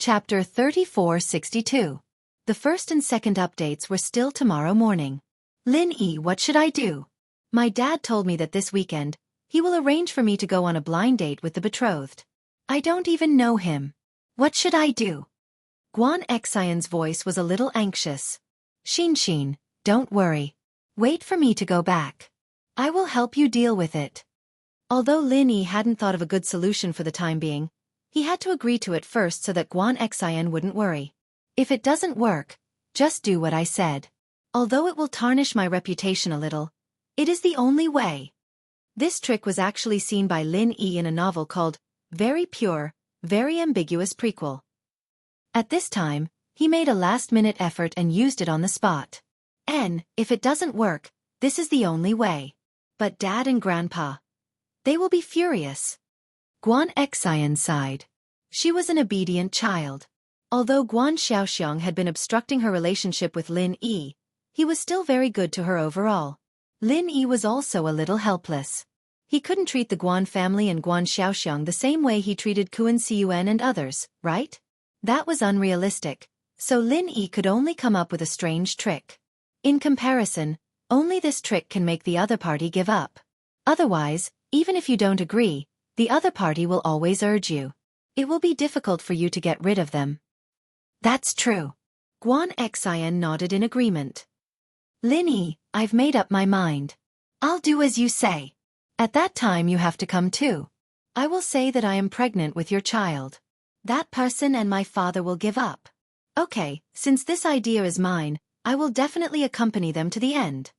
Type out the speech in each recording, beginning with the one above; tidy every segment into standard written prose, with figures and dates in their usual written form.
Chapter 3462. The first and second updates were still tomorrow morning. Lin Yi, what should I do? My dad told me that this weekend, he will arrange for me to go on a blind date with the betrothed. I don't even know him. What should I do? Guan Xian's voice was a little anxious. Xin, don't worry. Wait for me to go back. I will help you deal with it. Although Lin Yi hadn't thought of a good solution for the time being, he had to agree to it first so that Guan Xian wouldn't worry. If it doesn't work, just do what I said. Although it will tarnish my reputation a little, it is the only way. This trick was actually seen by Lin Yi in a novel called Very Pure, Very Ambiguous Prequel. At this time, he made a last-minute effort and used it on the spot. And, if it doesn't work, this is the only way. But Dad and Grandpa, they will be furious. Guan Xian sighed. She was an obedient child. Although Guan Xiaoxiang had been obstructing her relationship with Lin Yi, he was still very good to her overall. Lin Yi was also a little helpless. He couldn't treat the Guan family and Guan Xiaoxiang the same way he treated Kuan Cun and others, right? That was unrealistic, so Lin Yi could only come up with a strange trick. In comparison, only this trick can make the other party give up. Otherwise, even if you don't agree, the other party will always urge you. It will be difficult for you to get rid of them. That's true. Guan Xian nodded in agreement. Lin Yi, I've made up my mind. I'll do as you say. At that time you have to come too. I will say that I am pregnant with your child. That person and my father will give up. Okay, since this idea is mine, I will definitely accompany them to the end.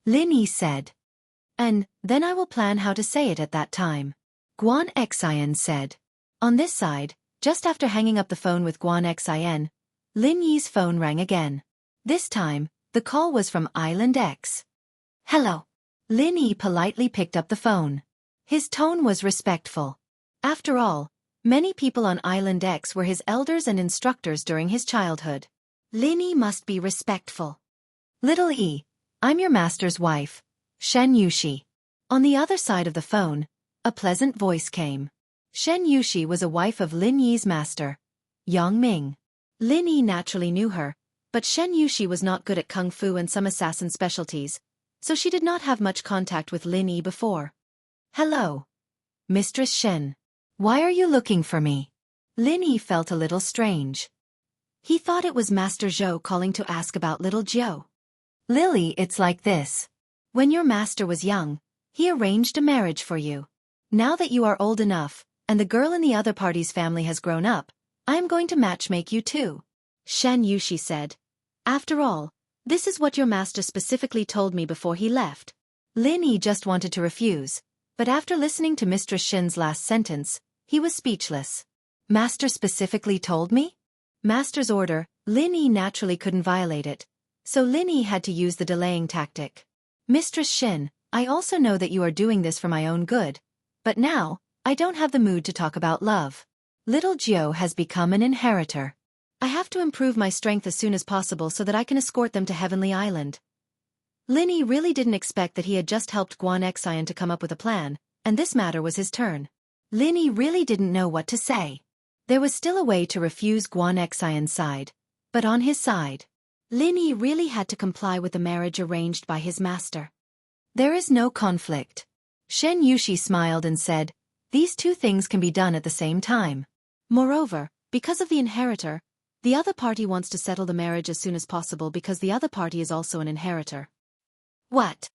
Lin Yi said. And then I will plan how to say it at that time. Guan Xian said. On this side, just after hanging up the phone with Guan Xian, Lin Yi's phone rang again. This time, the call was from Island X. Hello. Lin Yi politely picked up the phone. His tone was respectful. After all, many people on Island X were his elders and instructors during his childhood. Lin Yi must be respectful. Little Yi, I'm your master's wife, Xianxia. On the other side of the phone, a pleasant voice came. Xianxia was a wife of Lin Yi's master, Yang Ming. Lin Yi naturally knew her, but Xianxia was not good at kung fu and some assassin specialties, so she did not have much contact with Lin Yi before. Hello. Mistress Shen. Why are you looking for me? Lin Yi felt a little strange. He thought it was Master Zhou calling to ask about little Jiao. Lily, it's like this. When your master was young, he arranged a marriage for you. Now that you are old enough, and the girl in the other party's family has grown up, I am going to matchmake you too. Xianxia said. After all, this is what your master specifically told me before he left. Lin Yi just wanted to refuse, but after listening to Mistress Shen's last sentence, he was speechless. Master specifically told me? Master's order, Lin Yi naturally couldn't violate it, so Lin Yi had to use the delaying tactic. Mistress Shen, I also know that you are doing this for my own good, but now, I don't have the mood to talk about love. Little Jiao has become an inheritor. I have to improve my strength as soon as possible so that I can escort them to Heavenly Island. Lin Yi really didn't expect that he had just helped Guan Xian to come up with a plan, and this matter was his turn. Lin Yi really didn't know what to say. There was still a way to refuse Guan Xian's side, but on his side, Lin Yi really had to comply with the marriage arranged by his master. There is no conflict. Xianxia smiled and said, these two things can be done at the same time. Moreover, because of the inheritor, the other party wants to settle the marriage as soon as possible because the other party is also an inheritor. What?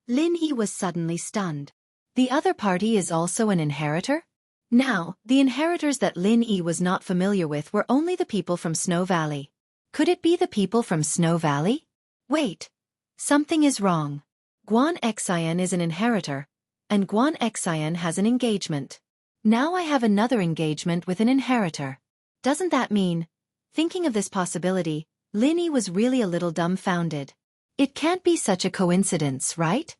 Lin Yi was suddenly stunned. The other party is also an inheritor? Now, the inheritors that Lin Yi was not familiar with were only the people from Snow Valley. Could it be the people from Snow Valley? Wait. Something is wrong. Guan Xian is an inheritor, and Guan Xian has an engagement. Now I have another engagement with an inheritor. Doesn't that mean? Thinking of this possibility, Lin Yi was really a little dumbfounded. It can't be such a coincidence, right?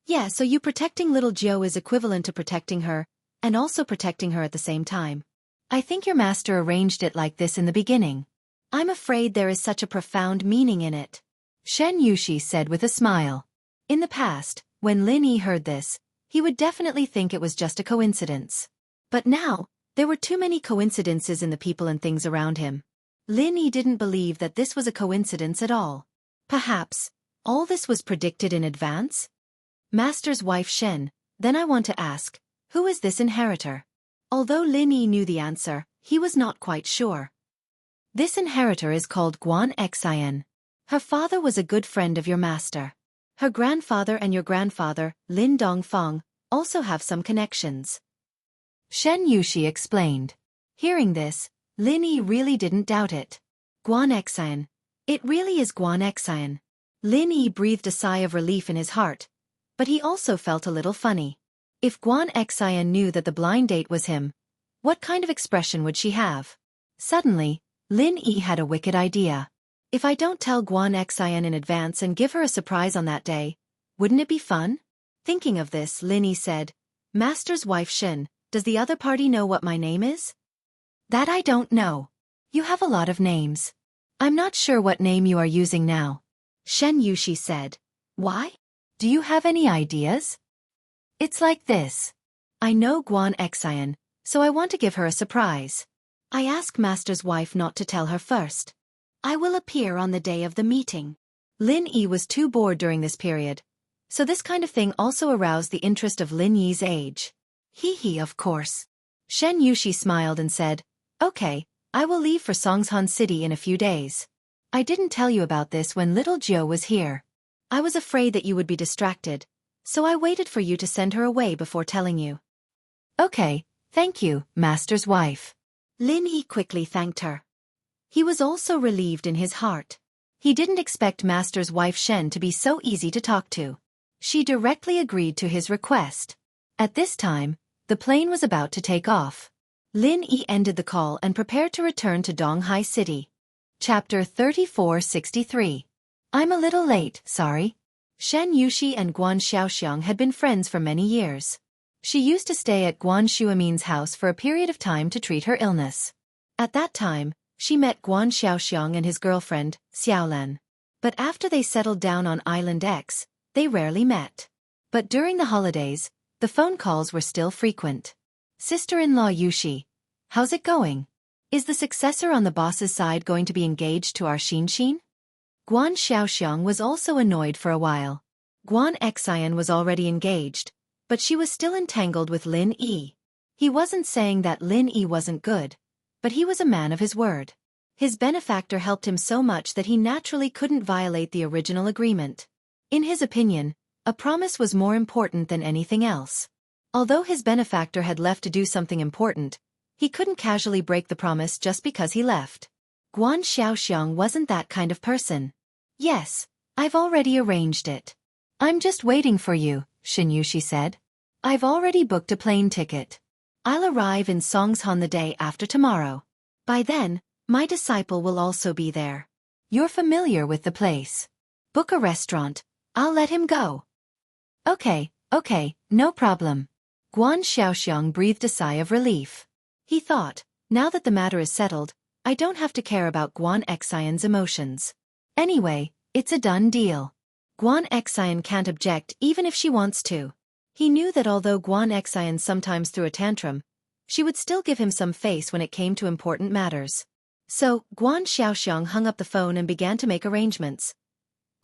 Yeah, so you protecting little Jiao is equivalent to protecting her, and also protecting her at the same time. I think your master arranged it like this in the beginning. I'm afraid there is such a profound meaning in it. Xianxia said with a smile. In the past, when Lin Yi heard this, he would definitely think it was just a coincidence. But now, There were too many coincidences in the people and things around him. Lin Yi didn't believe that this was a coincidence at all. Perhaps all this was predicted in advance? Master's wife Shen, then I want to ask, who is this inheritor? Although Lin Yi knew the answer, he was not quite sure. This inheritor is called Guan Xian. Her father was a good friend of your master. Her grandfather and your grandfather, Lin Dongfang, also have some connections. Shen Yushi explained. Hearing this, Lin Yi really didn't doubt it. Guan Xian. It really is Guan Xian. Lin Yi breathed a sigh of relief in his heart, but he also felt a little funny. If Guan Xian knew that the blind date was him, what kind of expression would she have? Suddenly, Lin Yi had a wicked idea. If I don't tell Guan Xian in advance and give her a surprise on that day, wouldn't it be fun? Thinking of this, Lin Yi said, Master's wife Shen, does the other party know what my name is? That I don't know. You have a lot of names. I'm not sure what name you are using now. Shen Yushi said. Why? Do you have any ideas? It's like this. I know Guan Xian, so I want to give her a surprise. I ask Master's wife not to tell her first. I will appear on the day of the meeting. Lin Yi was too bored during this period, so this kind of thing also aroused the interest of Lin Yi's age. Hee, of course. Shen Yushi smiled and said, Okay, I will leave for Songshan City in a few days. I didn't tell you about this when little Jiu was here. I was afraid that you would be distracted, so I waited for you to send her away before telling you. Okay, thank you, Master's wife. Lin Yi quickly thanked her. He was also relieved in his heart. He didn't expect Master's wife Shen to be so easy to talk to. She directly agreed to his request. At this time, the plane was about to take off. Lin Yi ended the call and prepared to return to Donghai City. Chapter 3463. I'm a little late, sorry. Shen Yushi and Guan Xiaoxiang had been friends for many years. She used to stay at Guan Shuamin's house for a period of time to treat her illness. At that time, she met Guan Xiaoxiang and his girlfriend, Xiaolan. But after they settled down on Island X, they rarely met. But during the holidays, the phone calls were still frequent. Sister-in-law Yushi, how's it going? Is the successor on the boss's side going to be engaged to our Xianxia? Guan Xiaoxiang was also annoyed for a while. Guan Xian was already engaged, but she was still entangled with Lin Yi. He wasn't saying that Lin Yi wasn't good, but he was a man of his word. His benefactor helped him so much that he naturally couldn't violate the original agreement. In his opinion, a promise was more important than anything else. Although his benefactor had left to do something important, he couldn't casually break the promise just because he left. Guan Xiaoxiang wasn't that kind of person. Yes, I've already arranged it. I'm just waiting for you, Shen Yushi said. I've already booked a plane ticket. I'll arrive in Songshan the day after tomorrow. By then, my disciple will also be there. You're familiar with the place. Book a restaurant. I'll let him go. Okay, no problem. Guan Xiaoxiang breathed a sigh of relief. He thought, now that the matter is settled, I don't have to care about Guan Xian's emotions. Anyway, it's a done deal. Guan Xian can't object even if she wants to. He knew that although Guan Xian sometimes threw a tantrum, she would still give him some face when it came to important matters. So, Guan Xiaoxiang hung up the phone and began to make arrangements.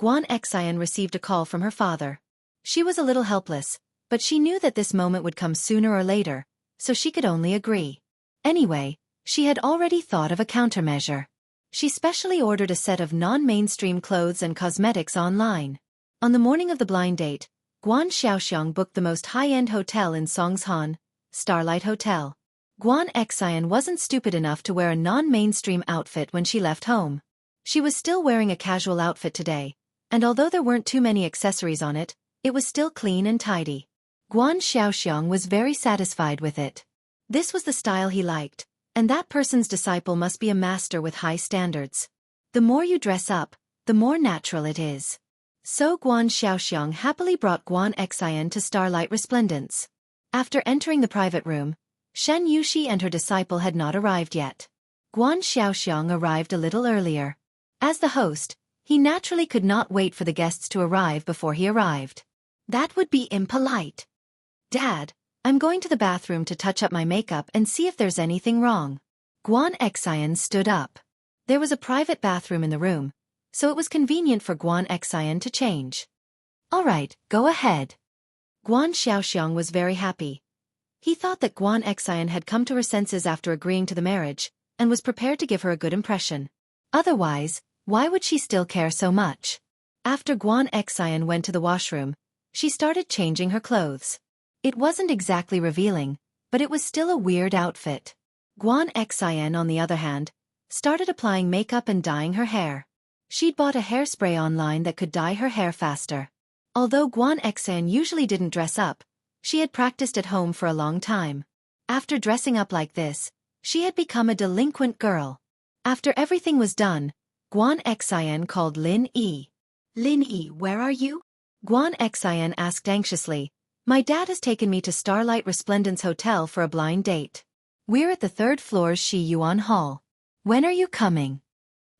Guan Xian received a call from her father. She was a little helpless, but she knew that this moment would come sooner or later, so she could only agree. Anyway, she had already thought of a countermeasure. She specially ordered a set of non-mainstream clothes and cosmetics online. On the morning of the blind date, Guan Xiaoxiang booked the most high-end hotel in Songshan, Starlight Hotel. Guan Xian wasn't stupid enough to wear a non-mainstream outfit when she left home. She was still wearing a casual outfit today, and although there weren't too many accessories on it, it was still clean and tidy. Guan Xiaoxiang was very satisfied with it. This was the style he liked, and that person's disciple must be a master with high standards. The more you dress up, the more natural it is. So Guan Xiaoxiang happily brought Guan Xian to Starlight Resplendence. After entering the private room, Shen Yushi and her disciple had not arrived yet. Guan Xiaoxiang arrived a little earlier. As the host, he naturally could not wait for the guests to arrive before he arrived. That would be impolite. Dad, I'm going to the bathroom to touch up my makeup and see if there's anything wrong. Xianxia stood up. There was a private bathroom in the room, so it was convenient for Xianxia to change. All right, go ahead. Xiaoxiang was very happy. He thought that Xianxia had come to her senses after agreeing to the marriage, and was prepared to give her a good impression. Otherwise, why would she still care so much? After Xianxia went to the washroom, she started changing her clothes. It wasn't exactly revealing, but it was still a weird outfit. Xianxia, on the other hand, started applying makeup and dyeing her hair. She'd bought a hairspray online that could dye her hair faster. Although Xianxia usually didn't dress up, she had practiced at home for a long time. After dressing up like this, she had become a delinquent girl. After everything was done, Xianxia called Lin Yi. Lin Yi, where are you? Xianxia asked anxiously. My dad has taken me to Starlight Resplendence Hotel for a blind date. We're at the 3rd floor's Shi Yuan Hall. When are you coming?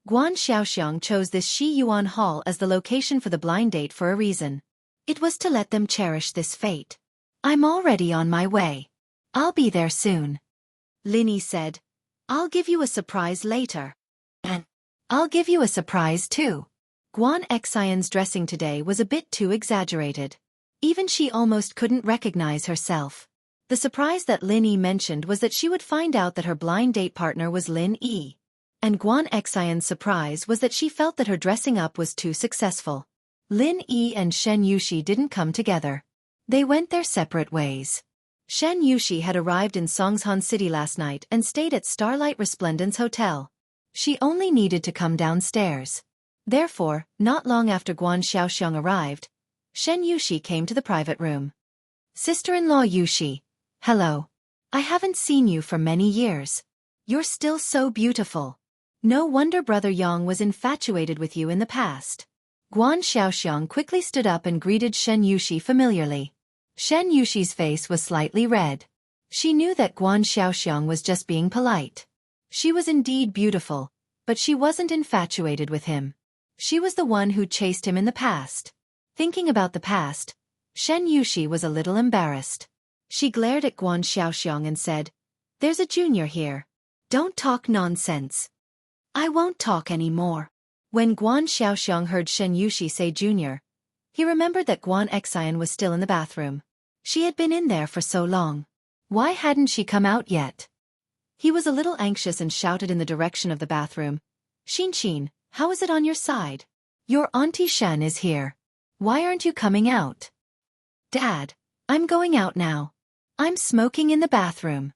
Xiaoxiang chose this Shi Yuan Hall as the location for the blind date for a reason. It was to let them cherish this fate. I'm already on my way. I'll be there soon. Lin Yi said. I'll give you a surprise later. And I'll give you a surprise too. Xianxia's dressing today was a bit too exaggerated. Even she almost couldn't recognize herself. The surprise that Lin Yi mentioned was that she would find out that her blind date partner was Lin Yi. And Xianxia's surprise was that she felt that her dressing up was too successful. Lin Yi and Xianxia didn't come together. They went their separate ways. Xianxia had arrived in Songshan City last night and stayed at Starlight Resplendence Hotel. She only needed to come downstairs. Therefore, not long after Xiaoxiang arrived, Xianxia came to the private room. Sister-in-law Yuxi. Hello. I haven't seen you for many years. You're still so beautiful. No wonder Brother Yang was infatuated with you in the past. Xiaoxiang quickly stood up and greeted Xianxia familiarly. Xianxia's face was slightly red. She knew that Xiaoxiang was just being polite. She was indeed beautiful, but she wasn't infatuated with him. She was the one who chased him in the past. Thinking about the past, Xianxia was a little embarrassed. She glared at Xiaoxiang and said, There's a junior here. Don't talk nonsense. I won't talk anymore. When Xiaoxiang heard Xianxia say junior, he remembered that Xianxia was still in the bathroom. She had been in there for so long. Why hadn't she come out yet? He was a little anxious and shouted in the direction of the bathroom. Xin, how is it on your side? Your Auntie Shen is here. Why aren't you coming out? Dad, I'm going out now. I'm smoking in the bathroom.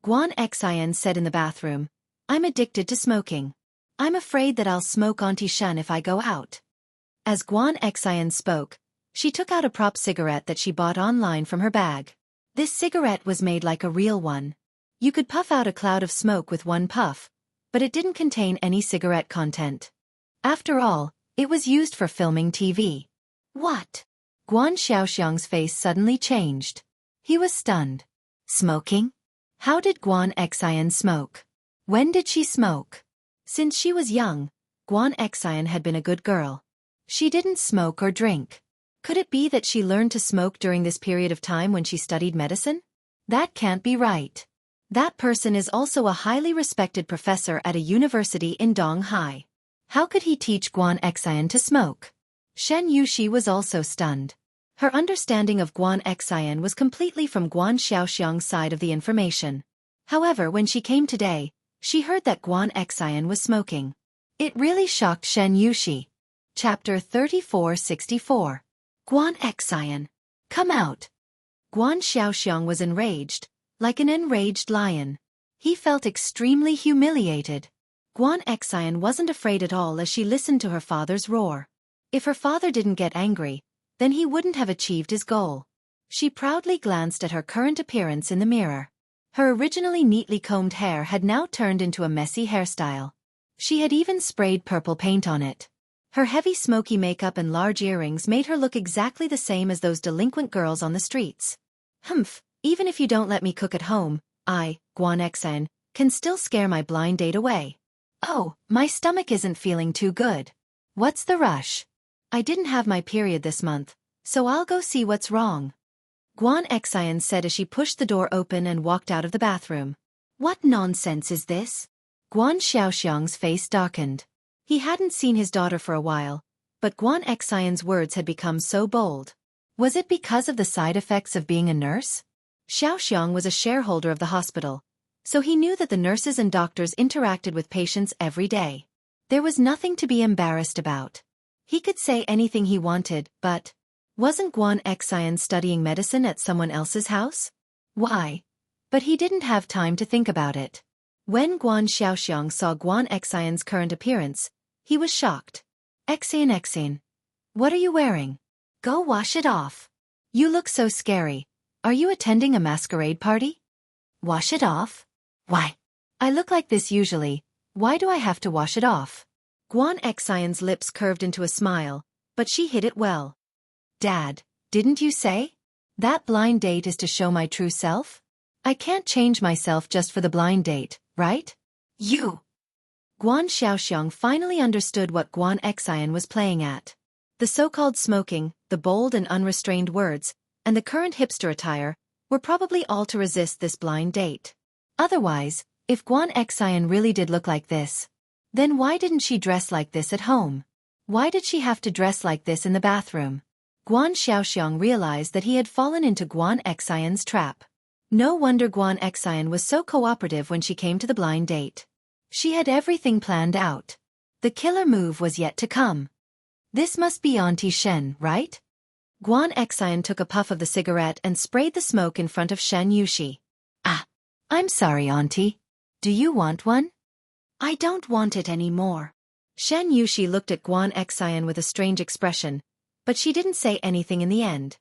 Xianxia said in the bathroom. I'm addicted to smoking. I'm afraid that I'll smoke Auntie Shen if I go out. As Xianxia spoke, she took out a prop cigarette that she bought online from her bag. This cigarette was made like a real one. You could puff out a cloud of smoke with one puff, but it didn't contain any cigarette content. After all, it was used for filming TV. What? Xiaoxiang's face suddenly changed. He was stunned. Smoking? How did Xianxia smoke? When did she smoke? Since she was young, Xianxia had been a good girl. She didn't smoke or drink. Could it be that she learned to smoke during this period of time when she studied medicine? That can't be right. That person is also a highly respected professor at a university in Donghai. How could he teach Xianxia to smoke? Xianxia was also stunned. Her understanding of Xianxia was completely from Xiaoxiang's side of the information. However, when she came today, she heard that Xianxia was smoking. It really shocked Xianxia. Chapter 3464. Xianxia. Come out. Xiaoxiang was enraged, like an enraged lion. He felt extremely humiliated. Xianxia wasn't afraid at all as she listened to her father's roar. If her father didn't get angry, then he wouldn't have achieved his goal. She proudly glanced at her current appearance in the mirror. Her originally neatly combed hair had now turned into a messy hairstyle. She had even sprayed purple paint on it. Her heavy smoky makeup and large earrings made her look exactly the same as those delinquent girls on the streets. Humph, even if you don't let me cook at home, I, Xianxia, can still scare my blind date away. Oh, my stomach isn't feeling too good. What's the rush? I didn't have my period this month, so I'll go see what's wrong. Guan Xian said as she pushed the door open and walked out of the bathroom. What nonsense is this? Guan Xiaoxiang's face darkened. He hadn't seen his daughter for a while, but Guan Xian's words had become so bold. Was it because of the side effects of being a nurse? Xiaoxiang was a shareholder of the hospital, so he knew that the nurses and doctors interacted with patients every day. There was nothing to be embarrassed about. He could say anything he wanted, but wasn't Guan Xian studying medicine at someone else's house? Why? But he didn't have time to think about it. When Guan Xiaoxiang saw Guan Xian's current appearance, he was shocked. Xian, what are you wearing? Go wash it off. You look so scary. Are you attending a masquerade party? Wash it off? Why? I look like this usually. Why do I have to wash it off? Guan Xian's lips curved into a smile, but she hid it well. Dad, didn't you say? That blind date is to show my true self? I can't change myself just for the blind date, right? You! Guan Xiaoxiang finally understood what Guan Xian was playing at. The so-called smoking, the bold and unrestrained words, and the current hipster attire were probably all to resist this blind date. Otherwise, if Guan Xian really did look like this, then why didn't she dress like this at home? Why did she have to dress like this in the bathroom? Guan Xiaoxiang realized that he had fallen into Guan Xian's trap. No wonder Guan Xian was so cooperative when she came to the blind date. She had everything planned out. The killer move was yet to come. This must be Auntie Shen, right? Guan Xian took a puff of the cigarette and sprayed the smoke in front of Xianxia. Ah, I'm sorry, Auntie. Do you want one? I don't want it anymore. Xianxia looked at Guan Xian with a strange expression, but she didn't say anything in the end.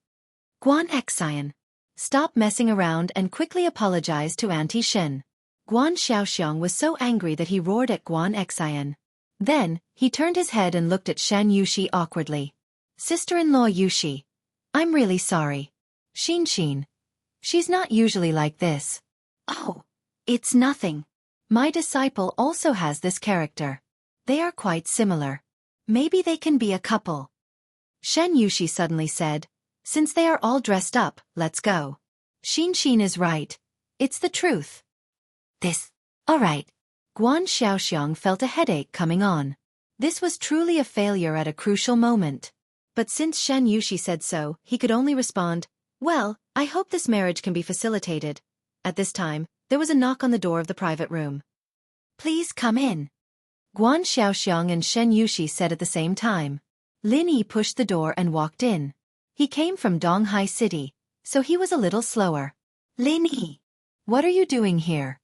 Guan Xian, stop messing around and quickly apologize to Auntie Shen. Guan Xiaoxiang was so angry that he roared at Guan Xian. Then, he turned his head and looked at Xianxia awkwardly. Sister-in-law Yuxi, I'm really sorry. Xin. She's not usually like this. Oh, it's nothing. My disciple also has this character. They are quite similar. Maybe they can be a couple. Xianxia suddenly said, since they are all dressed up, let's go. Xin is right. It's the truth. All right. Guan Xiaoxiang felt a headache coming on. This was truly a failure at a crucial moment. But since Xianxia said so, he could only respond, well, I hope this marriage can be facilitated. At this time, there was a knock on the door of the private room. Please come in. Guan Xiaoxiang and Xianxia said at the same time. Lin Yi pushed the door and walked in. He came from Donghai City, so he was a little slower. Lin Yi, what are you doing here?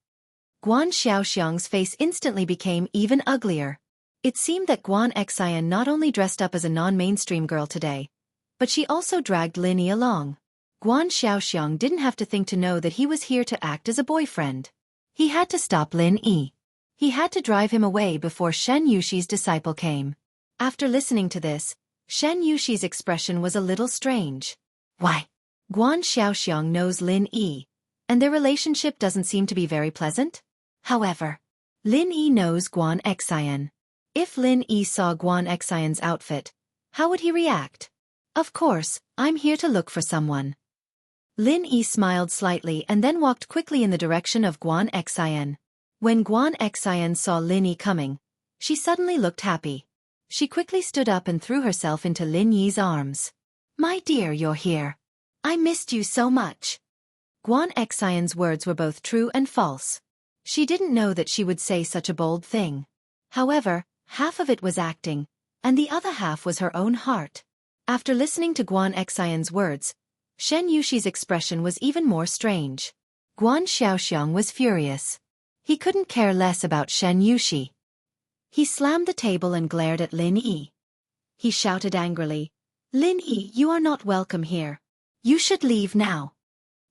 Guan Xiaoxiang's face instantly became even uglier. It seemed that Guan Xian not only dressed up as a non-mainstream girl today, but she also dragged Lin Yi along. Guan Xiaoxiang didn't have to think to know that he was here to act as a boyfriend. He had to stop Lin Yi. He had to drive him away before Xianxia's disciple came. After listening to this, Xianxia's expression was a little strange. Why? Guan Xiaoxiang knows Lin Yi, and their relationship doesn't seem to be very pleasant? However, Lin Yi knows Guan Xian. If Lin Yi saw Guan Xian's outfit, how would he react? Of course, I'm here to look for someone. Lin Yi smiled slightly and then walked quickly in the direction of Guan Xian. When Guan Xian saw Lin Yi coming, she suddenly looked happy. She quickly stood up and threw herself into Lin Yi's arms. My dear, you're here. I missed you so much. Guan Xian's words were both true and false. She didn't know that she would say such a bold thing. However, half of it was acting, and the other half was her own heart. After listening to Guan Xian's words, Xianxia's expression was even more strange. Guan Xiaoxiang was furious. He couldn't care less about Xianxia. He slammed the table and glared at Lin Yi. He shouted angrily, Lin Yi, you are not welcome here. You should leave now.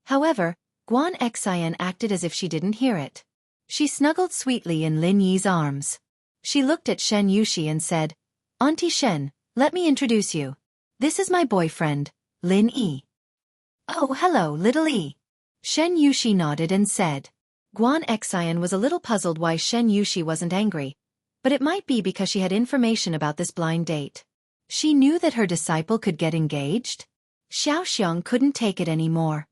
However, Guan Xian acted as if she didn't hear it. She snuggled sweetly in Lin Yi's arms. She looked at Xianxia and said, Auntie Shen, let me introduce you. This is my boyfriend, Lin Yi. Oh, hello, little Yi. Xianxia nodded and said. Guan Xian was a little puzzled why Xianxia wasn't angry, but it might be because she had information about this blind date. She knew that her disciple could get engaged. Xiaoxiang couldn't take it anymore.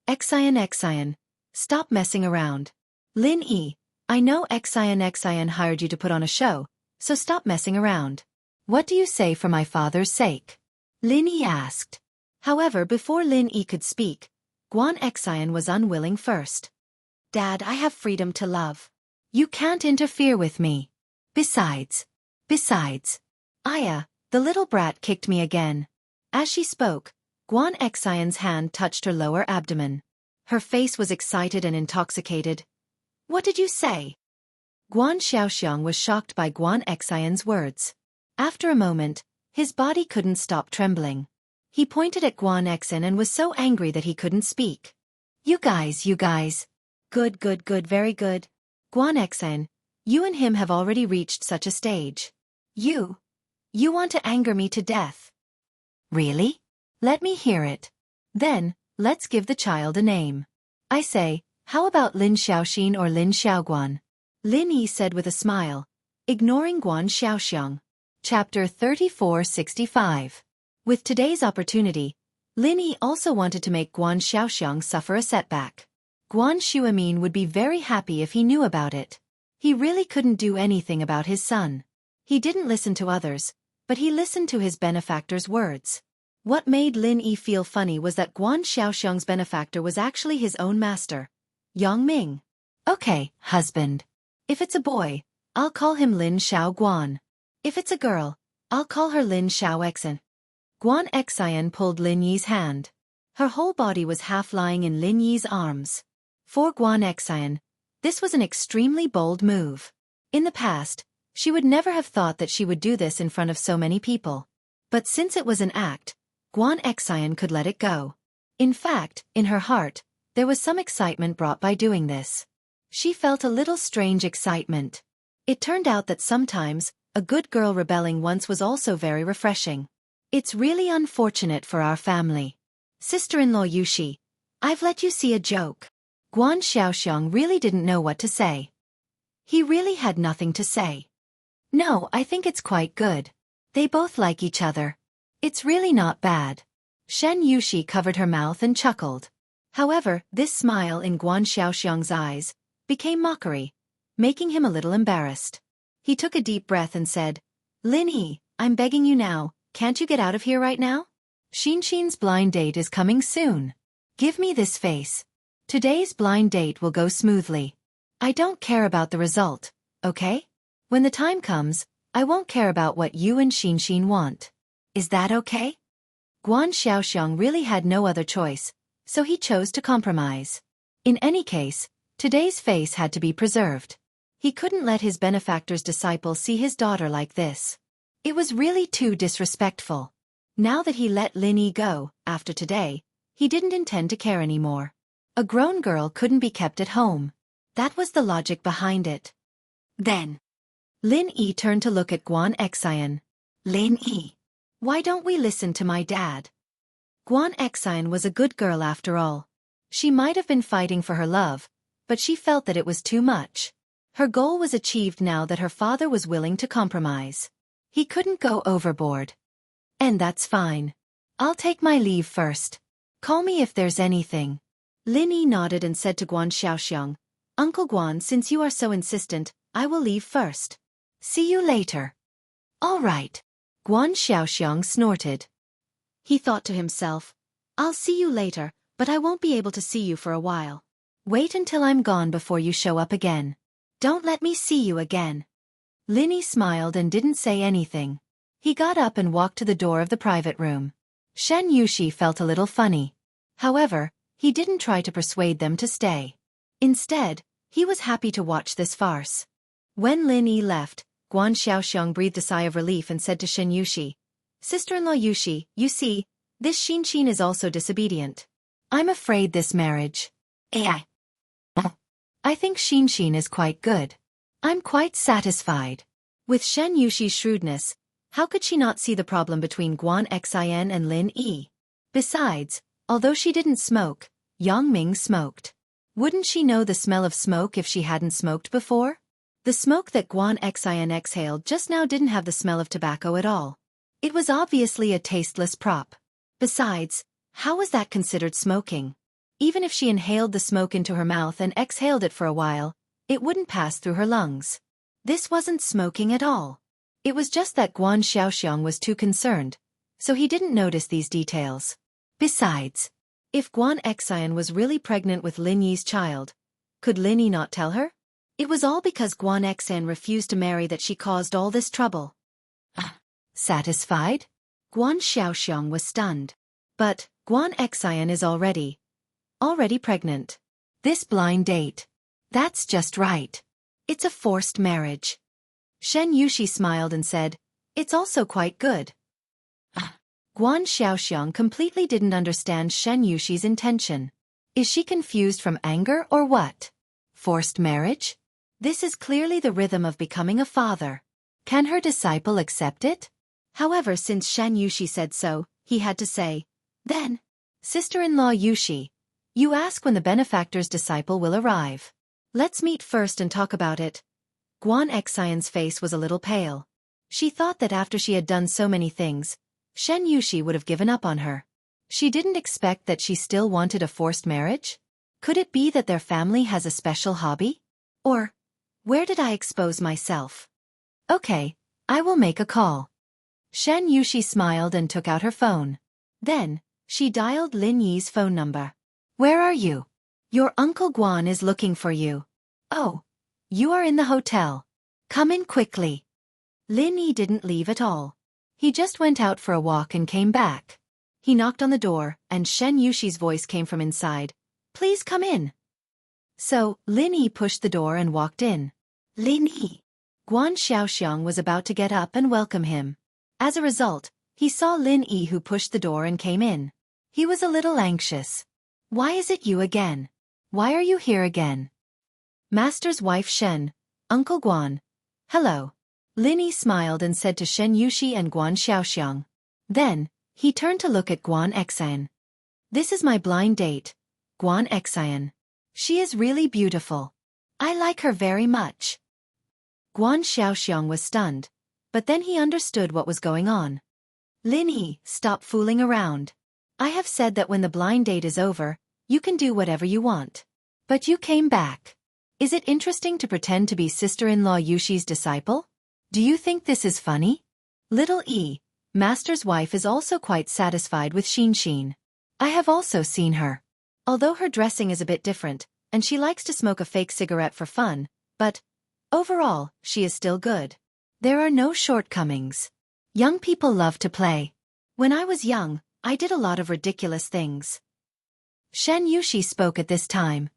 Xian, stop messing around. Lin Yi, I know Xian hired you to put on a show, so stop messing around. What do you say for my father's sake? Lin Yi asked. However, before Lin Yi could speak, Guan Xian was unwilling first. Dad, I have freedom to love. You can't interfere with me. Besides, Aya, the little brat kicked me again. As she spoke, Guan Xian's hand touched her lower abdomen. Her face was excited and intoxicated. What did you say? Guan Xiaoxiang was shocked by Guan Xian's words. After a moment, his body couldn't stop trembling. He pointed at Guan Xian and was so angry that he couldn't speak. You guys. Good, very good. Guan Xian, you and him have already reached such a stage. You want to anger me to death. Really? Let me hear it. Then, let's give the child a name. I say, how about Lin Xiaoxin or Lin Xiaoguan? Lin Yi said with a smile, ignoring Guan Xiaoxiang. Chapter 3465. With today's opportunity, Lin Yi also wanted to make Guan Xiaoxiang suffer a setback. Guan Xuemin would be very happy if he knew about it. He really couldn't do anything about his son. He didn't listen to others, but he listened to his benefactor's words. What made Lin Yi feel funny was that Guan Xiaoxiang's benefactor was actually his own master, Yang Ming. Okay, husband. If it's a boy, I'll call him Lin Xiaoguan. If it's a girl, I'll call her Lin Xiaoxin. Guan Xian pulled Lin Yi's hand. Her whole body was half lying in Lin Yi's arms. For Guan Xian, this was an extremely bold move. In the past, she would never have thought that she would do this in front of so many people. But since it was an act, Guan Xian could let it go. In fact, in her heart, there was some excitement brought by doing this. She felt a little strange excitement. It turned out that sometimes, a good girl rebelling once was also very refreshing. It's really unfortunate for our family. Sister-in-law Yushi, I've let you see a joke. Guan Xiaoxiang really didn't know what to say. He really had nothing to say. No, I think it's quite good. They both like each other. It's really not bad. Shen Yushi covered her mouth and chuckled. However, this smile in Guan Xiaoxiang's eyes became mockery, making him a little embarrassed. He took a deep breath and said, Lin Yi, I'm begging you now, can't you get out of here right now? Xianxia's blind date is coming soon. Give me this face. Today's blind date will go smoothly. I don't care about the result, okay? When the time comes, I won't care about what you and Xianxia want. Is that okay? Guan Xiaoxiang really had no other choice, so he chose to compromise. In any case, today's face had to be preserved. He couldn't let his benefactor's disciple see his daughter like this. It was really too disrespectful. Now that he let Lin Yi go, after today, he didn't intend to care anymore. A grown girl couldn't be kept at home. That was the logic behind it. Then, Lin Yi turned to look at Guan Xian. Lin Yi, why don't we listen to my dad? Guan Xian was a good girl after all. She might have been fighting for her love, but she felt that it was too much. Her goal was achieved now that her father was willing to compromise. He couldn't go overboard. And that's fine. I'll take my leave first. Call me if there's anything. Lin Yi nodded and said to Guan Xiaoxiang, Uncle Guan, since you are so insistent, I will leave first. See you later. All right. Guan Xiaoxiang snorted. He thought to himself, I'll see you later, but I won't be able to see you for a while. Wait until I'm gone before you show up again. Don't let me see you again. Lin Yi smiled and didn't say anything. He got up and walked to the door of the private room. Shen Yushi felt a little funny. However, he didn't try to persuade them to stay. Instead, he was happy to watch this farce. When Lin Yi left, Guan Xiaoxiang breathed a sigh of relief and said to Shen Yushi, Sister-in-law Yushi, you see, this Xianxia is also disobedient. I'm afraid this marriage. I think Xianxia is quite good. I'm quite satisfied. With Shen Yushi's shrewdness, how could she not see the problem between Guan Xian and Lin Yi? Besides, although she didn't smoke, Yang Ming smoked. Wouldn't she know the smell of smoke if she hadn't smoked before? The smoke that Guan Xian exhaled just now didn't have the smell of tobacco at all. It was obviously a tasteless prop. Besides, How was that considered smoking? Even if she inhaled the smoke into her mouth and exhaled it for a while, it wouldn't pass through her lungs. This wasn't smoking at all. It was just that Guan Xiaoxiang was too concerned, so he didn't notice these details. Besides, if Guan Xian was really pregnant with Lin Yi's child, could Lin Yi not tell her? It was all because Guan Xian refused to marry that she caused all this trouble. Satisfied? Guan Xiaoxiang was stunned. But Guan Xian is already pregnant. This blind date. That's just right. It's a forced marriage. Shen Yushi smiled and said, it's also quite good. Guan Xiaoxiang completely didn't understand Shen Yushi's intention. Is she confused from anger or what? Forced marriage? This is clearly the rhythm of becoming a father. Can her disciple accept it? However, since Shen Yushi said so, he had to say, then, sister-in-law Yushi, you ask when the benefactor's disciple will arrive. Let's meet first and talk about it. Guan Xian's face was a little pale. She thought that after she had done so many things, Shen Yushi would have given up on her. She didn't expect that she still wanted a forced marriage? Could it be that their family has a special hobby? Or, where did I expose myself? Okay, I will make a call. Shen Yushi smiled and took out her phone. Then, she dialed Lin Yi's phone number. Where are you? Your Uncle Guan is looking for you. Oh, you are in the hotel. Come in quickly. Lin Yi didn't leave at all. He just went out for a walk and came back. He knocked on the door, and Shen Yushi's voice came from inside. Please come in. So, Lin Yi pushed the door and walked in. Lin Yi. Guan Xiaoxiang was about to get up and welcome him. As a result, he saw Lin Yi who pushed the door and came in. He was a little anxious. Why is it you again? Why are you here again? Master's wife Shen, Uncle Guan. Hello. Lin Yi smiled and said to Shen Yushi and Guan Xiaoxiang. Then, he turned to look at Guan Xian. This is my blind date, Guan Xian. She is really beautiful. I like her very much. Guan Xiaoxiang was stunned, but then he understood what was going on. Lin Yi, stop fooling around. I have said that when the blind date is over, you can do whatever you want. But you came back. Is it interesting to pretend to be sister-in-law Yushi's disciple? Do you think this is funny? Little E, Master's wife, is also quite satisfied with Xianxia. I have also seen her. Although her dressing is a bit different, and she likes to smoke a fake cigarette for fun, but, overall, she is still good. There are no shortcomings. Young people love to play. When I was young, I did a lot of ridiculous things. Shen Yushi spoke at this time.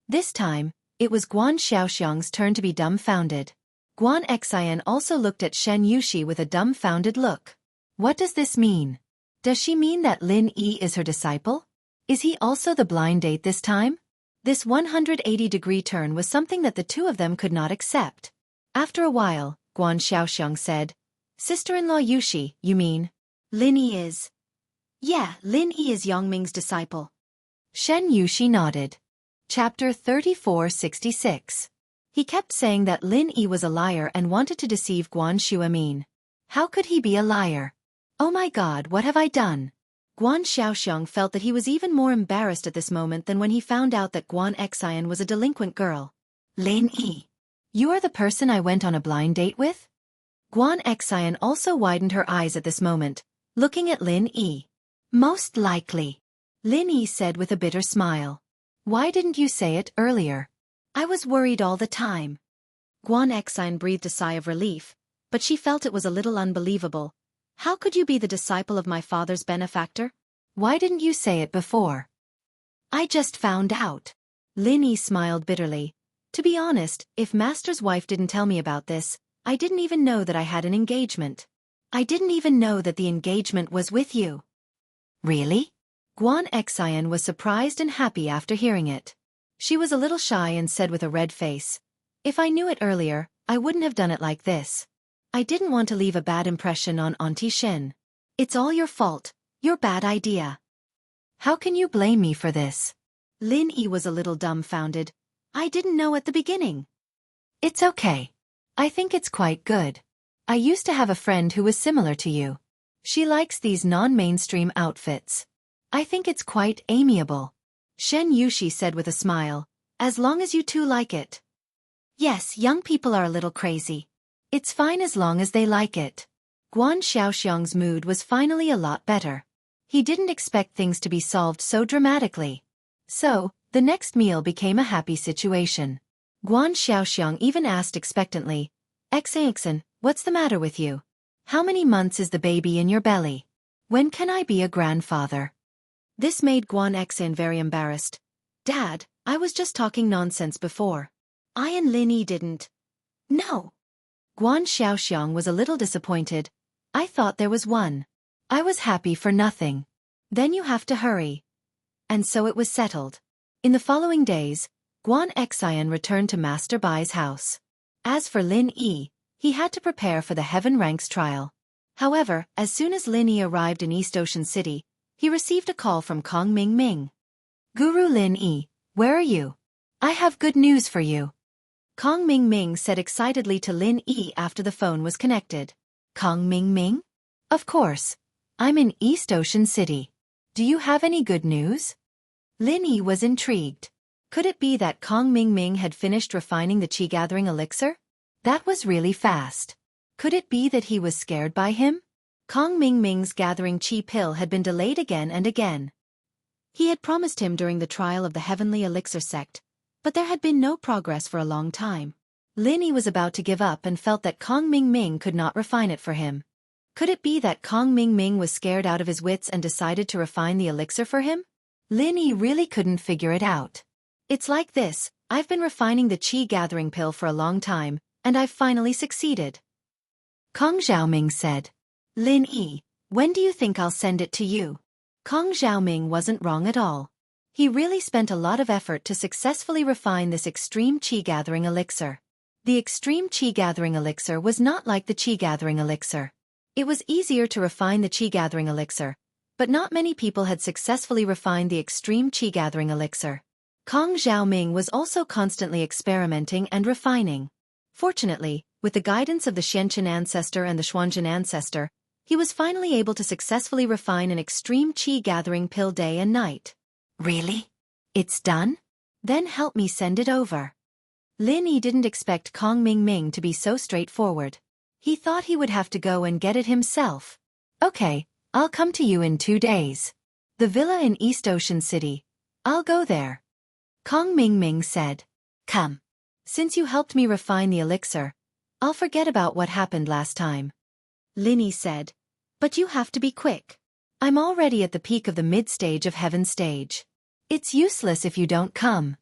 This time, it was Guan Xiaoxiang's turn to be dumbfounded. Guan Xian also looked at Shen Yushi with a dumbfounded look. What does this mean? Does she mean that Lin Yi is her disciple? Is he also the blind date this time? This 180-degree turn was something that the two of them could not accept. After a while, Guan Xiaoxiang said, Sister-in-law Yushi, you mean? Lin Yi is. Yeah, Lin Yi is Yongming's disciple. Shen Yushi nodded. Chapter 3466. He kept saying that Lin Yi was a liar and wanted to deceive Guan Xuemin. How could he be a liar? Oh my God, what have I done? Guan Xiaoxiang felt that he was even more embarrassed at this moment than when he found out that Guan Xian was a delinquent girl. Lin Yi. You are the person I went on a blind date with? Guan Xian also widened her eyes at this moment, looking at Lin Yi. Most likely. Lin Yi said with a bitter smile. Why didn't you say it earlier? I was worried all the time. Guan Xian breathed a sigh of relief, but she felt it was a little unbelievable. How could you be the disciple of my father's benefactor? Why didn't you say it before? I just found out. Lin Yi smiled bitterly. To be honest, if Master's wife didn't tell me about this, I didn't even know that I had an engagement. I didn't even know that the engagement was with you. Really? Guan Xian was surprised and happy after hearing it. She was a little shy and said with a red face, If I knew it earlier, I wouldn't have done it like this. I didn't want to leave a bad impression on Auntie Shen. It's all your fault, your bad idea. How can you blame me for this? Lin Yi was a little dumbfounded. I didn't know at the beginning. It's okay. I think it's quite good. I used to have a friend who was similar to you. She likes these non-mainstream outfits. I think it's quite amiable. Xianxia said with a smile. As long as you two like it. Yes, young people are a little crazy. It's fine as long as they like it. Guan Xiaoxiang's mood was finally a lot better. He didn't expect things to be solved so dramatically. So, the next meal became a happy situation. Guan Xiaoxiang even asked expectantly, Xianxia, what's the matter with you? How many months is the baby in your belly? When can I be a grandfather? This made Guan Xian very embarrassed. Dad, I was just talking nonsense before. I and Lin Yi didn't. No. Guan Xiaoxiang was a little disappointed. I thought there was one. I was happy for nothing. Then you have to hurry. And so it was settled. In the following days, Guan Xian returned to Master Bai's house. As for Lin Yi, he had to prepare for the Heaven Ranks trial. However, as soon as Lin Yi arrived in East Ocean City, he received a call from Kong Ming. Guru Lin Yi, where are you? I have good news for you. Kong Ming said excitedly to Lin Yi after the phone was connected. Kong Ming? Of course. I'm in East Ocean City. Do you have any good news? Lin Yi was intrigued. Could it be that Kong Ming had finished refining the qi-gathering elixir? That was really fast. Could it be that he was scared by him? Kong Ming's gathering qi pill had been delayed again and again. He had promised him during the trial of the Heavenly Elixir sect, but there had been no progress for a long time. Lin Yi was about to give up and felt that Kong Ming could not refine it for him. Could it be that Kong Ming was scared out of his wits and decided to refine the elixir for him? Lin Yi really couldn't figure it out. It's like this, I've been refining the qi-gathering pill for a long time, and I've finally succeeded. Kong Xiaoming said. Lin Yi, when do you think I'll send it to you? Kong Xiaoming wasn't wrong at all. He really spent a lot of effort to successfully refine this extreme qi-gathering elixir. The extreme qi-gathering elixir was not like the qi-gathering elixir. It was easier to refine the qi-gathering elixir, but not many people had successfully refined the extreme qi-gathering elixir. Kong Xiaoming was also constantly experimenting and refining. Fortunately, with the guidance of the Xianxia ancestor and the Xuanzhen ancestor, he was finally able to successfully refine an extreme qi-gathering pill day and night. Really? It's done? Then help me send it over. Lin Yi didn't expect Kong Ming to be so straightforward. He thought he would have to go and get it himself. Okay, I'll come to you in 2 days. The villa in East Ocean City. I'll go there. Kong Ming said. Come. Since you helped me refine the elixir, I'll forget about what happened last time. Lin Yi said. But you have to be quick. I'm already at the peak of the mid-stage of Heaven stage. It's useless if you don't come.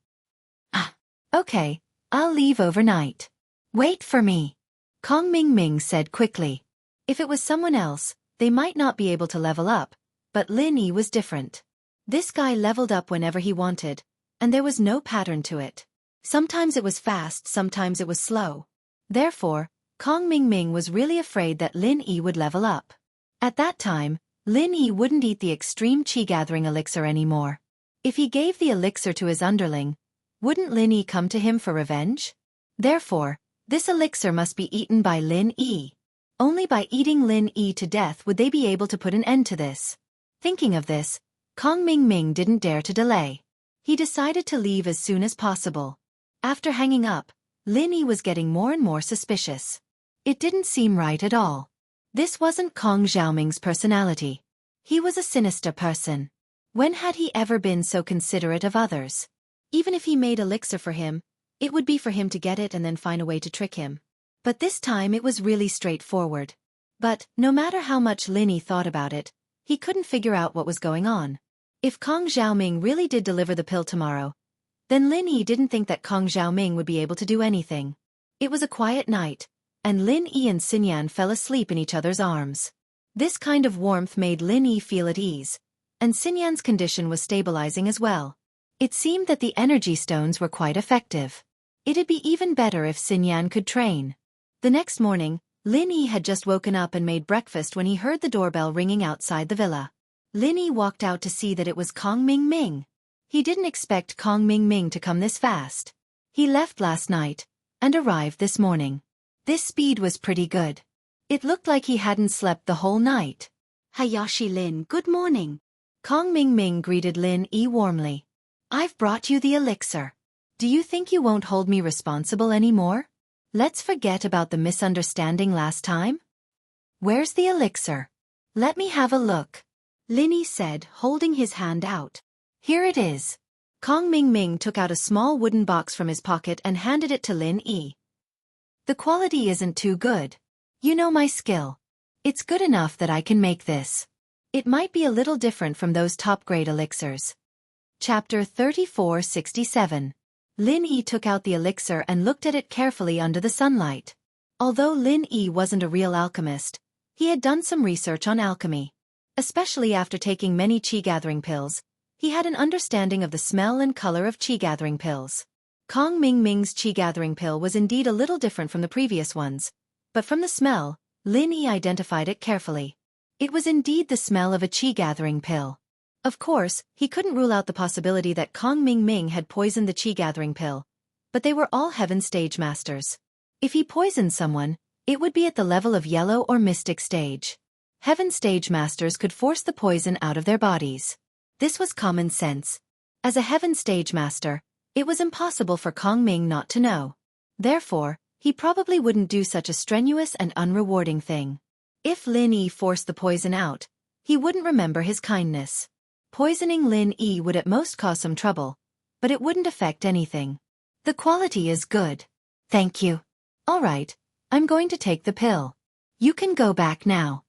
Ah. Okay, I'll leave overnight. Wait for me. Kong Ming said quickly. If it was someone else, they might not be able to level up, but Lin Yi was different. This guy leveled up whenever he wanted, and there was no pattern to it. Sometimes it was fast, sometimes it was slow. Therefore, Kong Ming was really afraid that Lin Yi would level up. At that time, Lin Yi wouldn't eat the extreme qi-gathering elixir anymore. If he gave the elixir to his underling, wouldn't Lin Yi come to him for revenge? Therefore, this elixir must be eaten by Lin Yi. Only by eating Lin Yi to death would they be able to put an end to this. Thinking of this, Kong Ming didn't dare to delay. He decided to leave as soon as possible. After hanging up, Lin Yi was getting more and more suspicious. It didn't seem right at all. This wasn't Kong Xiaoming's personality. He was a sinister person. When had he ever been so considerate of others? Even if he made elixir for him, it would be for him to get it and then find a way to trick him. But this time it was really straightforward. But, no matter how much Lin Yi thought about it, he couldn't figure out what was going on. If Kong Xiaoming really did deliver the pill tomorrow, then Lin Yi didn't think that Kong Xiaoming would be able to do anything. It was a quiet night, and Lin Yi and Xinyan fell asleep in each other's arms. This kind of warmth made Lin Yi feel at ease, and Xinyan's condition was stabilizing as well. It seemed that the energy stones were quite effective. It'd be even better if Xinyan could train. The next morning, Lin Yi had just woken up and made breakfast when he heard the doorbell ringing outside the villa. Lin Yi walked out to see that it was Kong Ming. He didn't expect Kong Ming to come this fast. He left last night, and arrived this morning. This speed was pretty good. It looked like he hadn't slept the whole night. Hayashi Lin, good morning. Kong Ming greeted Lin Yi warmly. I've brought you the elixir. Do you think you won't hold me responsible anymore? Let's forget about the misunderstanding last time. Where's the elixir? Let me have a look. Lin Yi said, holding his hand out. Here it is. Kong Ming took out a small wooden box from his pocket and handed it to Lin Yi. The quality isn't too good. You know my skill. It's good enough that I can make this. It might be a little different from those top-grade elixirs. Chapter 3467. Lin Yi took out the elixir and looked at it carefully under the sunlight. Although Lin Yi wasn't a real alchemist, he had done some research on alchemy. Especially after taking many qi-gathering pills, he had an understanding of the smell and color of qi-gathering pills. Kong Ming's qi-gathering pill was indeed a little different from the previous ones, but from the smell, Lin Yi identified it carefully. It was indeed the smell of a qi-gathering pill. Of course, he couldn't rule out the possibility that Kong Ming had poisoned the qi-gathering pill, but they were all heaven stage masters. If he poisoned someone, it would be at the level of yellow or mystic stage. Heaven stage masters could force the poison out of their bodies. This was common sense. As a heaven stage master, it was impossible for Kong Ming not to know. Therefore, he probably wouldn't do such a strenuous and unrewarding thing. If Lin Yi forced the poison out, he wouldn't remember his kindness. Poisoning Lin Yi would at most cause some trouble, but it wouldn't affect anything. The quality is good. Thank you. All right, I'm going to take the pill. You can go back now.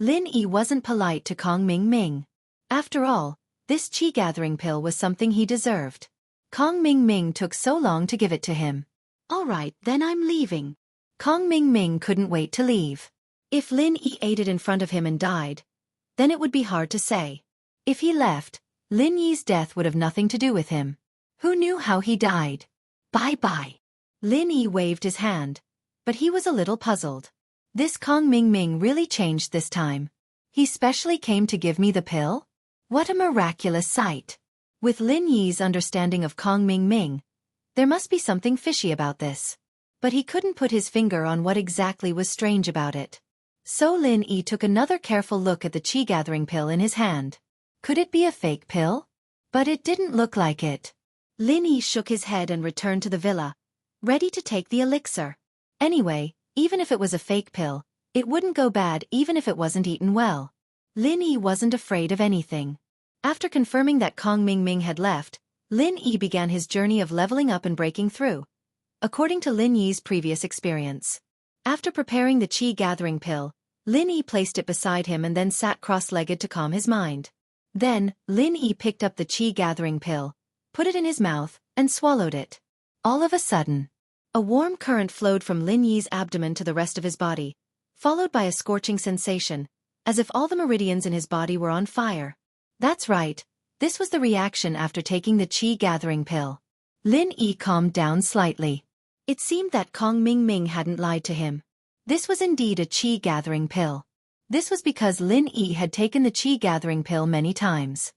Lin Yi wasn't polite to Kong Ming. After all, this qi-gathering pill was something he deserved. Kong Ming took so long to give it to him. All right, then I'm leaving. Kong Ming couldn't wait to leave. If Lin Yi ate it in front of him and died, then it would be hard to say. If he left, Lin Yi's death would have nothing to do with him. Who knew how he died? Bye-bye. Lin Yi waved his hand, but he was a little puzzled. This Kong Ming really changed this time. He specially came to give me the pill? What a miraculous sight. With Lin Yi's understanding of Kong Ming, there must be something fishy about this. But he couldn't put his finger on what exactly was strange about it. So Lin Yi took another careful look at the qi-gathering pill in his hand. Could it be a fake pill? But it didn't look like it. Lin Yi shook his head and returned to the villa, ready to take the elixir. Anyway, even if it was a fake pill, it wouldn't go bad even if it wasn't eaten well. Lin Yi wasn't afraid of anything. After confirming that Kong Ming had left, Lin Yi began his journey of leveling up and breaking through, according to Lin Yi's previous experience. After preparing the qi-gathering pill, Lin Yi placed it beside him and then sat cross-legged to calm his mind. Then, Lin Yi picked up the qi-gathering pill, put it in his mouth, and swallowed it. All of a sudden, a warm current flowed from Lin Yi's abdomen to the rest of his body, followed by a scorching sensation, as if all the meridians in his body were on fire. That's right, this was the reaction after taking the qi-gathering pill. Lin Yi calmed down slightly. It seemed that Kong Ming hadn't lied to him. This was indeed a qi-gathering pill. This was because Lin Yi had taken the qi-gathering pill many times.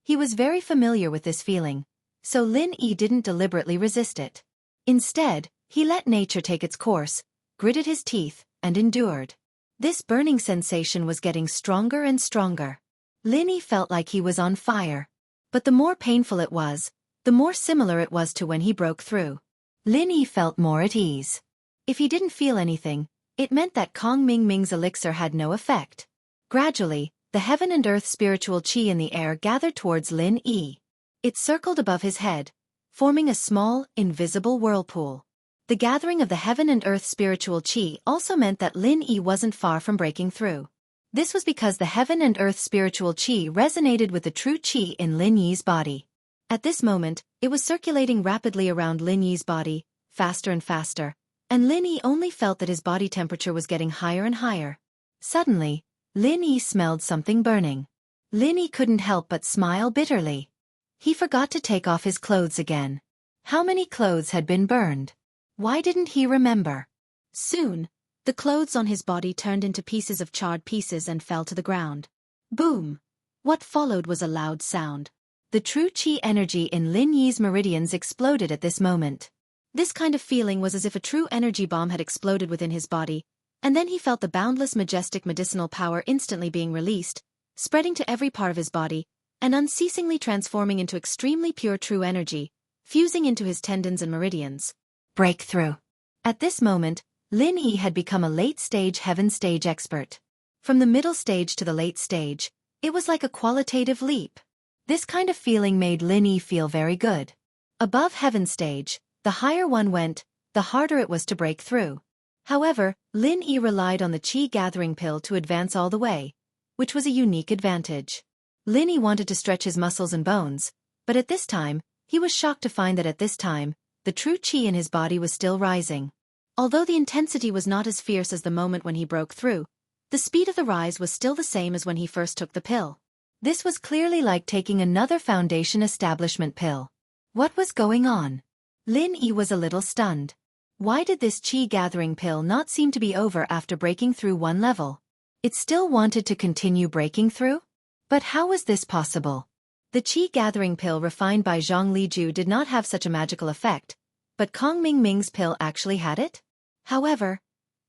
He was very familiar with this feeling, so Lin Yi didn't deliberately resist it. Instead, he let nature take its course, gritted his teeth, and endured. This burning sensation was getting stronger and stronger. Lin Yi felt like he was on fire. But the more painful it was, the more similar it was to when he broke through. Lin Yi felt more at ease. If he didn't feel anything, it meant that Kong Ming's elixir had no effect. Gradually, the heaven and earth spiritual qi in the air gathered towards Lin Yi. It circled above his head, forming a small, invisible whirlpool. The gathering of the heaven and earth spiritual qi also meant that Lin Yi wasn't far from breaking through. This was because the heaven and earth spiritual qi resonated with the true qi in Lin Yi's body. At this moment, it was circulating rapidly around Lin Yi's body, faster and faster, and Lin Yi only felt that his body temperature was getting higher and higher. Suddenly, Lin Yi smelled something burning. Lin Yi couldn't help but smile bitterly. He forgot to take off his clothes again. How many clothes had been burned? Why didn't he remember? Soon, the clothes on his body turned into pieces of charred pieces and fell to the ground. Boom! What followed was a loud sound. The true qi energy in Lin Yi's meridians exploded at this moment. This kind of feeling was as if a true energy bomb had exploded within his body, And then he felt the boundless majestic medicinal power instantly being released, spreading to every part of his body, and unceasingly transforming into extremely pure true energy, fusing into his tendons and meridians. Breakthrough. At this moment, Lin Yi had become a late-stage heaven stage expert. From the middle stage to the late stage, it was like a qualitative leap. This kind of feeling made Lin Yi feel very good. Above heaven stage, the higher one went, the harder it was to break through. However, Lin Yi relied on the qi gathering pill to advance all the way, which was a unique advantage. Lin Yi wanted to stretch his muscles and bones, but at this time, he was shocked to find that at this time, the true qi in his body was still rising. Although the intensity was not as fierce as the moment when he broke through, the speed of the rise was still the same as when he first took the pill. This was clearly like taking another foundation establishment pill. What was going on? Lin Yi was a little stunned. Why did this qi gathering pill not seem to be over after breaking through one level? It still wanted to continue breaking through? But how was this possible? The qi gathering pill refined by Zhang Liju did not have such a magical effect, but Kong Mingming's pill actually had it? However,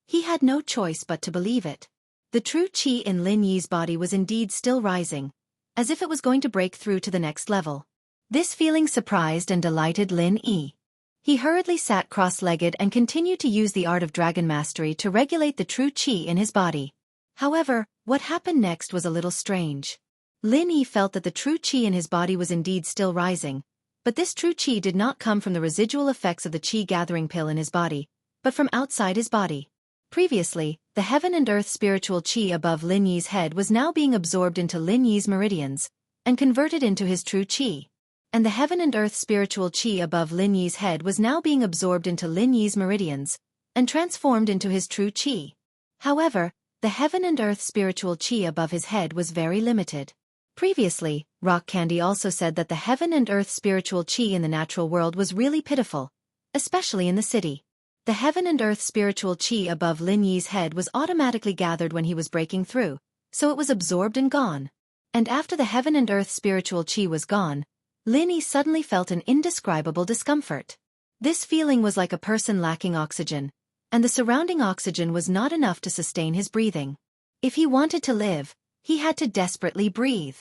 he had no choice but to believe it. The true qi in Lin Yi's body was indeed still rising, as if it was going to break through to the next level. This feeling surprised and delighted Lin Yi. He hurriedly sat cross-legged and continued to use the art of dragon mastery to regulate the true qi in his body. However, what happened next was a little strange. Lin Yi felt that the true qi in his body was indeed still rising, but this true qi did not come from the residual effects of the qi gathering pill in his body, but from outside his body. Previously, the heaven and earth spiritual qi above Lin Yi's head was now being absorbed into Lin Yi's meridians, and converted into his true qi. And the heaven and earth spiritual qi above Lin Yi's head was now being absorbed into Lin Yi's meridians, and transformed into his true qi. However, the heaven and earth spiritual qi above his head was very limited. Previously, Rock Candy also said that the heaven and earth spiritual qi in the natural world was really pitiful, especially in the city. The heaven and earth spiritual qi above Lin Yi's head was automatically gathered when he was breaking through, so it was absorbed and gone. And after the heaven and earth spiritual qi was gone, Lin Yi suddenly felt an indescribable discomfort. This feeling was like a person lacking oxygen, and the surrounding oxygen was not enough to sustain his breathing. If he wanted to live, he had to desperately breathe.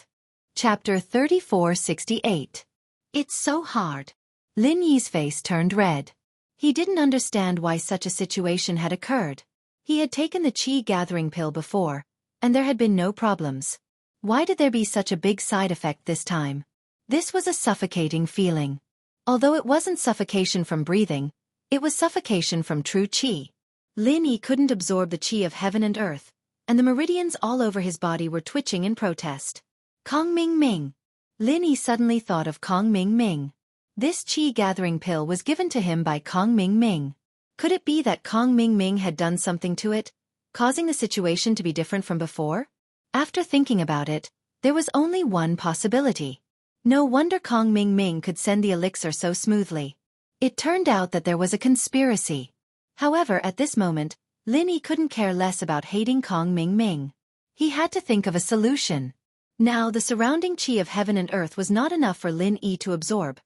Chapter 3468. It's so hard. Lin Yi's face turned red. He didn't understand why such a situation had occurred. He had taken the qi gathering pill before, and there had been no problems. Why did there be such a big side effect this time? This was a suffocating feeling. Although it wasn't suffocation from breathing, it was suffocation from true qi. Lin Yi couldn't absorb the qi of heaven and earth, and the meridians all over his body were twitching in protest. Kong Mingming. Lin Yi suddenly thought of Kong Mingming. This qi gathering pill was given to him by Kong Mingming. Could it be that Kong Mingming had done something to it, causing the situation to be different from before? After thinking about it, there was only one possibility. No wonder Kong Mingming could send the elixir so smoothly. It turned out that there was a conspiracy. However, at this moment, Lin Yi couldn't care less about hating Kong Mingming. He had to think of a solution. Now the surrounding qi of heaven and earth was not enough for Lin Yi to absorb,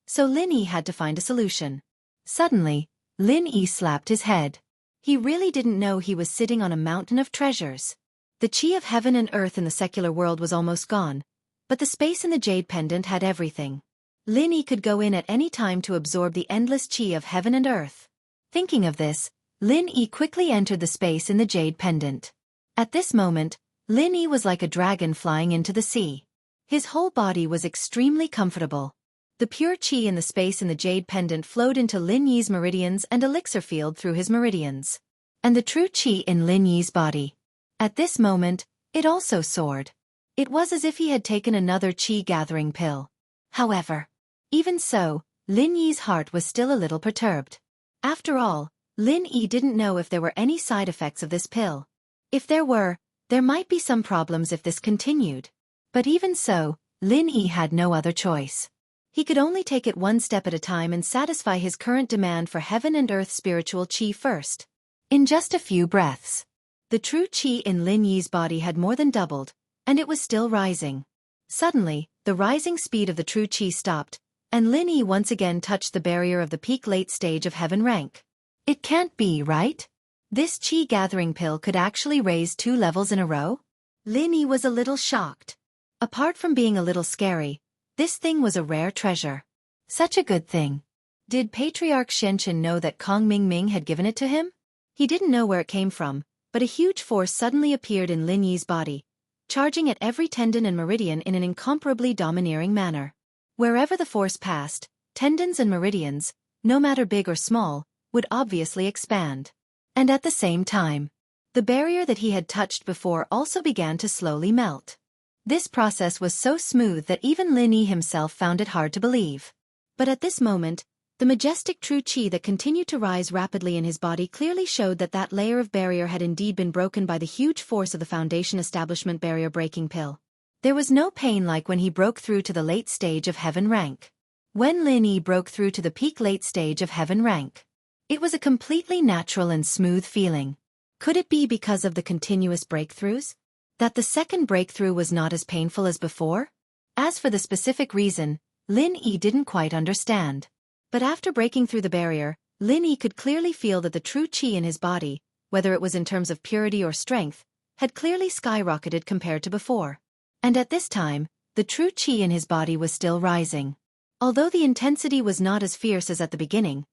so Lin Yi had to find a solution. Suddenly, Lin Yi slapped his head. He really didn't know he was sitting on a mountain of treasures. The qi of heaven and earth in the secular world was almost gone, but the space in the jade pendant had everything. Lin Yi could go in at any time to absorb the endless qi of heaven and earth. Thinking of this, Lin Yi quickly entered the space in the jade pendant. At this moment, Lin Yi was like a dragon flying into the sea. His whole body was extremely comfortable. The pure qi in the space in the jade pendant flowed into Lin Yi's meridians and elixir field through his meridians. And the true qi in Lin Yi's body. At this moment, it also soared. It was as if he had taken another qi gathering pill. However, even so, Lin Yi's heart was still a little perturbed. After all, Lin Yi didn't know if there were any side effects of this pill. If there were, there might be some problems if this continued. But even so, Lin Yi had no other choice. He could only take it one step at a time and satisfy his current demand for heaven and earth spiritual qi first. In just a few breaths, the true qi in Lin Yi's body had more than doubled, and it was still rising. Suddenly, the rising speed of the true qi stopped, and Lin Yi once again touched the barrier of the peak late stage of heaven rank. It can't be, right? This qi-gathering pill could actually raise 2 levels in a row? Lin Yi was a little shocked. Apart from being a little scary, this thing was a rare treasure. Such a good thing. Did Patriarch Xianxia know that Kong Mingming had given it to him? He didn't know where it came from, but a huge force suddenly appeared in Lin Yi's body, charging at every tendon and meridian in an incomparably domineering manner. Wherever the force passed, tendons and meridians, no matter big or small, would obviously expand. And at the same time, the barrier that he had touched before also began to slowly melt. This process was so smooth that even Lin Yi himself found it hard to believe. But at this moment, the majestic true qi that continued to rise rapidly in his body clearly showed that that layer of barrier had indeed been broken by the huge force of the Foundation Establishment barrier-breaking pill. There was no pain like when he broke through to the late stage of heaven rank. When Lin Yi broke through to the peak late stage of heaven rank, it was a completely natural and smooth feeling. Could it be because of the continuous breakthroughs? That the second breakthrough was not as painful as before? As for the specific reason, Lin Yi didn't quite understand. But after breaking through the barrier, Lin Yi could clearly feel that the true qi in his body, whether it was in terms of purity or strength, had clearly skyrocketed compared to before. And at this time, the true qi in his body was still rising. Although the intensity was not as fierce as at the beginning,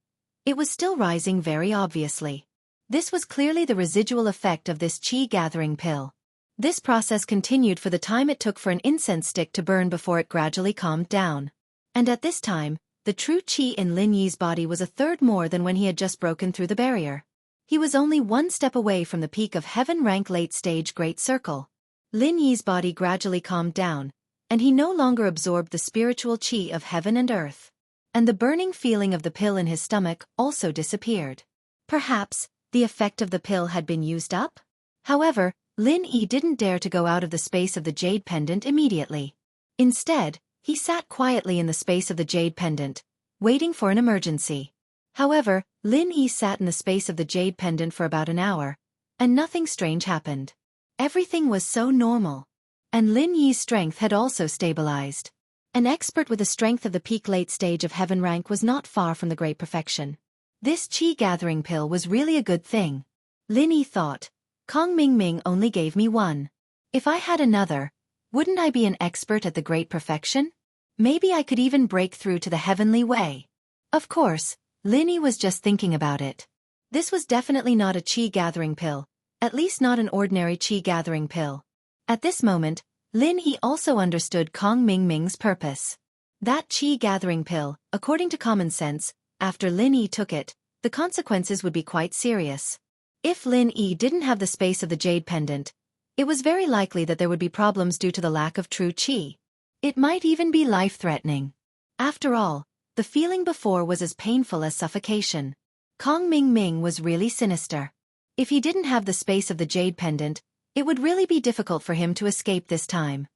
it was still rising very obviously. This was clearly the residual effect of this qi-gathering pill. This process continued for the time it took for an incense stick to burn before it gradually calmed down. And at this time, the true qi in Lin Yi's body was a third more than when he had just broken through the barrier. He was only one step away from the peak of heaven rank late stage Great Circle. Lin Yi's body gradually calmed down, and he no longer absorbed the spiritual qi of heaven and earth. And the burning feeling of the pill in his stomach also disappeared. Perhaps, the effect of the pill had been used up? However, Lin Yi didn't dare to go out of the space of the jade pendant immediately. Instead, he sat quietly in the space of the jade pendant, waiting for an emergency. However, Lin Yi sat in the space of the jade pendant for about an hour, and nothing strange happened. Everything was so normal. And Lin Yi's strength had also stabilized. An expert with the strength of the peak late stage of heaven rank was not far from the great perfection. This qi-gathering pill was really a good thing. Lin Yi thought, Kong Mingming only gave me one. If I had another, wouldn't I be an expert at the great perfection? Maybe I could even break through to the heavenly way. Of course, Lin Yi was just thinking about it. This was definitely not a qi-gathering pill, at least not an ordinary qi-gathering pill. At this moment, Lin Yi also understood Kong Mingming's purpose. That qi-gathering pill, according to common sense, after Lin Yi took it, the consequences would be quite serious. If Lin Yi didn't have the space of the jade pendant, it was very likely that there would be problems due to the lack of true qi. It might even be life-threatening. After all, the feeling before was as painful as suffocation. Kong Mingming was really sinister. If he didn't have the space of the jade pendant, it would really be difficult for him to escape this time.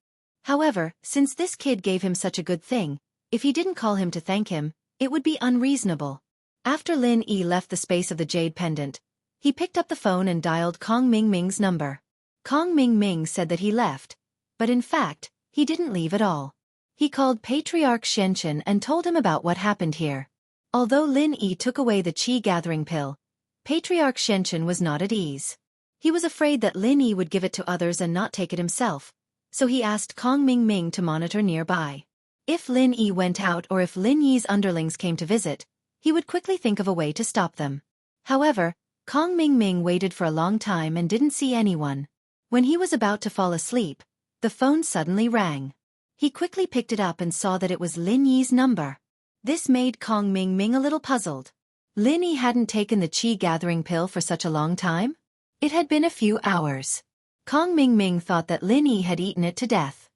However, since this kid gave him such a good thing, if he didn't call him to thank him, it would be unreasonable. After Lin Yi left the space of the jade pendant, he picked up the phone and dialed Kong Mingming's number. Kong Mingming said that he left, but in fact, he didn't leave at all. He called Patriarch Xianxia and told him about what happened here. Although Lin Yi took away the qi-gathering pill, Patriarch Xianxia was not at ease. He was afraid that Lin Yi would give it to others and not take it himself, so he asked Kong Mingming to monitor nearby. If Lin Yi went out or if Lin Yi's underlings came to visit, he would quickly think of a way to stop them. However, Kong Mingming waited for a long time and didn't see anyone. When he was about to fall asleep, the phone suddenly rang. He quickly picked it up and saw that it was Lin Yi's number. This made Kong Mingming a little puzzled. Lin Yi hadn't taken the qi-gathering pill for such a long time? It had been a few hours. Kong Mingming thought that Lin Yi had eaten it to death.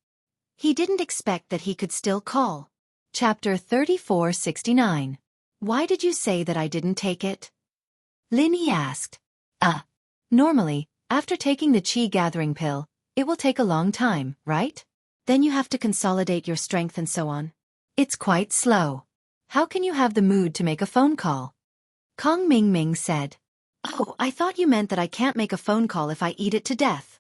He didn't expect that he could still call. Chapter 3469. Why did you say that I didn't take it? Lin Yi asked. Normally, after taking the qi-gathering pill, it will take a long time, right? Then you have to consolidate your strength and so on. It's quite slow. How can you have the mood to make a phone call? Kong Mingming said. Oh, I thought you meant that I can't make a phone call if I eat it to death.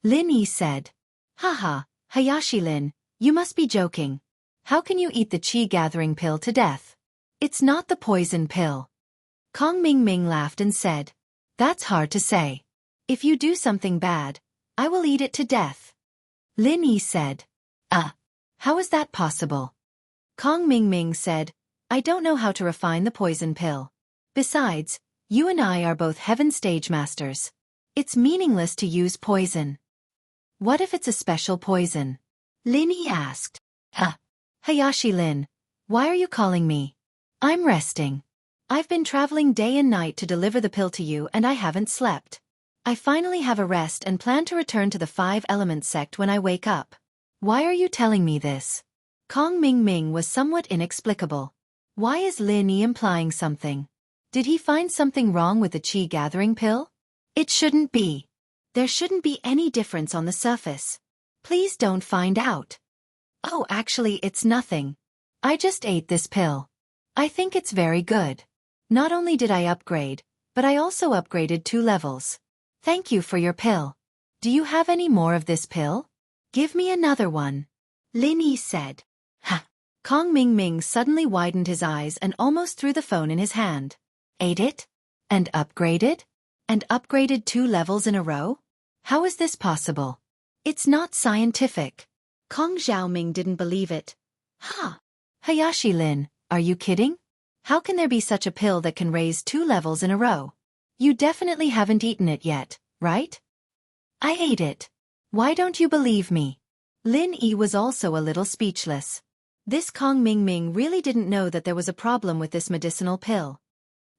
Lin Yi said. Haha, Hayashi Lin, you must be joking. How can you eat the qi-gathering pill to death? It's not the poison pill. Kong Mingming laughed and said. That's hard to say. If you do something bad, I will eat it to death. Lin Yi said. How is that possible? Kong Mingming said, I don't know how to refine the poison pill. Besides, you and I are both heaven stage masters. It's meaningless to use poison. What if it's a special poison? Lin Yi asked. Hayashi Lin, why are you calling me? I'm resting. I've been traveling day and night to deliver the pill to you and I haven't slept. I finally have a rest and plan to return to the 5 Elements sect when I wake up. Why are you telling me this? Kong Mingming was somewhat inexplicable. Why is Lin Yi implying something? Did he find something wrong with the qi gathering pill? It shouldn't be. There shouldn't be any difference on the surface. Please don't find out. Oh, actually, it's nothing. I just ate this pill. I think it's very good. Not only did I upgrade, but I also upgraded 2 levels. Thank you for your pill. Do you have any more of this pill? Give me another one. Lin Yi said. Kong Mingming suddenly widened his eyes and almost threw the phone in his hand. Ate it? And upgraded? And upgraded 2 levels in a row? How is this possible? It's not scientific. Kong Xiaoming didn't believe it. Hayashi Lin, are you kidding? How can there be such a pill that can raise 2 levels in a row? You definitely haven't eaten it yet, right? I ate it. Why don't you believe me? Lin Yi was also a little speechless. This Kong Mingming really didn't know that there was a problem with this medicinal pill.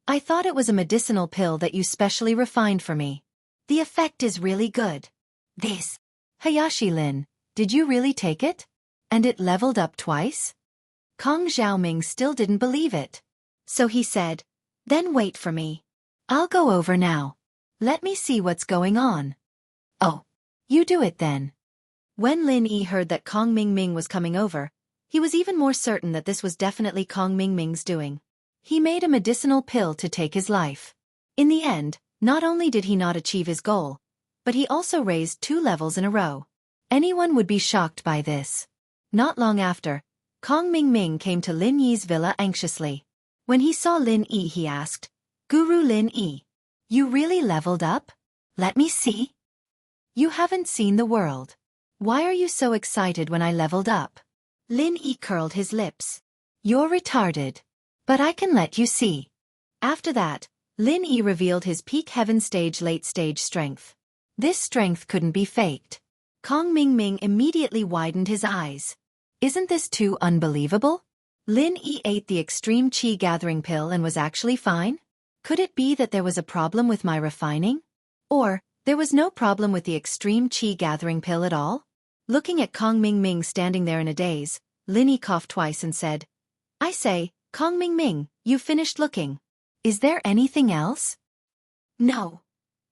I thought it was a medicinal pill that you specially refined for me. The effect is really good. This. Hayashi Lin, did you really take it? And it leveled up twice? Kong Xiaoming still didn't believe it. So he said, then wait for me. I'll go over now. Let me see what's going on. Oh. You do it then. When Lin Yi heard that Kong Mingming was coming over, he was even more certain that this was definitely Kong Mingming's doing. He made a medicinal pill to take his life. In the end, not only did he not achieve his goal, but he also raised 2 levels in a row. Anyone would be shocked by this. Not long after, Kong Mingming came to Lin Yi's villa anxiously. When he saw Lin Yi, he asked, Guru Lin Yi, you really leveled up? Let me see. You haven't seen the world. Why are you so excited when I leveled up? Lin Yi curled his lips. You're retarded. But I can let you see. After that, Lin Yi revealed his peak heaven stage late stage strength. This strength couldn't be faked. Kong Mingming immediately widened his eyes. Isn't this too unbelievable? Lin Yi ate the extreme qi gathering pill and was actually fine? Could it be that there was a problem with my refining? Or, there was no problem with the extreme qi gathering pill at all? Looking at Kong Mingming standing there in a daze, Lin Yi coughed twice and said, I say, Kong Mingming, you finished looking. Is there anything else? No.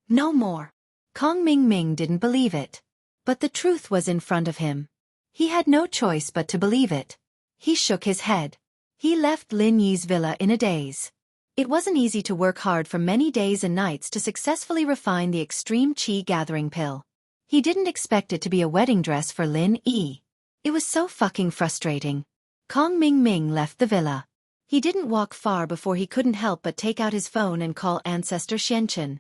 No more. Kong Mingming didn't believe it. But the truth was in front of him. He had no choice but to believe it. He shook his head. He left Lin Yi's villa in a daze. It wasn't easy to work hard for many days and nights to successfully refine the extreme qi gathering pill. He didn't expect it to be a wedding dress for Lin Yi. It was so fucking frustrating. Kong Mingming left the villa. He didn't walk far before he couldn't help but take out his phone and call Ancestor Xianxia.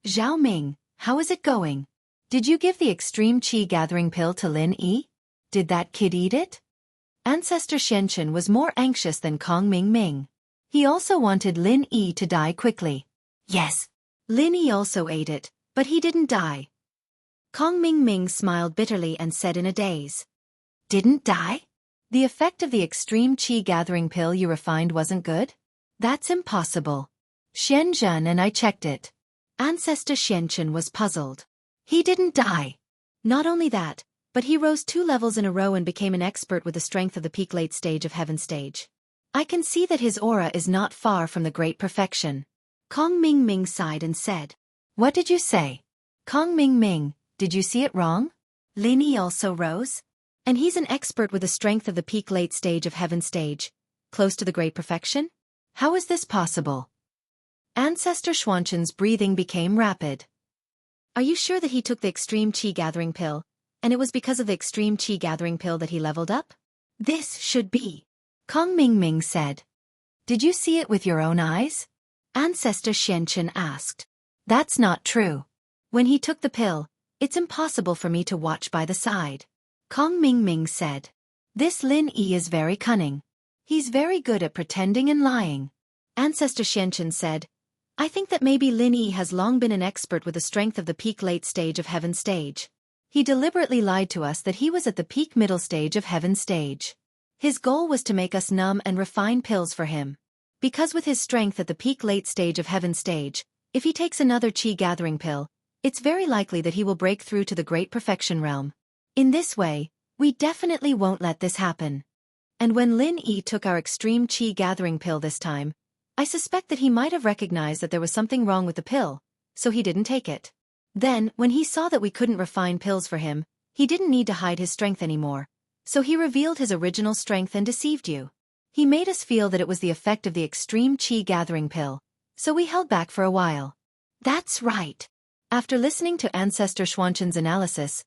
Zhao Ming, how is it going? Did you give the extreme qi gathering pill to Lin Yi? Did that kid eat it? Ancestor Xianxia was more anxious than Kong Mingming. He also wanted Lin Yi to die quickly. Yes. Lin Yi also ate it, but he didn't die. Kong Mingming smiled bitterly and said in a daze. Didn't die? The effect of the extreme qi gathering pill you refined wasn't good? That's impossible. Xianxia and I checked it. Ancestor Xianxia was puzzled. He didn't die. Not only that, but he rose 2 levels in a row and became an expert with the strength of the peak late stage of heaven stage. I can see that his aura is not far from the great perfection. Kong Mingming sighed and said. What did you say? Kong Mingming, did you see it wrong? Lin Yi also rose? And he's an expert with the strength of the peak late stage of heaven stage, close to the great perfection? How is this possible? Ancestor Xuanqian's breathing became rapid. Are you sure that he took the extreme qi gathering pill, and it was because of the extreme qi gathering pill that he leveled up? This should be. Kong Mingming said. Did you see it with your own eyes? Ancestor Xianxia asked. That's not true. When he took the pill, it's impossible for me to watch by the side. Kong Mingming said. This Lin Yi is very cunning. He's very good at pretending and lying. Ancestor Xianxia said, I think that maybe Lin Yi has long been an expert with the strength of the peak late stage of heaven stage. He deliberately lied to us that he was at the peak middle stage of heaven stage. His goal was to make us numb and refine pills for him. Because with his strength at the peak late stage of heaven stage, if he takes another qi gathering pill, it's very likely that he will break through to the great perfection realm. In this way, we definitely won't let this happen. And when Lin Yi took our extreme qi gathering pill this time, I suspect that he might have recognized that there was something wrong with the pill, so he didn't take it. Then, when he saw that we couldn't refine pills for him, he didn't need to hide his strength anymore, so he revealed his original strength and deceived you. He made us feel that it was the effect of the extreme qi gathering pill, so we held back for a while. That's right. After listening to Ancestor Xuanqian's analysis,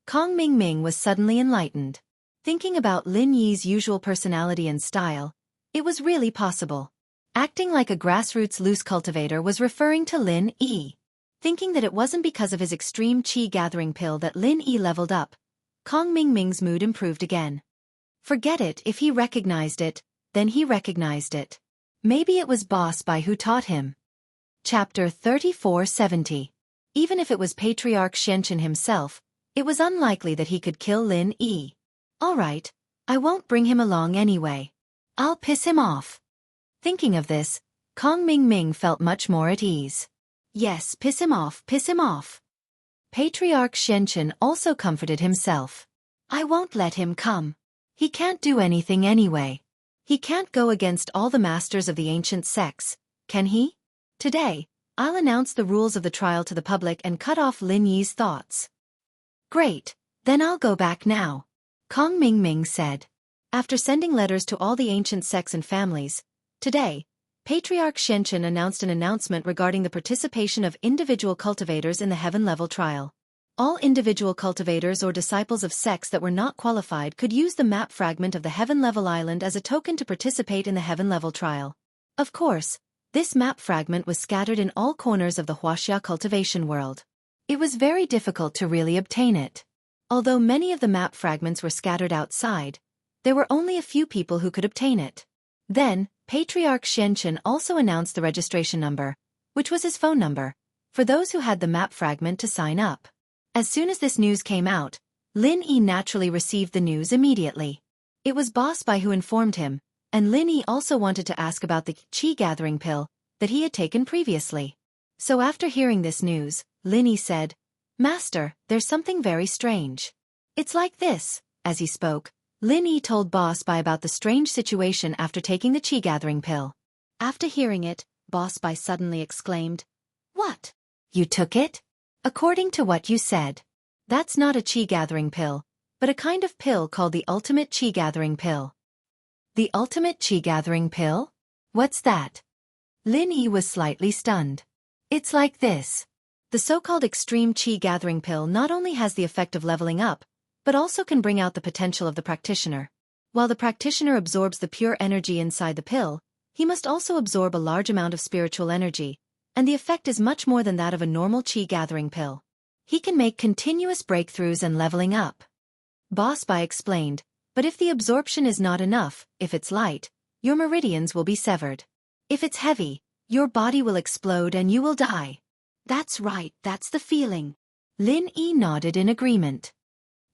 Kong Mingming was suddenly enlightened. Thinking about Lin Yi's usual personality and style, it was really possible. Acting like a grassroots loose cultivator was referring to Lin Yi. Thinking that it wasn't because of his extreme qi gathering pill that Lin Yi leveled up, Kong Mingming's mood improved again. Forget it, if he recognized it, then he recognized it. Maybe it was Boss Bai who taught him. Chapter 3470. Even if it was Patriarch Xianxia himself, it was unlikely that he could kill Lin Yi. Alright, I won't bring him along anyway. I'll piss him off. Thinking of this, Kong Mingming felt much more at ease. Yes, piss him off, piss him off. Patriarch Xianxia also comforted himself. I won't let him come. He can't do anything anyway. He can't go against all the masters of the ancient sects, can he? Today, I'll announce the rules of the trial to the public and cut off Lin Yi's thoughts. Great, then I'll go back now. Kong Mingming said. After sending letters to all the ancient sects and families, today, Patriarch Xianxia announced an announcement regarding the participation of individual cultivators in the heaven-level trial. All individual cultivators or disciples of sects that were not qualified could use the map fragment of the heaven-level island as a token to participate in the heaven-level trial. Of course, this map fragment was scattered in all corners of the Wuxia cultivation world. It was very difficult to really obtain it. Although many of the map fragments were scattered outside, there were only a few people who could obtain it. Then, Patriarch Xianxia also announced the registration number, which was his phone number, for those who had the map fragment to sign up. As soon as this news came out, Lin Yi naturally received the news immediately. It was Boss Bai who informed him, and Lin Yi also wanted to ask about the qi gathering pill that he had taken previously. So after hearing this news, Lin Yi said, Master, there's something very strange. It's like this. As he spoke, Lin Yi told Boss Bai about the strange situation after taking the qi gathering pill. After hearing it, Boss Bai suddenly exclaimed, What? You took it? According to what you said, that's not a qi gathering pill, but a kind of pill called the ultimate qi gathering pill. The ultimate qi gathering pill? What's that? Lin Yi was slightly stunned. It's like this. The so-called extreme qi gathering pill not only has the effect of leveling up, but also can bring out the potential of the practitioner. While the practitioner absorbs the pure energy inside the pill, he must also absorb a large amount of spiritual energy, and the effect is much more than that of a normal qi gathering pill. He can make continuous breakthroughs and leveling up. Boss Bai explained, but if the absorption is not enough, if it's light, your meridians will be severed. If it's heavy, your body will explode and you will die. That's right, that's the feeling. Lin Yi nodded in agreement.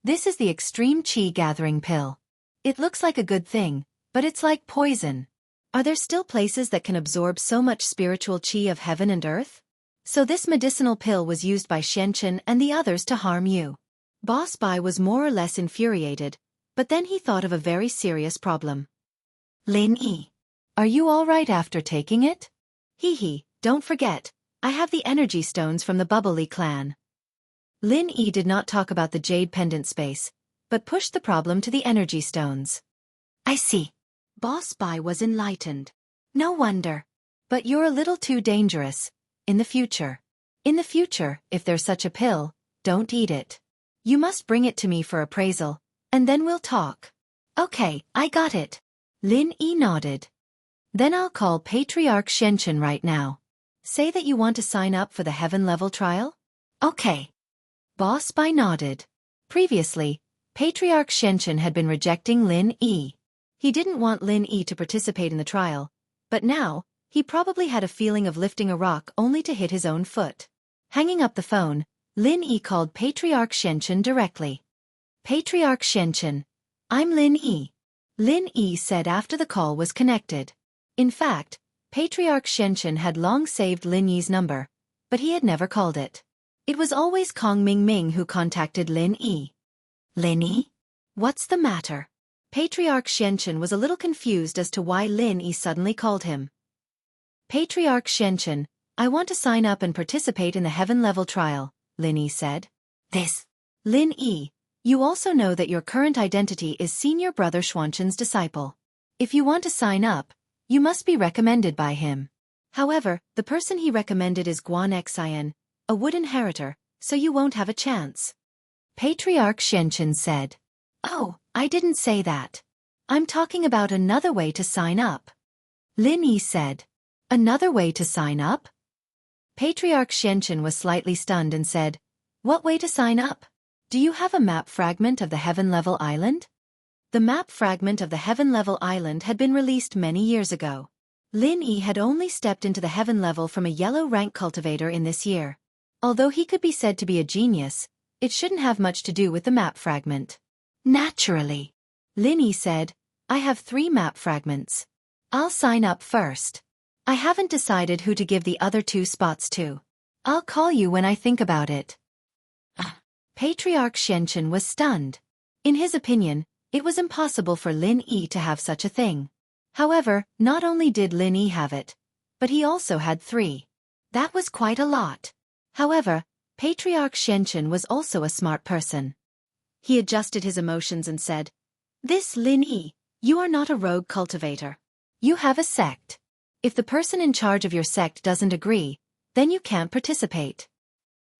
This is the extreme qi gathering pill. It looks like a good thing, but it's like poison. Are there still places that can absorb so much spiritual qi of heaven and earth? So this medicinal pill was used by Xianxia and the others to harm you. Boss Bai was more or less infuriated, but then he thought of a very serious problem. Lin Yi, are you all right after taking it? Hee, don't forget, I have the energy stones from the Bubbly clan. Lin Yi did not talk about the jade pendant space, but pushed the problem to the energy stones. I see. Boss Bai was enlightened. No wonder. But you're a little too dangerous. In the future. In the future, if there's such a pill, don't eat it. You must bring it to me for appraisal, and then we'll talk. Okay, I got it. Lin Yi nodded. Then I'll call Patriarch Xianxia right now. Say that you want to sign up for the heaven-level trial? Okay. Boss Bai nodded. Previously, Patriarch Xianxia had been rejecting Lin Yi. He didn't want Lin Yi to participate in the trial, but now, he probably had a feeling of lifting a rock only to hit his own foot. Hanging up the phone, Lin Yi called Patriarch Xianxia directly. Patriarch Xianxia, I'm Lin Yi. Lin Yi said after the call was connected. In fact, Patriarch Xianxia had long saved Lin Yi's number, but he had never called it. It was always Kong Ming who contacted Lin Yi. Lin Yi? What's the matter? Patriarch Xianxia was a little confused as to why Lin Yi suddenly called him. Patriarch Xianxia, I want to sign up and participate in the heaven-level trial, Lin Yi said. This. Lin Yi, you also know that your current identity is senior brother Xuanqian's disciple. If you want to sign up, you must be recommended by him. However, the person he recommended is Guan Xian, a wood inheritor, so you won't have a chance. Patriarch Xianxia said. Oh, I didn't say that. I'm talking about another way to sign up. Lin Yi said. Another way to sign up? Patriarch Xianxia was slightly stunned and said, What way to sign up? Do you have a map fragment of the heaven-level island? The map fragment of the heaven-level island had been released many years ago. Lin Yi had only stepped into the heaven level from a yellow-rank cultivator in this year. Although he could be said to be a genius, it shouldn't have much to do with the map fragment. Naturally. Lin Yi said, I have 3 map fragments. I'll sign up first. I haven't decided who to give the other 2 spots to. I'll call you when I think about it. Patriarch Xianxia was stunned. In his opinion, it was impossible for Lin Yi to have such a thing. However, not only did Lin Yi have it, but he also had 3. That was quite a lot. However, Patriarch Xianxia was also a smart person. He adjusted his emotions and said, This Lin Yi, you are not a rogue cultivator. You have a sect. If the person in charge of your sect doesn't agree, then you can't participate.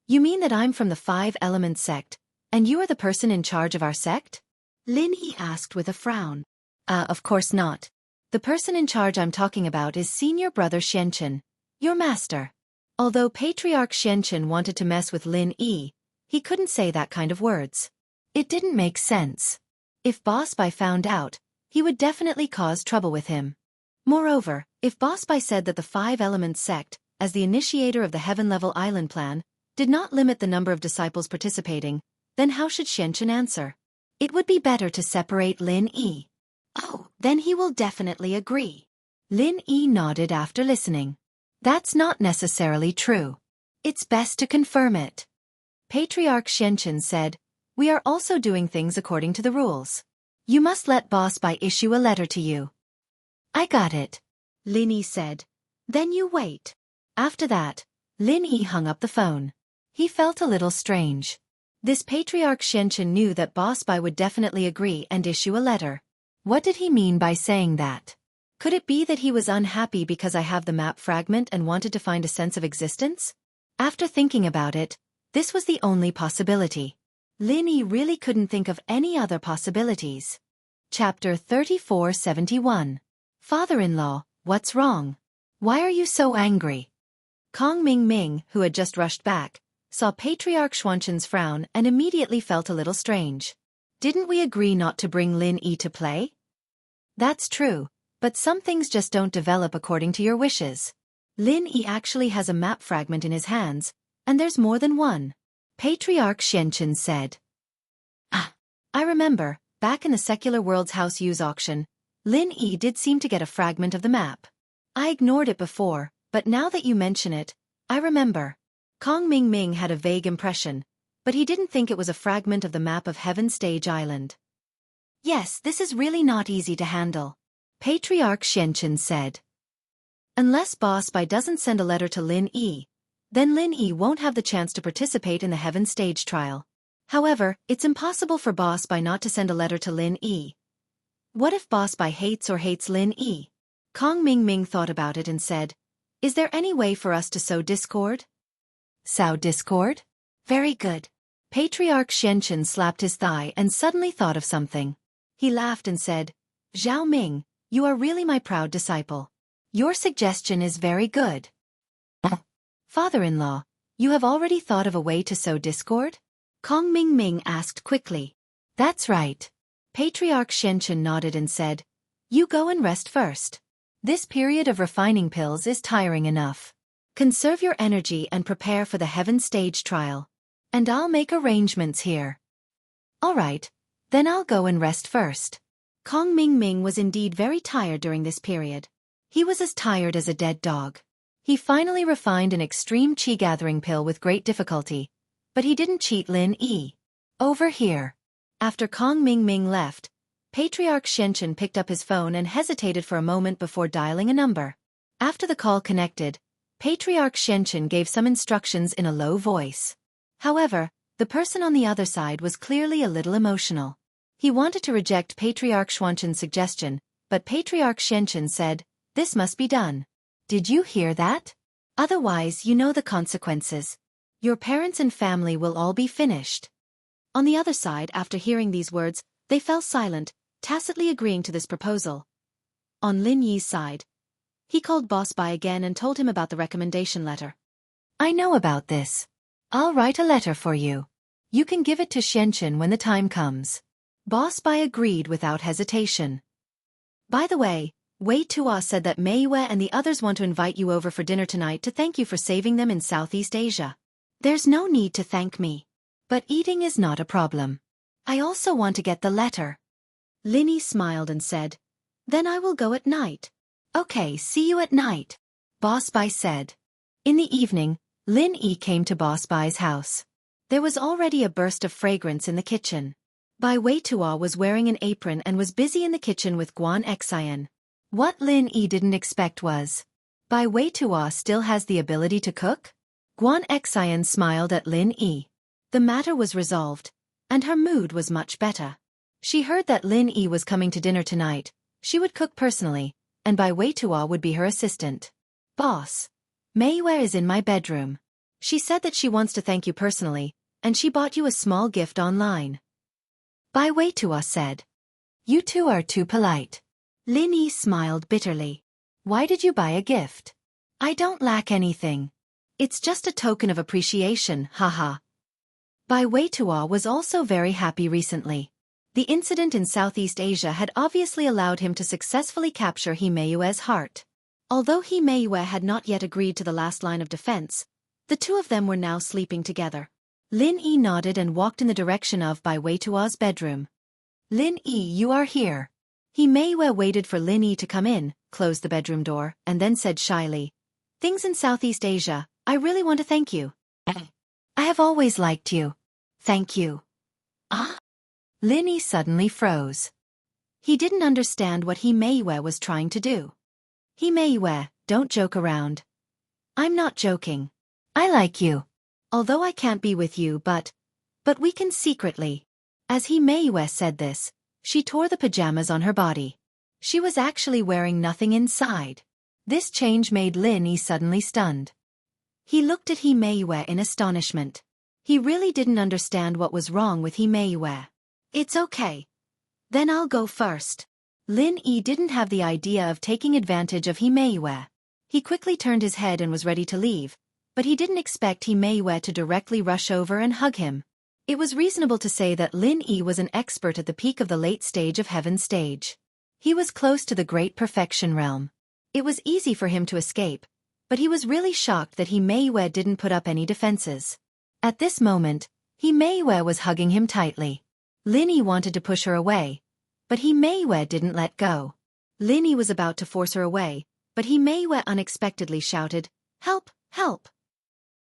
You mean that I'm from the 5 Elements sect, and you are the person in charge of our sect? Lin Yi asked with a frown. Of course not. The person in charge I'm talking about is senior brother Xianxia, your master. Although Patriarch Xianxia wanted to mess with Lin Yi, he couldn't say that kind of words. It didn't make sense. If Boss Bai found out, he would definitely cause trouble with him. Moreover, if Boss Bai said that the 5 Elements sect, as the initiator of the heaven-level island plan, did not limit the number of disciples participating, then how should Xianxia answer? It would be better to separate Lin Yi. Oh, then he will definitely agree. Lin Yi nodded after listening. That's not necessarily true. It's best to confirm it. Patriarch Xianxia said, We are also doing things according to the rules. You must let Boss Bai issue a letter to you. I got it. Lin Yi said. Then you wait. After that, Lin Yi hung up the phone. He felt a little strange. This Patriarch Xianxia knew that Boss Bai would definitely agree and issue a letter. What did he mean by saying that? Could it be that he was unhappy because I have the map fragment and wanted to find a sense of existence? After thinking about it, this was the only possibility. Lin Yi really couldn't think of any other possibilities. Chapter 3471. Father-in-law, what's wrong? Why are you so angry? Kong Ming, who had just rushed back, saw Patriarch Xuanqian's frown and immediately felt a little strange. Didn't we agree not to bring Lin Yi to play? That's true, but some things just don't develop according to your wishes. Lin Yi actually has a map fragment in his hands, and there's more than one. Patriarch Xianxia said. I remember, back in the Secular World's House Use auction, Lin Yi did seem to get a fragment of the map. I ignored it before, but now that you mention it, I remember. Kong Ming had a vague impression, but he didn't think it was a fragment of the map of Heaven Stage Island. Yes, this is really not easy to handle. Patriarch Xianxia said. Unless Boss Bai doesn't send a letter to Lin Yi, then Lin Yi won't have the chance to participate in the Heaven Stage trial. However, it's impossible for Boss Bai not to send a letter to Lin Yi. What if Boss Bai hates Lin Yi? Kong Ming thought about it and said, Is there any way for us to sow discord? Sow discord? Very good. Patriarch Xianxia slapped his thigh and suddenly thought of something. He laughed and said, Zhao Ming, you are really my proud disciple. Your suggestion is very good. Father-in-law, you have already thought of a way to sow discord? Kong Ming asked quickly. That's right. Patriarch Xianxia nodded and said, You go and rest first. This period of refining pills is tiring enough. Conserve your energy and prepare for the heaven stage trial. And I'll make arrangements here. All right, then I'll go and rest first. Kong Ming was indeed very tired during this period. He was as tired as a dead dog. He finally refined an extreme qi-gathering pill with great difficulty, but he didn't cheat Lin Yi. Over here. After Kong Ming left, Patriarch Xianxia picked up his phone and hesitated for a moment before dialing a number. After the call connected, Patriarch Xianxia gave some instructions in a low voice. However, the person on the other side was clearly a little emotional. He wanted to reject Patriarch Xianxia's suggestion, but Patriarch Xianxia said, This must be done. Did you hear that? Otherwise you know the consequences. Your parents and family will all be finished. On the other side, after hearing these words, they fell silent, tacitly agreeing to this proposal. On Lin Yi's side, he called Boss Bai again and told him about the recommendation letter. I know about this. I'll write a letter for you. You can give it to Xianxia when the time comes. Boss Bai agreed without hesitation. By the way, Wei Tuo said that Mei Yue and the others want to invite you over for dinner tonight to thank you for saving them in Southeast Asia. There's no need to thank me. But eating is not a problem. I also want to get the letter. Lin Yi smiled and said, Then I will go at night. Okay, see you at night, Boss Bai said. In the evening, Lin Yi came to Boss Bai's house. There was already a burst of fragrance in the kitchen. Bai Wei Tuo was wearing an apron and was busy in the kitchen with Guan Xian. What Lin Yi didn't expect was, Bai Wei Tuo still has the ability to cook? Guan Xian smiled at Lin Yi. The matter was resolved, and her mood was much better. She heard that Lin Yi was coming to dinner tonight. She would cook personally, and Bai Wei Tuo would be her assistant. Boss, Mei Yue is in my bedroom. She said that she wants to thank you personally, and she bought you a small gift online. Bai Wei Tuo said. You two are too polite. Lin Yi smiled bitterly. Why did you buy a gift? I don't lack anything. It's just a token of appreciation, haha. Bai Wei Tuo was also very happy recently. The incident in Southeast Asia had obviously allowed him to successfully capture He Mei Yue's heart. Although He Mei Yue had not yet agreed to the last line of defense, the two of them were now sleeping together. Lin Yi nodded and walked in the direction of Bai Wei Tuo's bedroom. Lin Yi, you are here. He Mei Yue waited for Lin Yi to come in, closed the bedroom door, and then said shyly, Things in Southeast Asia, I really want to thank you. I have always liked you. Thank you. Ah? Lin Yi suddenly froze. He didn't understand what He Mei Yue was trying to do. He Mei Yue, don't joke around. I'm not joking. I like you. Although I can't be with you but we can secretly. As He Mei Yue said this, she tore the pajamas on her body. She was actually wearing nothing inside. This change made Lin Yi suddenly stunned. He looked at He Mei Yue in astonishment. He really didn't understand what was wrong with He Mei Yue. It's okay. Then I'll go first. Lin Yi didn't have the idea of taking advantage of He Mei Yue. He quickly turned his head and was ready to leave, but he didn't expect He Mei Yue to directly rush over and hug him. It was reasonable to say that Lin Yi was an expert at the peak of the late stage of Heaven stage. He was close to the great perfection realm. It was easy for him to escape, but he was really shocked that He Mei Yue didn't put up any defenses. At this moment, He Mei Yue was hugging him tightly. Lin Yi wanted to push her away, but He Mei Yue didn't let go. Lin Yi was about to force her away, but He Mei Yue unexpectedly shouted, Help, help!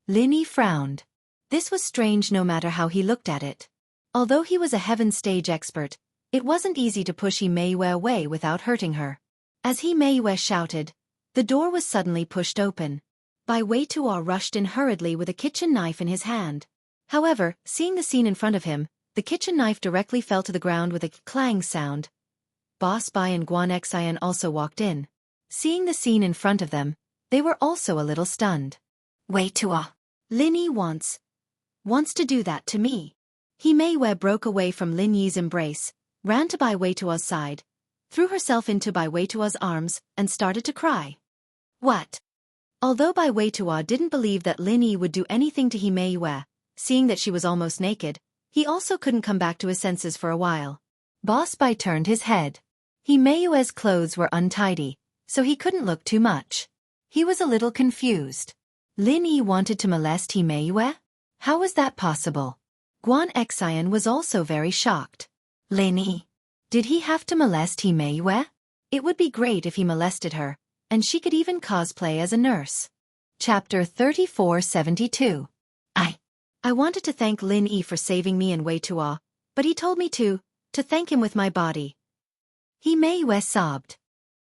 Lin Yi frowned. This was strange no matter how he looked at it. Although he was a Heaven stage expert, it wasn't easy to push He Mei Yue away without hurting her. As He Mei Yue shouted, the door was suddenly pushed open. Bai Wei Tuo rushed in hurriedly with a kitchen knife in his hand. However, seeing the scene in front of him, the kitchen knife directly fell to the ground with a clang sound. Boss Bai and Guan Xian also walked in. Seeing the scene in front of them, they were also a little stunned. Wei Tuo. Lin Yi wants to do that to me. He Mei Yue broke away from Lin Yi's embrace, ran to Bai Wei Tuo's side, threw herself into Bai Wei Tuo's arms, and started to cry. What? Although Bai Weitua didn't believe that Lin Yi would do anything to He Yue, seeing that she was almost naked, he also couldn't come back to his senses for a while. Boss Bai turned his head. He Yue's clothes were untidy, so he couldn't look too much. He was a little confused. Lin Yi wanted to molest He Yue? How was that possible? Guan Xian was also very shocked. Lin Yi, did he have to molest He Yue? It would be great if he molested her, and she could even cosplay as a nurse. Chapter 3472. I wanted to thank Lin Yi for saving me and Weitua, but he told me to thank him with my body. He Yue sobbed.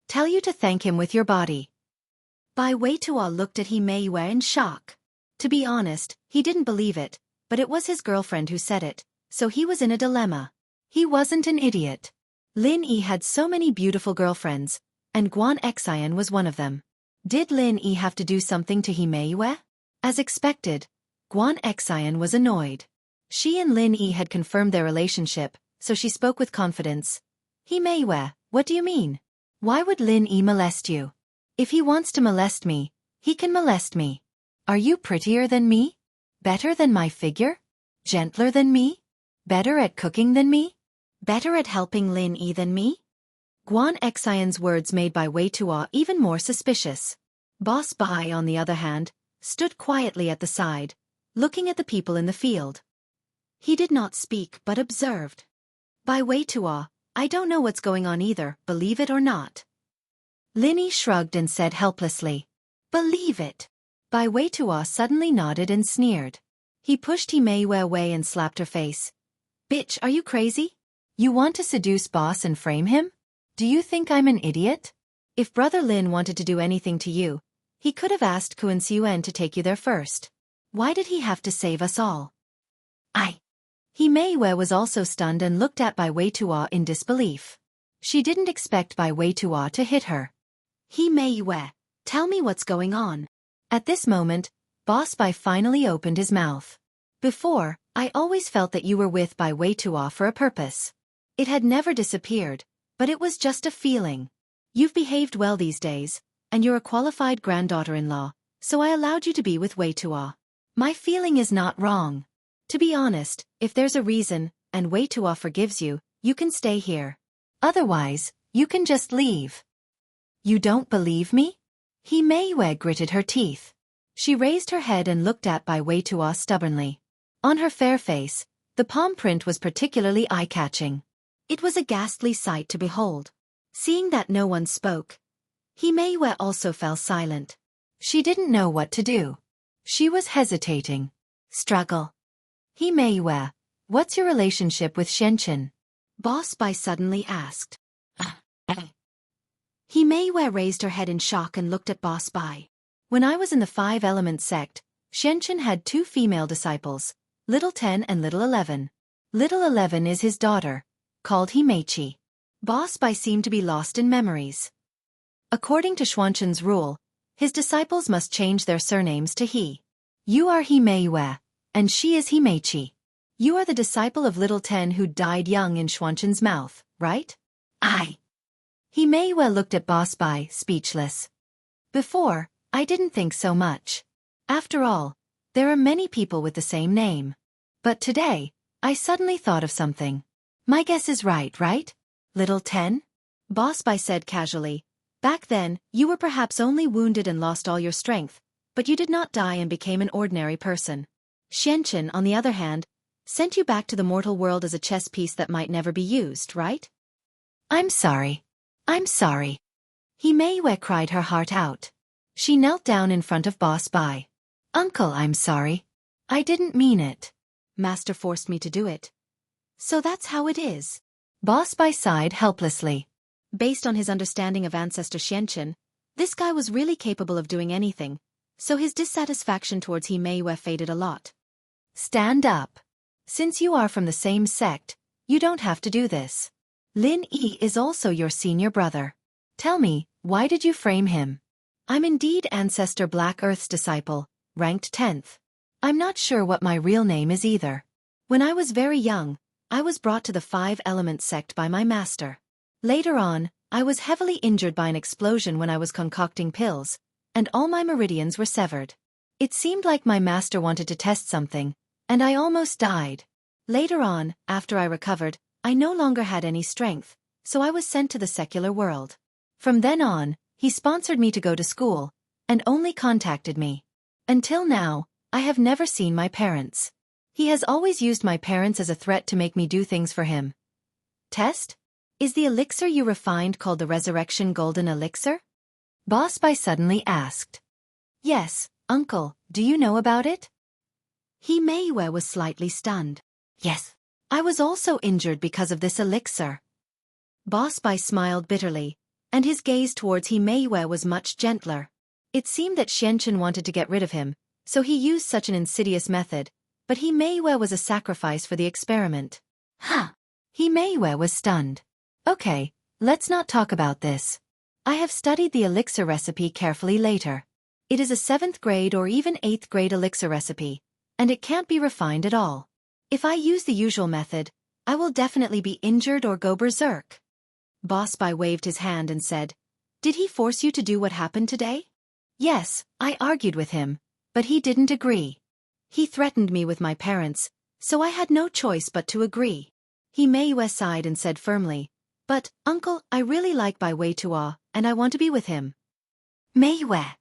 Tell you to thank him with your body. Bai Weitua looked at He Yue in shock. To be honest, he didn't believe it, but it was his girlfriend who said it, so he was in a dilemma. He wasn't an idiot. Lin Yi had so many beautiful girlfriends, and Guan Xian was one of them. Did Lin Yi have to do something to He Yue? As expected, Guan Xian was annoyed. She and Lin Yi had confirmed their relationship, so she spoke with confidence. He Yue, what do you mean? Why would Lin Yi molest you? If he wants to molest me, he can molest me. Are you prettier than me? Better than my figure? Gentler than me? Better at cooking than me? Better at helping Lin Yi than me? Guan Xian's words made Bai Weitua even more suspicious. Boss Bai, on the other hand, stood quietly at the side, looking at the people in the field. He did not speak but observed. Bai Weitua, I don't know what's going on either, believe it or not. Lin Yi shrugged and said helplessly, believe it. Bai Weitua suddenly nodded and sneered. He pushed He Yue away and slapped her face. Bitch, are you crazy? You want to seduce boss and frame him? Do you think I'm an idiot? If Brother Lin wanted to do anything to you, he could have asked Kun Xuen to take you there first. Why did he have to save us all? He Yue was also stunned and looked at Bai Weitua in disbelief. She didn't expect Bai Weitua to hit her. He Yue, tell me what's going on. At this moment, Boss Bai finally opened his mouth. Before, I always felt that you were with Bai Weitua for a purpose. It had never disappeared, but it was just a feeling. You've behaved well these days, and you're a qualified granddaughter-in-law, so I allowed you to be with Weitua. My feeling is not wrong. To be honest, if there's a reason, and Weitua forgives you, you can stay here. Otherwise, you can just leave. You don't believe me? He Yue gritted her teeth. She raised her head and looked at Bai Weitua stubbornly. On her fair face, the palm print was particularly eye-catching. It was a ghastly sight to behold. Seeing that no one spoke, He Yue also fell silent. She didn't know what to do. She was hesitating. Struggle. He Yue, what's your relationship with Xianxia? Boss Bai suddenly asked. He Yue raised her head in shock and looked at Boss Bai. When I was in the Five Elements sect, Xianxia had two female disciples, Little 10 and Little 11. Little 11 is his daughter, called He. Boss Bai seemed to be lost in memories. According to Xuanzhen's rule, his disciples must change their surnames to He. You are He Yue, and she is He. You are the disciple of Little 10 who died young in Xuanzhen's mouth, right? He Yue looked at Boss Bai, speechless. Before, I didn't think so much. After all, there are many people with the same name. But today, I suddenly thought of something. My guess is right? Little 10? Boss Bai said casually. Back then, you were perhaps only wounded and lost all your strength, but you did not die and became an ordinary person. Xianxia, on the other hand, sent you back to the mortal world as a chess piece that might never be used, right? I'm sorry. He Yue cried her heart out. She knelt down in front of Boss Bai. Uncle, I'm sorry. I didn't mean it. Master forced me to do it. So that's how it is. Boss Bai sighed helplessly. Based on his understanding of ancestor Xianxia, this guy was really capable of doing anything, so his dissatisfaction towards He Yue faded a lot. Stand up. Since you are from the same sect, you don't have to do this. Lin Yi is also your senior brother. Tell me, why did you frame him? I'm indeed Ancestor Black Earth's disciple, ranked 10th. I'm not sure what my real name is either. When I was very young, I was brought to the Five Elements sect by my master. Later on, I was heavily injured by an explosion when I was concocting pills, and all my meridians were severed. It seemed like my master wanted to test something, and I almost died. Later on, after I recovered, I no longer had any strength, so I was sent to the secular world. From then on, he sponsored me to go to school, and only contacted me. Until now, I have never seen my parents. He has always used my parents as a threat to make me do things for him. Test? Is the elixir you refined called the Resurrection Golden Elixir? Boss Bai suddenly asked. Yes, uncle, do you know about it? He Meiwei was slightly stunned. Yes. I was also injured because of this elixir. Boss Bai smiled bitterly, and his gaze towards He Meiwei was much gentler. It seemed that Xianxia wanted to get rid of him, so he used such an insidious method, but He Meiwei was a sacrifice for the experiment. Huh. He Meiwei was stunned. Okay, let's not talk about this. I have studied the elixir recipe carefully later. It is a 7th grade or even 8th grade elixir recipe, and it can't be refined at all. If I use the usual method, I will definitely be injured or go berserk. Boss Bai waved his hand and said, Did he force you to do what happened today? Yes, I argued with him, but he didn't agree. He threatened me with my parents, so I had no choice but to agree. He Meiwei sighed and said firmly, But, uncle, I really like Bai Weitua, and I want to be with him. Meiwei.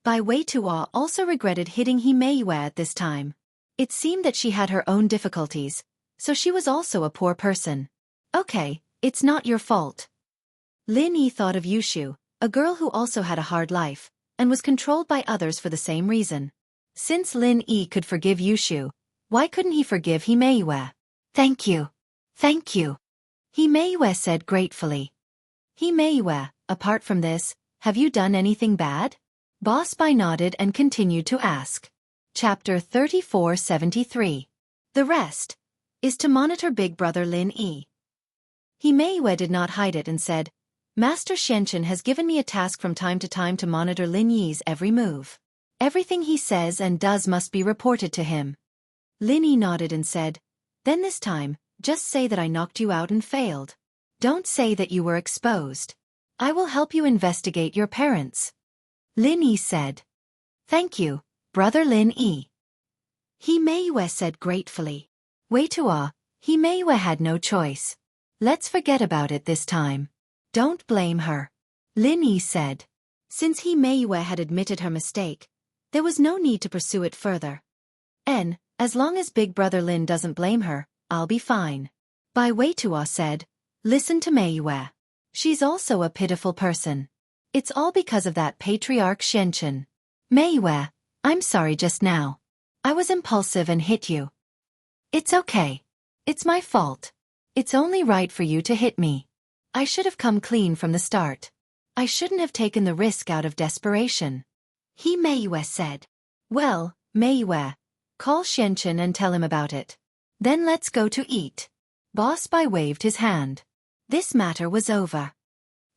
Bai Weitua also regretted hitting He Meiwei at this time. It seemed that she had her own difficulties, so she was also a poor person. Okay, it's not your fault. Lin Yi thought of Yushu, a girl who also had a hard life, and was controlled by others for the same reason. Since Lin Yi could forgive Yushu, why couldn't he forgive He Meiwei? Thank you. Thank you. He Meiwei said gratefully. He Meiwei, apart from this, have you done anything bad? Boss Bai nodded and continued to ask. Chapter 3473. The rest is to monitor big brother Lin Yi. He Meiwei did not hide it and said, Master Xianxia has given me a task from time to time to monitor Lin Yi's every move. Everything he says and does must be reported to him. Lin Yi nodded and said, Then this time, just say that I knocked you out and failed. Don't say that you were exposed. I will help you investigate your parents. Lin Yi said. Thank you, brother Lin Yi. He Meiwei said gratefully. Weitua, He Meiwei had no choice. Let's forget about it this time. Don't blame her. Lin Yi said. Since He Meiwei had admitted her mistake, there was no need to pursue it further. As long as big brother Lin doesn't blame her, I'll be fine. Bai Weitua said, Listen to Meiwei. She's also a pitiful person. It's all because of that patriarch Xianxia. Meiwei, I'm sorry just now. I was impulsive and hit you. It's okay. It's my fault. It's only right for you to hit me. I should have come clean from the start. I shouldn't have taken the risk out of desperation. He Meiwei said. Well, Meiwei, call Xianxia and tell him about it. Then let's go to eat. Boss Bai waved his hand. This matter was over.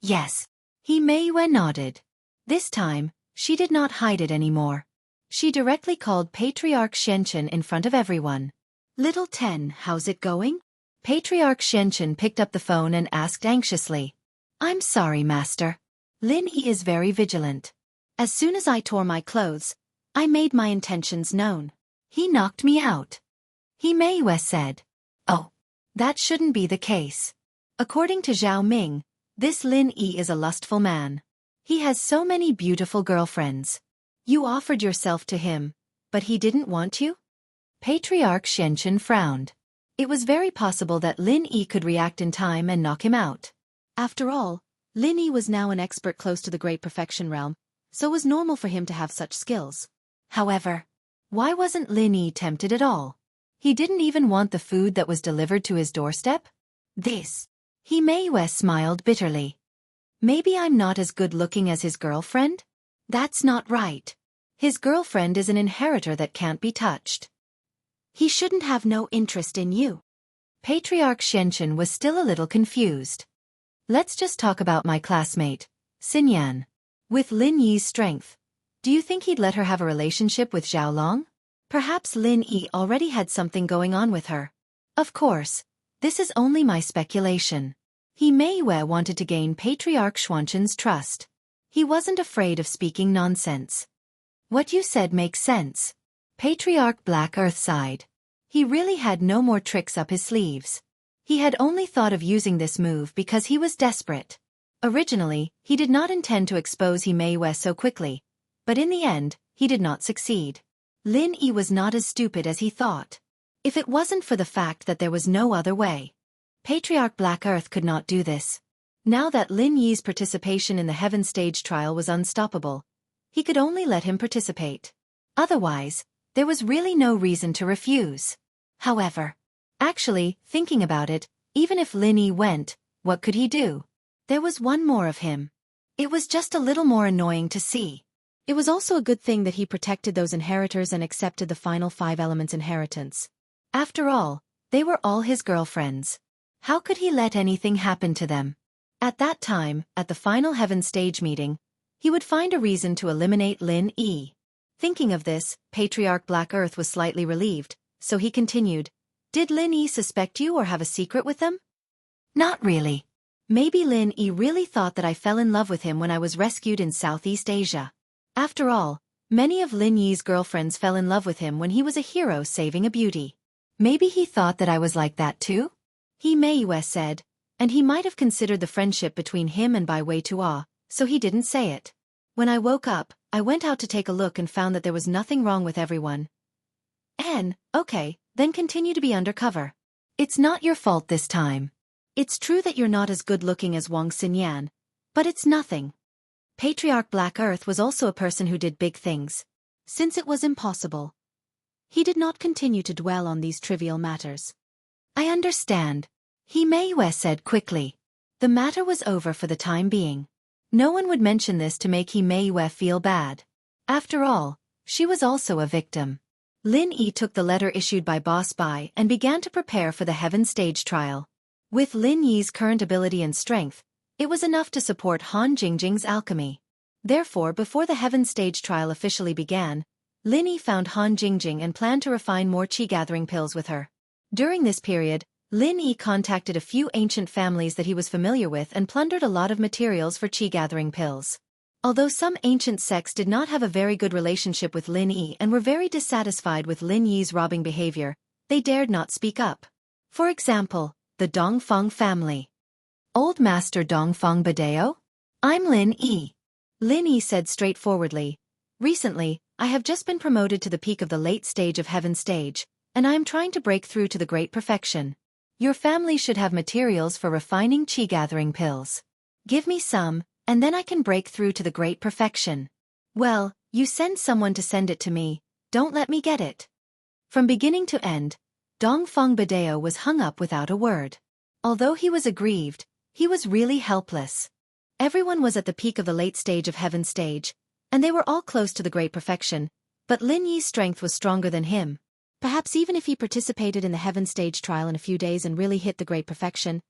Yes. He Meiwei nodded. This time, she did not hide it anymore. She directly called Patriarch Xianxia in front of everyone. Little Ten, how's it going? Patriarch Xianxia picked up the phone and asked anxiously. I'm sorry, Master. Lin Yi is very vigilant. As soon as I tore my clothes, I made my intentions known. He knocked me out. He Meiwei said. Oh, that shouldn't be the case. According to Zhao Ming, this Lin Yi is a lustful man. He has so many beautiful girlfriends. You offered yourself to him, but he didn't want you? Patriarch Xianxia frowned. It was very possible that Lin Yi could react in time and knock him out. After all, Lin Yi was now an expert close to the great perfection realm, so it was normal for him to have such skills. However, why wasn't Lin Yi tempted at all? He didn't even want the food that was delivered to his doorstep? He Meiwei smiled bitterly. Maybe I'm not as good-looking as his girlfriend? That's not right. His girlfriend is an inheritor that can't be touched. He shouldn't have no interest in you. Patriarch Xianxia was still a little confused. Let's just talk about my classmate, Xinyan. With Lin Yi's strength, do you think he'd let her have a relationship with Zhao Long? Perhaps Lin Yi already had something going on with her. Of course, this is only my speculation. He Meiwei wanted to gain Patriarch Xuanqian's trust. He wasn't afraid of speaking nonsense. What you said makes sense. Patriarch Black Earth sighed. He really had no more tricks up his sleeves. He had only thought of using this move because he was desperate. Originally, he did not intend to expose Himeiwe so quickly, but in the end, he did not succeed. Lin Yi was not as stupid as he thought. If it wasn't for the fact that there was no other way, Patriarch Black Earth could not do this. Now that Lin Yi's participation in the Heaven Stage trial was unstoppable, he could only let him participate. Otherwise, there was really no reason to refuse. However, actually, thinking about it, even if Lin Yi went, what could he do? There was one more of him. It was just a little more annoying to see. It was also a good thing that he protected those inheritors and accepted the final 5 elements inheritance. After all, they were all his girlfriends. How could he let anything happen to them? At that time, at the final Heaven Stage meeting, he would find a reason to eliminate Lin Yi. Thinking of this, Patriarch Black Earth was slightly relieved, so he continued, "Did Lin Yi suspect you or have a secret with them?" "Not really. Maybe Lin Yi really thought that I fell in love with him when I was rescued in Southeast Asia. After all, many of Lin Yi's girlfriends fell in love with him when he was a hero saving a beauty. Maybe he thought that I was like that too?" Himeiwe said, and he might have considered the friendship between him and Bai Weitua, so he didn't say it. "When I woke up, I went out to take a look and found that there was nothing wrong with everyone." Okay, then continue to be undercover. It's not your fault this time. It's true that you're not as good-looking as Wang Xinyan, but it's nothing. Patriarch Black Earth was also a person who did big things. Since it was impossible, he did not continue to dwell on these trivial matters. "I understand," Himeiwe said quickly. The matter was over for the time being. No one would mention this to make Himeiwe feel bad. After all, she was also a victim. Lin Yi took the letter issued by Boss Bai and began to prepare for the Heaven Stage trial. With Lin Yi's current ability and strength, it was enough to support Han Jingjing's alchemy. Therefore, before the Heaven Stage trial officially began, Lin Yi found Han Jingjing and planned to refine more qi-gathering pills with her. During this period, Lin Yi contacted a few ancient families that he was familiar with and plundered a lot of materials for qi-gathering pills. Although some ancient sects did not have a very good relationship with Lin Yi and were very dissatisfied with Lin Yi's robbing behavior, they dared not speak up. For example, the Dongfeng family. "Old Master Dongfeng Badeo? I'm Lin Yi." Lin Yi said straightforwardly, "Recently, I have just been promoted to the peak of the late stage of Heaven Stage, and I am trying to break through to the Great Perfection. Your family should have materials for refining qi-gathering pills. Give me some, and then I can break through to the Great Perfection." "Well, you send someone to send it to me, don't let me get it." From beginning to end, Dongfeng Badeo was hung up without a word. Although he was aggrieved, he was really helpless. Everyone was at the peak of the late stage of Heaven Stage, and they were all close to the Great Perfection, but Lin Yi's strength was stronger than him. Perhaps even if he participated in the Heaven Stage trial in a few days and really hit the Great Perfection,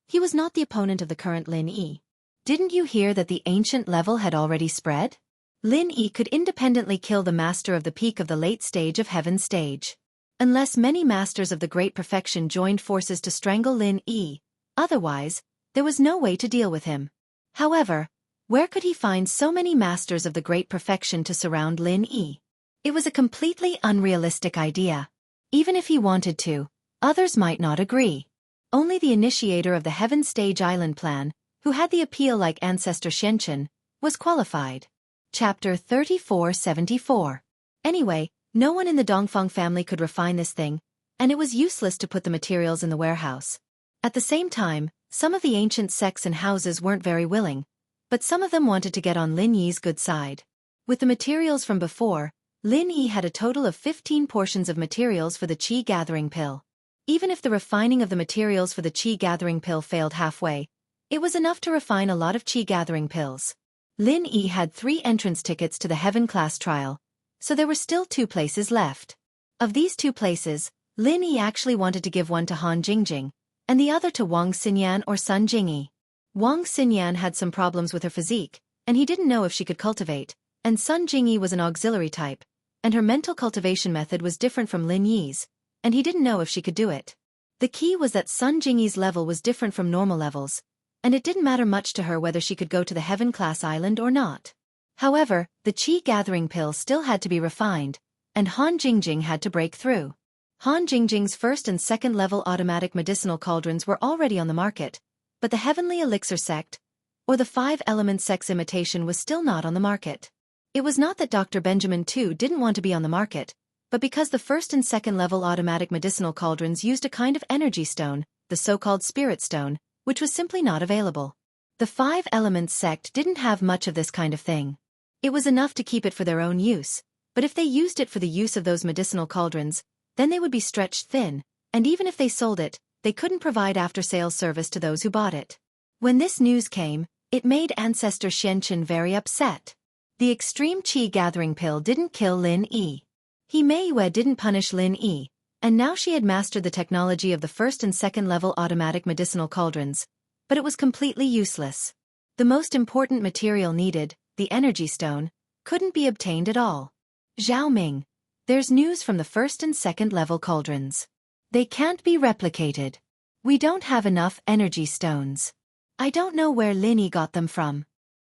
he was not the opponent of the current Lin Yi. Didn't you hear that the ancient level had already spread? Lin Yi could independently kill the master of the peak of the late stage of Heaven Stage. Unless many masters of the Great Perfection joined forces to strangle Lin Yi, otherwise, there was no way to deal with him. However, where could he find so many masters of the Great Perfection to surround Lin Yi? It was a completely unrealistic idea. Even if he wanted to, others might not agree. Only the initiator of the Heaven Stage Island plan, who had the appeal like ancestor Xianxia, was qualified. Chapter 3474. Anyway, no one in the Dongfeng family could refine this thing, and it was useless to put the materials in the warehouse. At the same time, some of the ancient sects and houses weren't very willing, but some of them wanted to get on Lin Yi's good side. With the materials from before, Lin Yi had a total of 15 portions of materials for the qi-gathering pill. Even if the refining of the materials for the qi-gathering pill failed halfway, it was enough to refine a lot of qi-gathering pills. Lin Yi had 3 entrance tickets to the Heaven Class trial, so there were still 2 places left. Of these 2 places, Lin Yi actually wanted to give one to Han Jingjing, and the other to Wang Xinyan or Sun Jingyi. Wang Xinyan had some problems with her physique, and he didn't know if she could cultivate, and Sun Jingyi was an auxiliary type, and her mental cultivation method was different from Lin Yi's, and he didn't know if she could do it. The key was that Sun Jingyi's level was different from normal levels, and it didn't matter much to her whether she could go to the heaven-class island or not. However, the qi-gathering pill still had to be refined, and Han Jingjing had to break through. Han Jingjing's first and second level automatic medicinal cauldrons were already on the market, but the Heavenly Elixir sect, or the 5-element sex imitation, was still not on the market. It was not that Dr. Benjamin too didn't want to be on the market, but because the first and second level automatic medicinal cauldrons used a kind of energy stone, the so-called spirit stone, which was simply not available. The 5-element sect didn't have much of this kind of thing. It was enough to keep it for their own use, but if they used it for the use of those medicinal cauldrons, then they would be stretched thin, and even if they sold it, they couldn't provide after-sales service to those who bought it. When this news came, it made Ancestor Xianxia very upset. The extreme qi gathering pill didn't kill Lin Yi. He Meiyue didn't punish Lin Yi, and now she had mastered the technology of the first and second level automatic medicinal cauldrons, but it was completely useless. The most important material needed, the energy stone, couldn't be obtained at all. Zhao Ming, there's news from the first and second level cauldrons. They can't be replicated. We don't have enough energy stones. I don't know where Lin Yi got them from.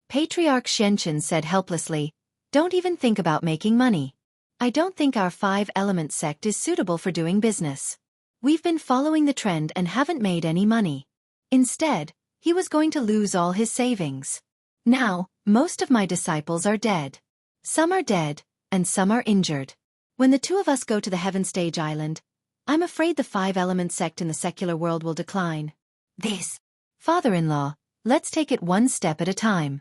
Patriarch Xianxia said helplessly, don't even think about making money. I don't think our 5-element sect is suitable for doing business. We've been following the trend and haven't made any money. Instead, he was going to lose all his savings. Now, most of my disciples are dead. Some are dead, and some are injured. When the two of us go to the Heaven Stage Island, I'm afraid the 5-element sect in the secular world will decline. Father-in-law, let's take it one step at a time.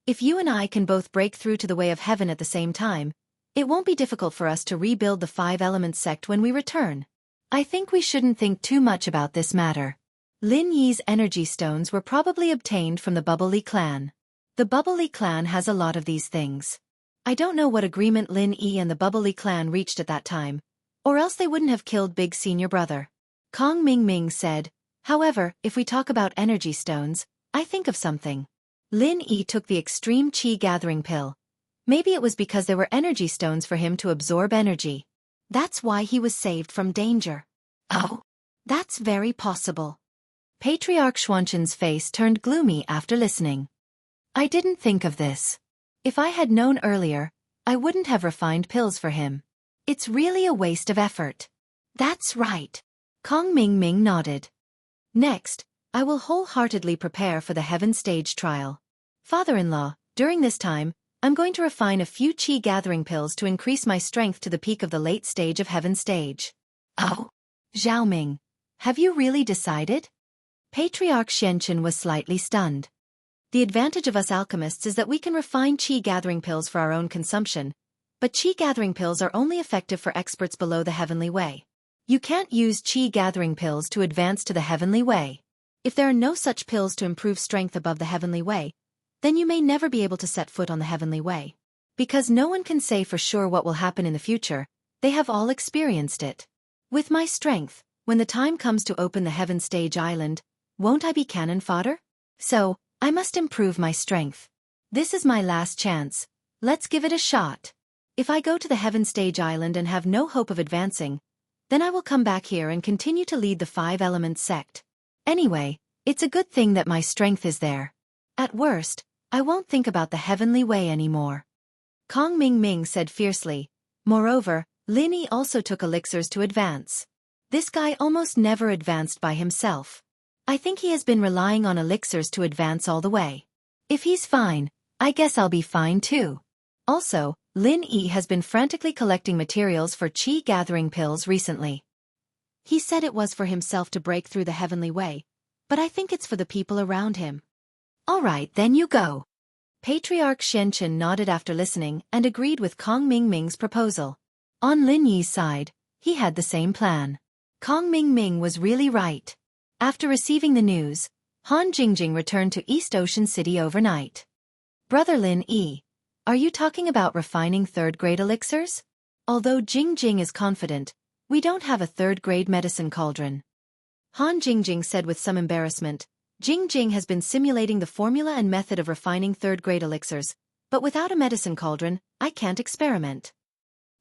If you and I can both break through to the way of heaven at the same time, it won't be difficult for us to rebuild the 5-element sect when we return. I think we shouldn't think too much about this matter. Lin Yi's energy stones were probably obtained from the Bubbly clan. The Bubbly clan has a lot of these things. I don't know what agreement Lin Yi and the Bubbly clan reached at that time, or else they wouldn't have killed Big Senior Brother. Kong Ming said, however, if we talk about energy stones, I think of something. Lin Yi took the extreme qi gathering pill. Maybe it was because there were energy stones for him to absorb energy. That's why he was saved from danger. Oh, that's very possible. Patriarch Xuanqian's face turned gloomy after listening. I didn't think of this. If I had known earlier, I wouldn't have refined pills for him. It's really a waste of effort. That's right. Kong Ming nodded. Next, I will wholeheartedly prepare for the Heaven Stage trial. Father-in-law, during this time, I'm going to refine a few qi gathering pills to increase my strength to the peak of the late stage of Heaven Stage. Oh? Zhao Ming, have you really decided? Patriarch Xianxia was slightly stunned. The advantage of us alchemists is that we can refine qi gathering pills for our own consumption, but qi gathering pills are only effective for experts below the heavenly way. You can't use qi gathering pills to advance to the heavenly way. If there are no such pills to improve strength above the heavenly way, then you may never be able to set foot on the heavenly way. Because no one can say for sure what will happen in the future, they have all experienced it. With my strength, when the time comes to open the Heaven Stage Island, won't I be cannon fodder? So, I must improve my strength. This is my last chance. Let's give it a shot. If I go to the Heaven Stage Island and have no hope of advancing, then I will come back here and continue to lead the 5-element sect. Anyway, it's a good thing that my strength is there. At worst, I won't think about the heavenly way anymore. Kong Ming said fiercely. Moreover, Lin Yi also took elixirs to advance. This guy almost never advanced by himself. I think he has been relying on elixirs to advance all the way. If he's fine, I guess I'll be fine too. Also, Lin Yi has been frantically collecting materials for qi gathering pills recently. He said it was for himself to break through the heavenly way, but I think it's for the people around him. All right, then you go. Patriarch Xianxia nodded after listening and agreed with Kong Ming's proposal. On Lin Yi's side, he had the same plan. Kong Ming was really right. After receiving the news, Han Jingjing returned to East Ocean City overnight. Brother Lin Yi, are you talking about refining third-grade elixirs? Although Jingjing is confident, we don't have a third-grade medicine cauldron. Han Jingjing said with some embarrassment. Jingjing has been simulating the formula and method of refining third-grade elixirs, but without a medicine cauldron, I can't experiment.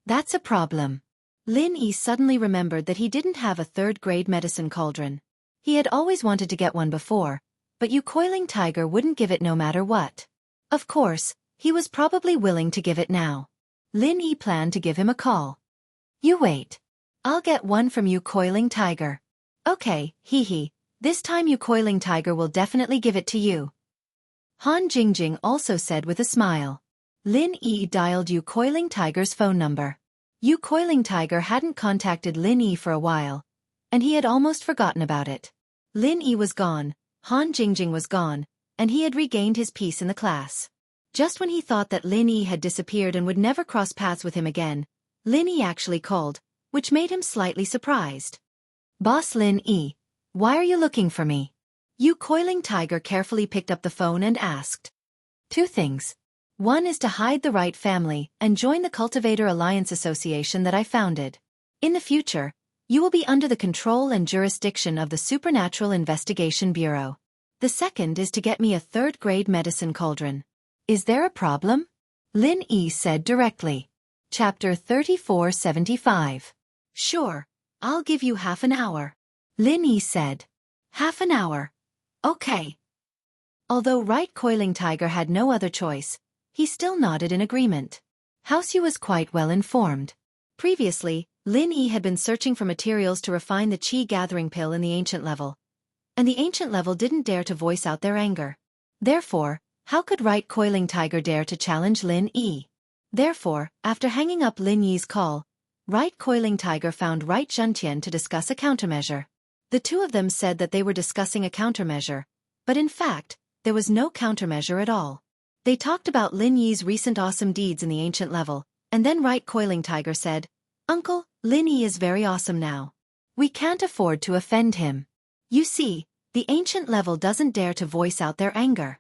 That's a problem. Lin Yi suddenly remembered that he didn't have a third-grade medicine cauldron. He had always wanted to get one before, but Yu Coiling Tiger wouldn't give it no matter what. Of course, he was probably willing to give it now. Lin Yi planned to give him a call. You wait. I'll get one from Yu Coiling Tiger. Okay, hee. This time Yu Coiling Tiger will definitely give it to you. Han Jingjing also said with a smile. Lin Yi dialed Yu Coiling Tiger's phone number. Yu Coiling Tiger hadn't contacted Lin Yi for a while, and he had almost forgotten about it. Lin Yi was gone, Han Jingjing was gone, and he had regained his peace in the class. Just when he thought that Lin Yi had disappeared and would never cross paths with him again, Lin Yi actually called, which made him slightly surprised. Boss Lin Yi, why are you looking for me? Yu Coiling Tiger carefully picked up the phone and asked. Two things. One is to hide the right family and join the Cultivator Alliance Association that I founded. In the future, you will be under the control and jurisdiction of the Supernatural Investigation Bureau. The second is to get me a third-grade medicine cauldron. Is there a problem? Lin Yi said directly. Chapter 3475. Sure, I'll give you half an hour. Lin Yi said. Half an hour. Okay. Although Right Coiling Tiger had no other choice, he still nodded in agreement. Houseu was quite well informed. Previously, Lin Yi had been searching for materials to refine the Qi gathering pill in the ancient level, and the ancient level didn't dare to voice out their anger. Therefore, how could Right Coiling Tiger dare to challenge Lin Yi? Therefore, after hanging up Lin Yi's call, Right Coiling Tiger found Right Zhentian to discuss a countermeasure. The two of them said that they were discussing a countermeasure, but in fact, there was no countermeasure at all. They talked about Lin Yi's recent awesome deeds in the ancient level, and then Right Coiling Tiger said, Uncle, Lin Yi is very awesome now. We can't afford to offend him. You see, the ancient level doesn't dare to voice out their anger.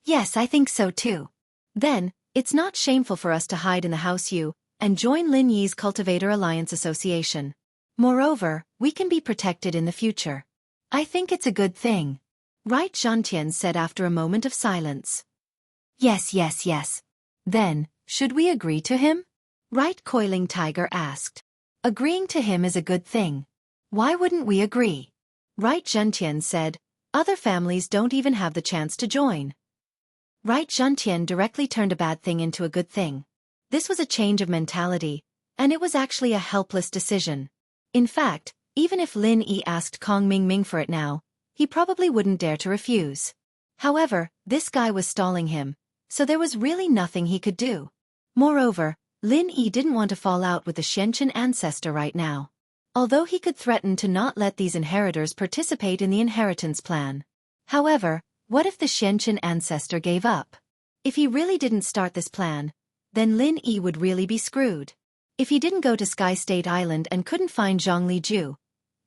Yes, I think so too. Then, it's not shameful for us to hide in the Houseu and join Lin Yi's Cultivator Alliance Association. Moreover, we can be protected in the future. I think it's a good thing. Right Zhentian said after a moment of silence. Yes. Then, should we agree to him? Right Coiling Tiger asked. Agreeing to him is a good thing. Why wouldn't we agree? Right Zhentian said, other families don't even have the chance to join. Right Zhentian directly turned a bad thing into a good thing. This was a change of mentality, and it was actually a helpless decision. In fact, even if Lin Yi asked Kong Ming for it now, he probably wouldn't dare to refuse. However, this guy was stalling him, so there was really nothing he could do. Moreover, Lin Yi didn't want to fall out with the Xianxia ancestor right now. Although he could threaten to not let these inheritors participate in the inheritance plan. However, what if the Xianxia ancestor gave up? If he really didn't start this plan, then Lin Yi would really be screwed. If he didn't go to Sky State Island and couldn't find Zhongli Ju,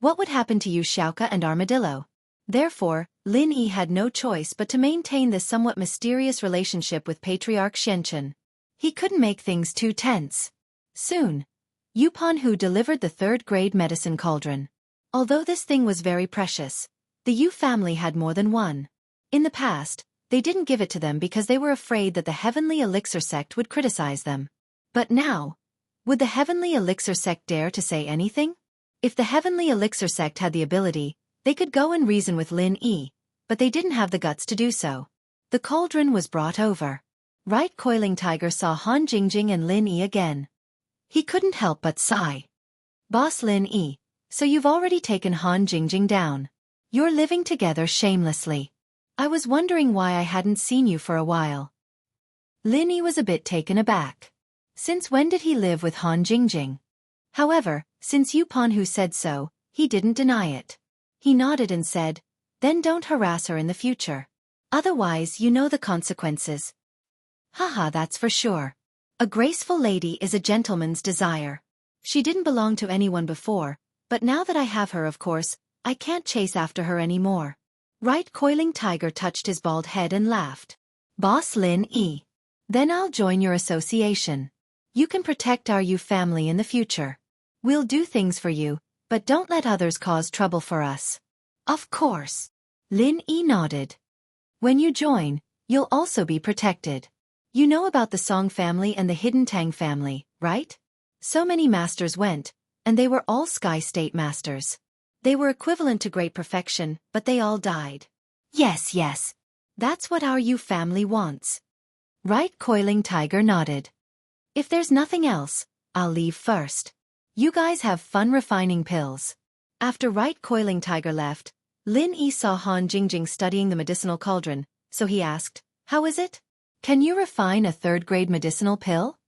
what would happen to Xiaoka and Armadillo? Therefore, Lin Yi had no choice but to maintain this somewhat mysterious relationship with Patriarch Xianxia. He couldn't make things too tense. Soon, Yu Panhu delivered the third-grade medicine cauldron. Although this thing was very precious, the Yu family had more than one. In the past, they didn't give it to them because they were afraid that the Heavenly Elixir sect would criticize them. But now, would the Heavenly Elixir sect dare to say anything? If the Heavenly Elixir sect had the ability, they could go and reason with Lin Yi, but they didn't have the guts to do so. The cauldron was brought over. Right Coiling Tiger saw Han Jingjing and Lin Yi again. He couldn't help but sigh. Boss Lin Yi, so you've already taken Han Jingjing down. You're living together shamelessly. I was wondering why I hadn't seen you for a while. Lin Yi was a bit taken aback. Since when did he live with Han Jingjing? However, since Yu Panhu said so, he didn't deny it. He nodded and said, then don't harass her in the future. Otherwise you know the consequences. Haha, that's for sure. A graceful lady is a gentleman's desire. She didn't belong to anyone before, but now that I have her, of course, I can't chase after her anymore. Right Coiling Tiger touched his bald head and laughed. Boss Lin Yi. Then I'll join your association. You can protect our Yu family in the future. We'll do things for you, but don't let others cause trouble for us. Of course. Lin Yi nodded. When you join, you'll also be protected. You know about the Song family and the Hidden Tang family, right? So many masters went, and they were all Sky State masters. They were equivalent to great perfection, but they all died. Yes, yes. That's what our Yu family wants. Right, Coiling Tiger nodded. If there's nothing else, I'll leave first. You guys have fun refining pills. After Right Coiling Tiger left, Lin Yi saw Han Jingjing studying the medicinal cauldron, so he asked, "How is it? Can you refine a third-grade medicinal pill?"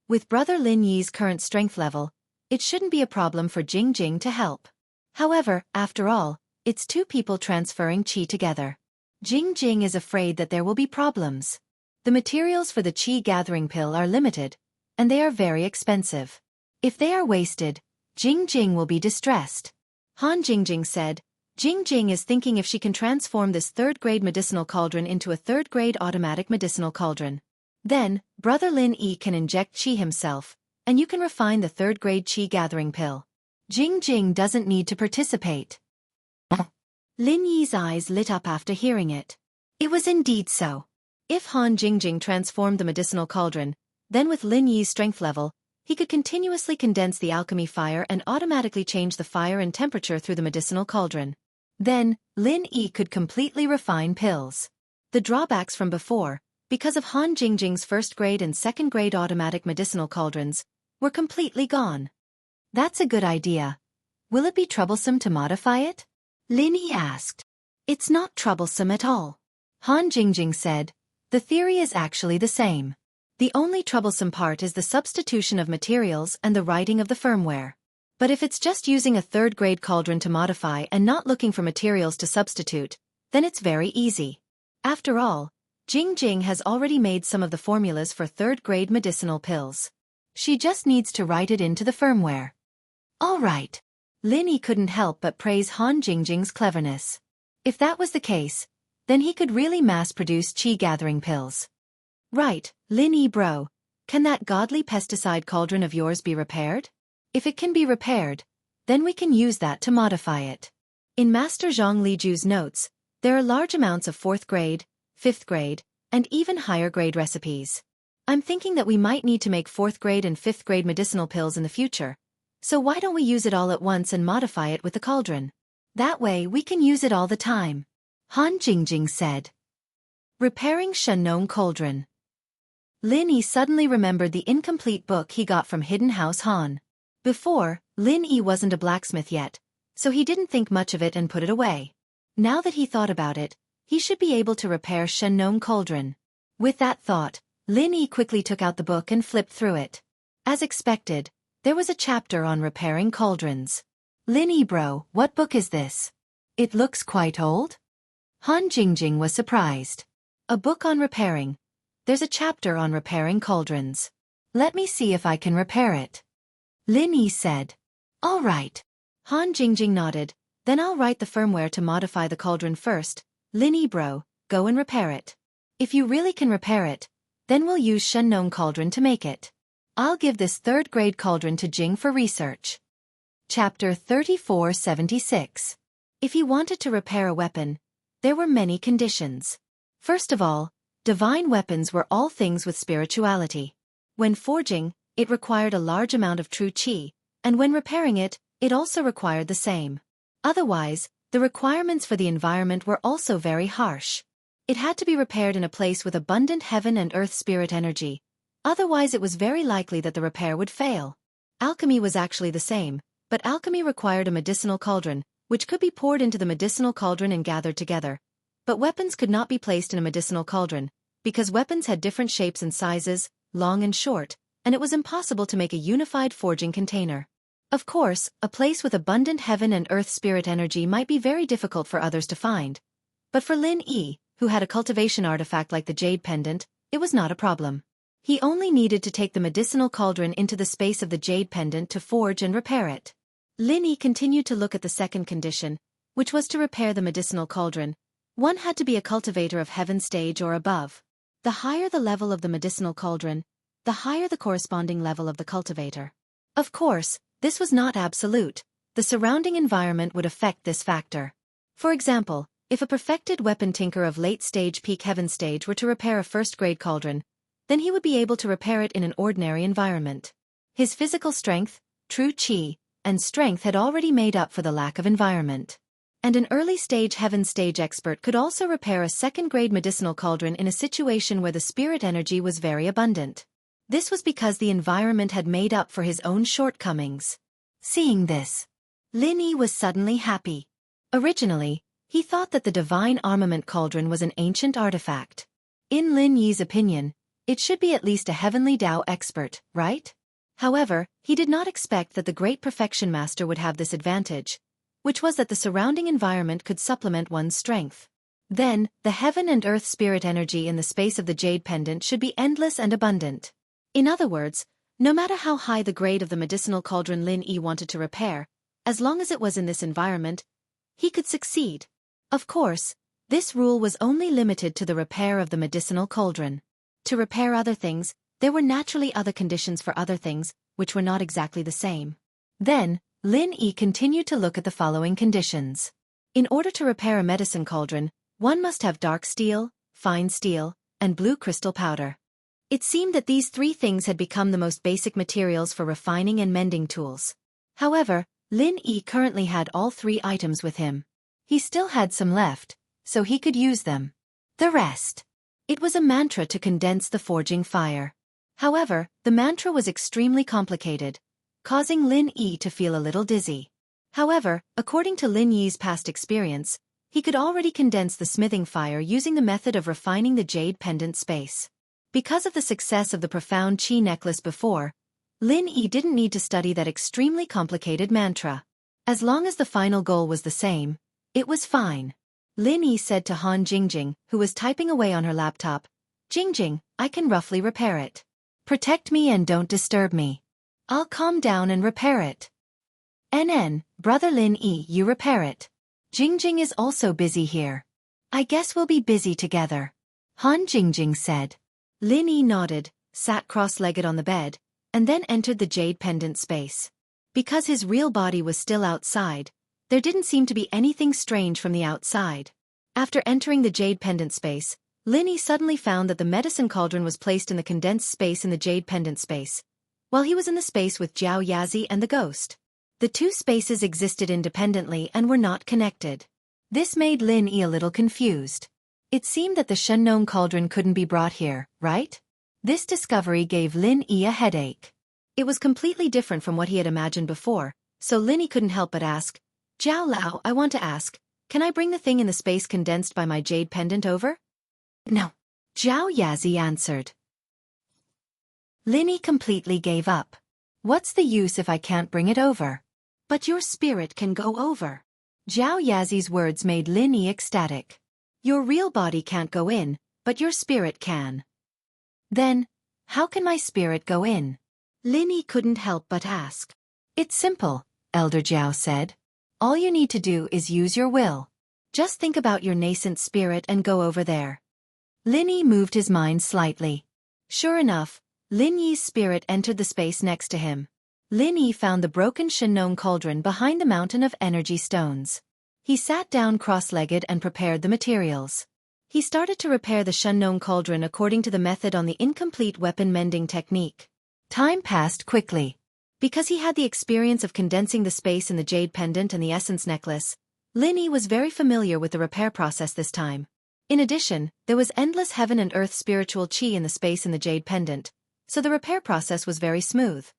With brother Lin Yi's current strength level, it shouldn't be a problem for Jingjing to help. However, after all, it's two people transferring qi together. Jingjing is afraid that there will be problems. The materials for the qi gathering pill are limited, and they are very expensive. If they are wasted, Jingjing will be distressed. Han Jingjing said, Jingjing is thinking if she can transform this third-grade medicinal cauldron into a third-grade automatic medicinal cauldron. Then, brother Lin Yi can inject qi himself, and you can refine the third-grade qi gathering pill. Jingjing doesn't need to participate. Lin Yi's eyes lit up after hearing it. It was indeed so. If Han Jingjing transformed the medicinal cauldron, then with Lin Yi's strength level, he could continuously condense the alchemy fire and automatically change the fire and temperature through the medicinal cauldron. Then, Lin Yi could completely refine pills. The drawbacks from before, because of Han Jingjing's first-grade and second-grade automatic medicinal cauldrons, were completely gone. That's a good idea. Will it be troublesome to modify it? Lin Yi asked. It's not troublesome at all. Han Jingjing said, the theory is actually the same. The only troublesome part is the substitution of materials and the writing of the firmware. But if it's just using a third-grade cauldron to modify and not looking for materials to substitute, then it's very easy. After all, Jingjing has already made some of the formulas for third-grade medicinal pills. She just needs to write it into the firmware. All right. Lin Yi couldn't help but praise Han Jingjing's cleverness. If that was the case, then he could really mass-produce qi-gathering pills. Right, Lin Yi bro, can that godly pesticide cauldron of yours be repaired? If it can be repaired, then we can use that to modify it. In Master Zhang Liju's notes, there are large amounts of 4th grade, 5th grade, and even higher grade recipes. I'm thinking that we might need to make 4th grade and 5th grade medicinal pills in the future, so why don't we use it all at once and modify it with the cauldron? That way we can use it all the time. Han Jingjing said. Repairing Shenong Cauldron. Lin Yi suddenly remembered the incomplete book he got from Hidden House Han. Before, Lin Yi wasn't a blacksmith yet, so he didn't think much of it and put it away. Now that he thought about it, he should be able to repair Shenong Cauldron. With that thought, Lin Yi quickly took out the book and flipped through it. As expected, there was a chapter on repairing cauldrons. Lin Yi bro, what book is this? It looks quite old? Han Jingjing was surprised. A book on repairing. There's a chapter on repairing cauldrons. Let me see if I can repair it. Lin Yi said. All right. Han Jingjing nodded, then I'll write the firmware to modify the cauldron first. Lin Yi bro, go and repair it. If you really can repair it, then we'll use Shenong Cauldron to make it. I'll give this third-grade cauldron to Jing for research. Chapter 3476. If he wanted to repair a weapon, there were many conditions. First of all, divine weapons were all things with spirituality. When forging, it required a large amount of true qi, and when repairing it, it also required the same. Otherwise, the requirements for the environment were also very harsh. It had to be repaired in a place with abundant heaven and earth spirit energy. Otherwise it was very likely that the repair would fail. Alchemy was actually the same, but alchemy required a medicinal cauldron, which could be poured into the medicinal cauldron and gathered together. But weapons could not be placed in a medicinal cauldron, because weapons had different shapes and sizes, long and short, and it was impossible to make a unified forging container. Of course, a place with abundant heaven and earth spirit energy might be very difficult for others to find. But for Lin Yi, who had a cultivation artifact like the jade pendant, it was not a problem. He only needed to take the medicinal cauldron into the space of the jade pendant to forge and repair it. Lin Yi continued to look at the second condition, which was to repair the medicinal cauldron. One had to be a cultivator of heaven stage or above. The higher the level of the medicinal cauldron, the higher the corresponding level of the cultivator. Of course, this was not absolute. The surrounding environment would affect this factor. For example, if a perfected weapon tinker of late stage peak heaven stage were to repair a first-grade cauldron, then he would be able to repair it in an ordinary environment. His physical strength, true qi, and strength had already made up for the lack of environment. And an early-stage heaven stage expert could also repair a second-grade medicinal cauldron in a situation where the spirit energy was very abundant. This was because the environment had made up for his own shortcomings. Seeing this, Lin Yi was suddenly happy. Originally, he thought that the divine armament cauldron was an ancient artifact. In Lin Yi's opinion, it should be at least a heavenly Tao expert, right? However, he did not expect that the great perfection master would have this advantage, which was that the surrounding environment could supplement one's strength. Then, the heaven and earth spirit energy in the space of the jade pendant should be endless and abundant. In other words, no matter how high the grade of the medicinal cauldron Lin Yi wanted to repair, as long as it was in this environment, he could succeed. Of course, this rule was only limited to the repair of the medicinal cauldron. To repair other things, there were naturally other conditions for other things, which were not exactly the same. Then, Lin Yi continued to look at the following conditions. In order to repair a medicine cauldron, one must have dark steel, fine steel, and blue crystal powder. It seemed that these three things had become the most basic materials for refining and mending tools. However, Lin Yi currently had all three items with him. He still had some left, so he could use them. The rest. It was a mantra to condense the forging fire. However, the mantra was extremely complicated, causing Lin Yi to feel a little dizzy. However, according to Lin Yi's past experience, he could already condense the smithing fire using the method of refining the jade pendant space. Because of the success of the profound qi necklace before, Lin Yi didn't need to study that extremely complicated mantra. As long as the final goal was the same, it was fine. Lin Yi said to Han Jingjing, who was typing away on her laptop, "Jingjing, I can roughly repair it. Protect me and don't disturb me. I'll calm down and repair it." "NN, brother Lin Yi, you repair it. Jingjing is also busy here. I guess we'll be busy together," Han Jingjing said. Lin Yi nodded, sat cross-legged on the bed, and then entered the jade pendant space. Because his real body was still outside, there didn't seem to be anything strange from the outside. After entering the jade pendant space, Lin Yi suddenly found that the medicine cauldron was placed in the condensed space in the jade pendant space, while he was in the space with Jiao Yazi and the ghost. The two spaces existed independently and were not connected. This made Lin Yi a little confused. It seemed that the Shenong cauldron couldn't be brought here, right? This discovery gave Lin Yi a headache. It was completely different from what he had imagined before, so Lin Yi couldn't help but ask, "Jiao Lao, I want to ask, can I bring the thing in the space condensed by my jade pendant over?" "No," Jiao Yazi answered. Lin Yi completely gave up. "What's the use if I can't bring it over?" "But your spirit can go over." Jiao Yazi's words made Lin Yi ecstatic. "Your real body can't go in, but your spirit can." "Then, how can my spirit go in?" Lin Yi couldn't help but ask. "It's simple," Elder Jiao said. "All you need to do is use your will. Just think about your nascent spirit and go over there." Lin Yi moved his mind slightly. Sure enough, Lin Yi's spirit entered the space next to him. Lin Yi found the broken Shenong cauldron behind the mountain of energy stones. He sat down cross-legged and prepared the materials. He started to repair the Shenong cauldron according to the method on the incomplete weapon mending technique. Time passed quickly. Because he had the experience of condensing the space in the jade pendant and the essence necklace, Lin Yi was very familiar with the repair process this time. In addition, there was endless heaven and earth spiritual qi in the space in the jade pendant, so the repair process was very smooth.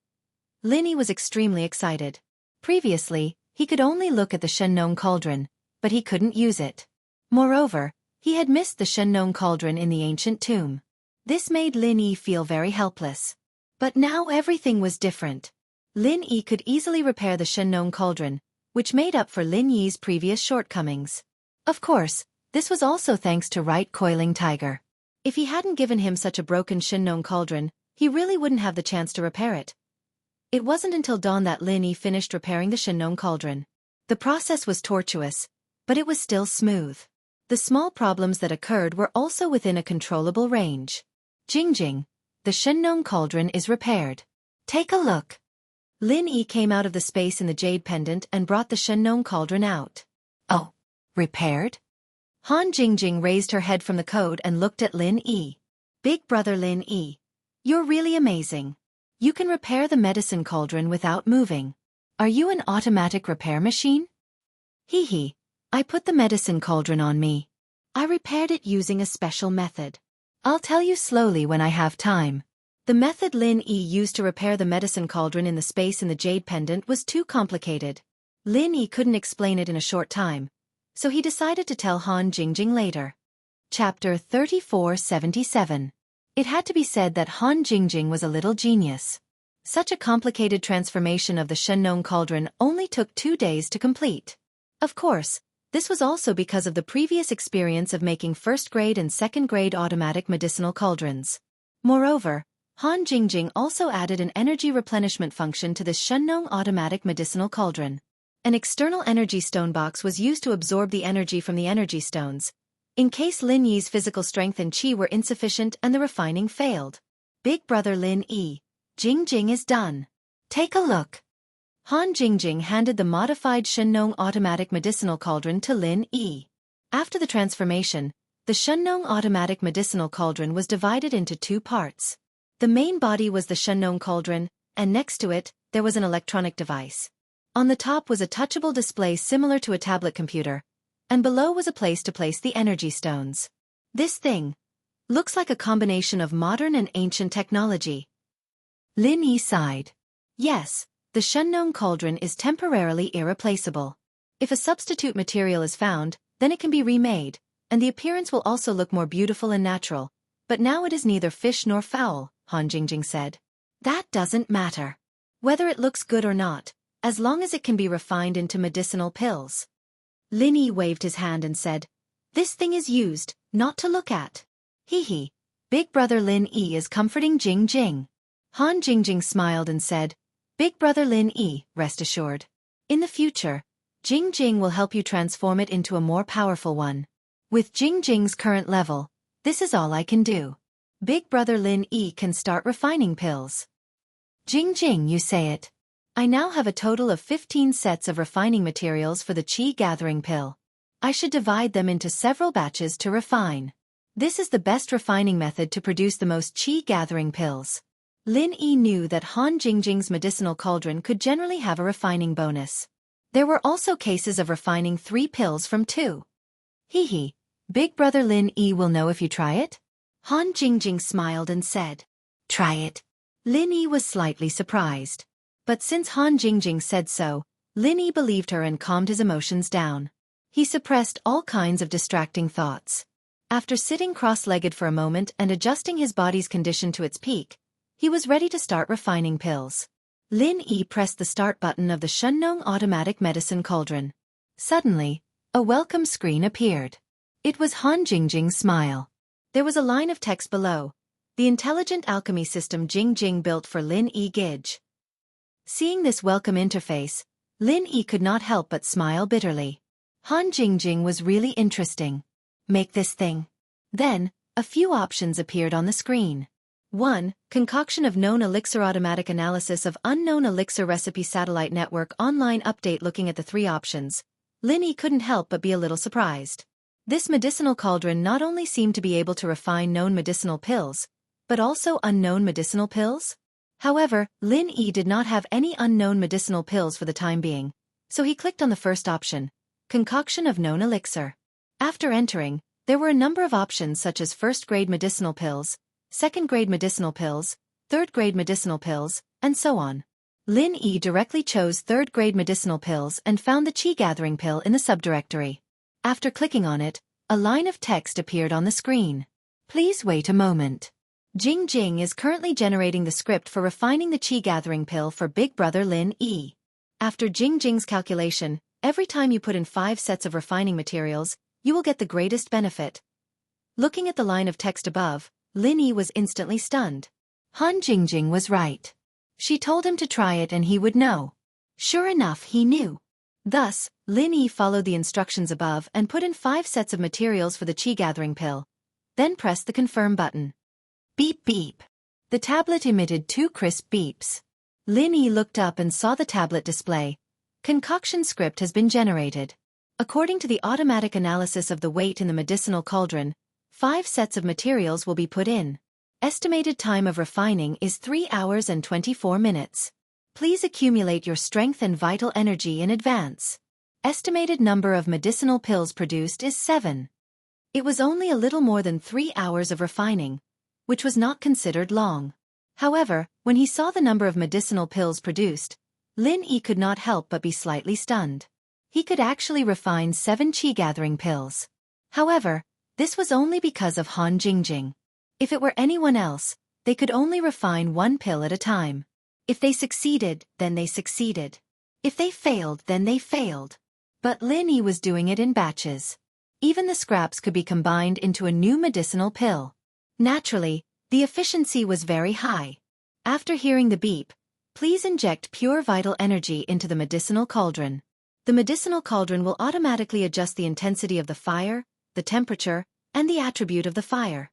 Lin Yi was extremely excited. Previously, he could only look at the Shenong cauldron, but he couldn't use it. Moreover, he had missed the Shenong cauldron in the ancient tomb. This made Lin Yi feel very helpless. But now everything was different. Lin Yi could easily repair the Shenong cauldron, which made up for Lin Yi's previous shortcomings. Of course, this was also thanks to Right Coiling Tiger. If he hadn't given him such a broken Shenong cauldron, he really wouldn't have the chance to repair it. It wasn't until dawn that Lin Yi finished repairing the Shenong cauldron. The process was tortuous, but it was still smooth. The small problems that occurred were also within a controllable range. "Jingjing, the Shenong cauldron is repaired. Take a look." Lin Yi came out of the space in the jade pendant and brought the Shenong cauldron out. "Oh, repaired?" Han Jingjing raised her head from the code and looked at Lin Yi. "Big brother Lin Yi, you're really amazing. You can repair the medicine cauldron without moving. Are you an automatic repair machine?" "Hee hee, I put the medicine cauldron on me. I repaired it using a special method. I'll tell you slowly when I have time. The method Lin Yi used to repair the medicine cauldron in the space in the jade pendant was too complicated. Lin Yi couldn't explain it in a short time, so he decided to tell Han Jingjing later. Chapter 3477. It had to be said that Han Jingjing was a little genius. Such a complicated transformation of the Shenong cauldron only took 2 days to complete. Of course, this was also because of the previous experience of making first-grade and second-grade automatic medicinal cauldrons. Moreover, Han Jingjing also added an energy replenishment function to the Shenong automatic medicinal cauldron. An external energy stone box was used to absorb the energy from the energy stones, in case Lin Yi's physical strength and qi were insufficient and the refining failed. Big brother Lin Yi, Jingjing is done. Take a look. Han Jingjing handed the modified Shenong automatic medicinal cauldron to Lin Yi. After the transformation, the Shenong automatic medicinal cauldron was divided into 2 parts. The main body was the Shenong cauldron, and next to it, there was an electronic device. On the top was a touchable display similar to a tablet computer, and below was a place to place the energy stones. This thing looks like a combination of modern and ancient technology. Lin Yi sighed. Yes, the Shenong cauldron is temporarily irreplaceable. If a substitute material is found, then it can be remade, and the appearance will also look more beautiful and natural. But now it is neither fish nor fowl, Han Jingjing said. That doesn't matter. Whether it looks good or not, as long as it can be refined into medicinal pills. Lin Yi waved his hand and said, This thing is used, not to look at. Hee. Big brother Lin Yi is comforting Jingjing. Han Jingjing smiled and said, Big brother Lin Yi, rest assured. In the future, Jingjing will help you transform it into a more powerful one. With Jingjing's current level, this is all I can do. Big brother Lin Yi can start refining pills. Jingjing, you say it. I now have a total of 15 sets of refining materials for the qi gathering pill. I should divide them into several batches to refine. This is the best refining method to produce the most qi gathering pills. Lin Yi knew that Han Jingjing's medicinal cauldron could generally have a refining bonus. There were also cases of refining 3 pills from 2. Hee. Big brother Lin Yi will know if you try it? Han Jingjing smiled and said, Try it. Lin Yi was slightly surprised. But since Han Jingjing said so, Lin Yi believed her and calmed his emotions down. He suppressed all kinds of distracting thoughts. After sitting cross-legged for a moment and adjusting his body's condition to its peak, he was ready to start refining pills. Lin Yi pressed the start button of the Shenong automatic medicine cauldron. Suddenly, a welcome screen appeared. It was Han Jingjing's smile. There was a line of text below, the intelligent alchemy system Jingjing built for Lin Yi Gij. Seeing this welcome interface, Lin Yi could not help but smile bitterly. Han Jingjing was really interesting. Make this thing. Then, a few options appeared on the screen. 1. Concoction of known elixir automatic analysis of unknown elixir recipe satellite network online update. Looking at the 3 options, Lin Yi couldn't help but be a little surprised. This medicinal cauldron not only seemed to be able to refine known medicinal pills, but also unknown medicinal pills? However, Lin Yi did not have any unknown medicinal pills for the time being, so he clicked on the first option, concoction of known elixir. After entering, there were a number of options such as first-grade medicinal pills, second-grade medicinal pills, third-grade medicinal pills, and so on. Lin Yi directly chose third-grade medicinal pills and found the qi gathering pill in the subdirectory. After clicking on it, a line of text appeared on the screen. Please wait a moment. Jingjing is currently generating the script for refining the qi gathering pill for Big Brother Lin Yi. After Jingjing's calculation, every time you put in 5 sets of refining materials, you will get the greatest benefit. Looking at the line of text above, Lin Yi was instantly stunned. Han Jingjing was right. She told him to try it and he would know. Sure enough, he knew. Thus, Lin Yi followed the instructions above and put in 5 sets of materials for the qi gathering pill. Then pressed the confirm button. Beep beep. The tablet emitted 2 crisp beeps. Lin Yi looked up and saw the tablet display. Concoction script has been generated. According to the automatic analysis of the weight in the medicinal cauldron, 5 sets of materials will be put in. Estimated time of refining is 3 hours and 24 minutes. Please accumulate your strength and vital energy in advance. estimated number of medicinal pills produced is 7. It was only a little more than 3 hours of refining, which was not considered long. However, when he saw the number of medicinal pills produced, Lin Yi could not help but be slightly stunned. He could actually refine 7 qi-gathering pills. However, this was only because of Han Jingjing. If it were anyone else, they could only refine 1 pill at a time. If they succeeded, then they succeeded. If they failed, then they failed. But Lin Yi was doing it in batches. Even the scraps could be combined into a new medicinal pill. Naturally, the efficiency was very high. After hearing the beep, please inject pure vital energy into the medicinal cauldron. The medicinal cauldron will automatically adjust the intensity of the fire, the temperature, and the attribute of the fire.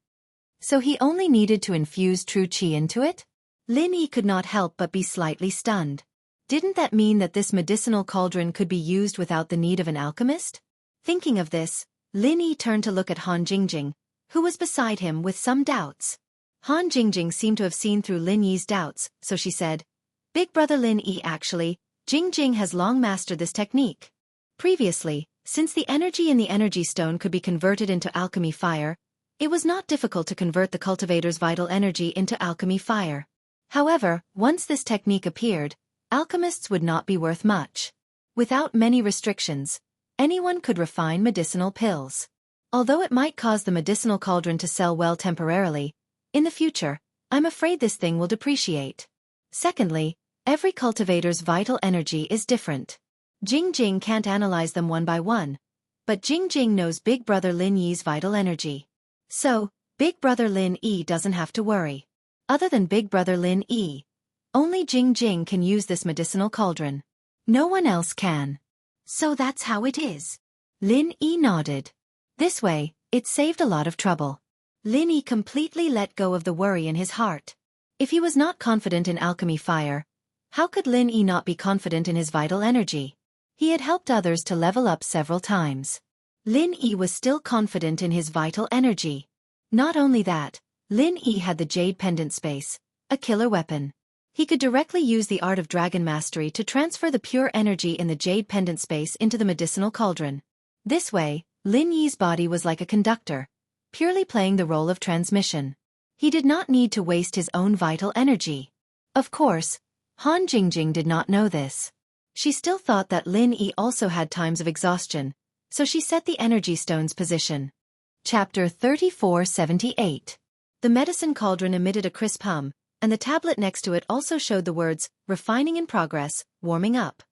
So he only needed to infuse true qi into it? Lin Yi could not help but be slightly stunned. Didn't that mean that this medicinal cauldron could be used without the need of an alchemist? Thinking of this, Lin Yi turned to look at Han Jingjing, who was beside him with some doubts. Han Jingjing seemed to have seen through Lin Yi's doubts, so she said, "Big brother Lin Yi, actually, Jingjing has long mastered this technique. Previously, since the energy in the energy stone could be converted into alchemy fire, it was not difficult to convert the cultivator's vital energy into alchemy fire. However, once this technique appeared, alchemists would not be worth much. Without many restrictions, anyone could refine medicinal pills. Although it might cause the medicinal cauldron to sell well temporarily, in the future, I'm afraid this thing will depreciate. Secondly, every cultivator's vital energy is different. Jingjing can't analyze them one by one, but Jingjing knows Big Brother Lin Yi's vital energy. So, Big Brother Lin Yi doesn't have to worry. Other than Big Brother Lin Yi, only Jingjing can use this medicinal cauldron. No one else can. So that's how it is." Lin Yi nodded. This way, it saved a lot of trouble. Lin Yi completely let go of the worry in his heart. If he was not confident in alchemy fire, how could Lin Yi not be confident in his vital energy? He had helped others to level up several times. Lin Yi was still confident in his vital energy. Not only that, Lin Yi had the Jade Pendant Space, a killer weapon. He could directly use the art of dragon mastery to transfer the pure energy in the Jade Pendant Space into the medicinal cauldron. This way, Lin Yi's body was like a conductor, purely playing the role of transmission. He did not need to waste his own vital energy. Of course, Han Jingjing did not know this. She still thought that Lin Yi also had times of exhaustion, so she set the energy stone's position. Chapter 3478. The medicine cauldron emitted a crisp hum, and the tablet next to it also showed the words, "Refining in progress, warming up."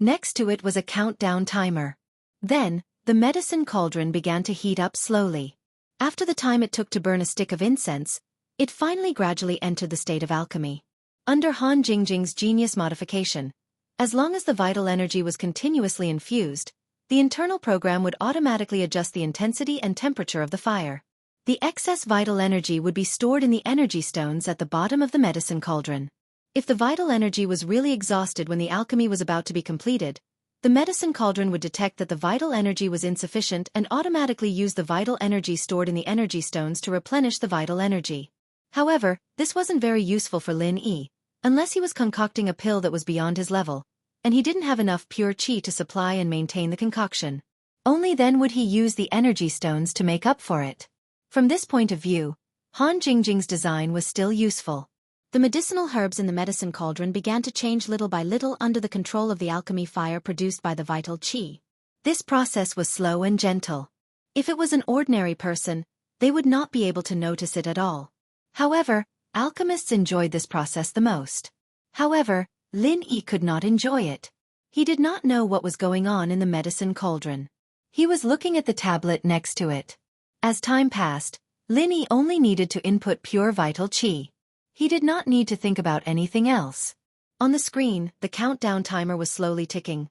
Next to it was a countdown timer. Then, the medicine cauldron began to heat up slowly. After the time it took to burn a stick of incense, it finally gradually entered the state of alchemy. Under Han Jingjing's genius modification, as long as the vital energy was continuously infused, the internal program would automatically adjust the intensity and temperature of the fire. The excess vital energy would be stored in the energy stones at the bottom of the medicine cauldron. If the vital energy was really exhausted when the alchemy was about to be completed, the medicine cauldron would detect that the vital energy was insufficient and automatically use the vital energy stored in the energy stones to replenish the vital energy. However, this wasn't very useful for Lin Yi, unless he was concocting a pill that was beyond his level, and he didn't have enough pure qi to supply and maintain the concoction. Only then would he use the energy stones to make up for it. From this point of view, Han Jingjing's design was still useful. The medicinal herbs in the medicine cauldron began to change little by little under the control of the alchemy fire produced by the vital qi. This process was slow and gentle. If it was an ordinary person, they would not be able to notice it at all. However, alchemists enjoyed this process the most. However, Lin Yi could not enjoy it. He did not know what was going on in the medicine cauldron. He was looking at the tablet next to it. As time passed, Lin Yi only needed to input pure vital qi. He did not need to think about anything else. On the screen, the countdown timer was slowly ticking.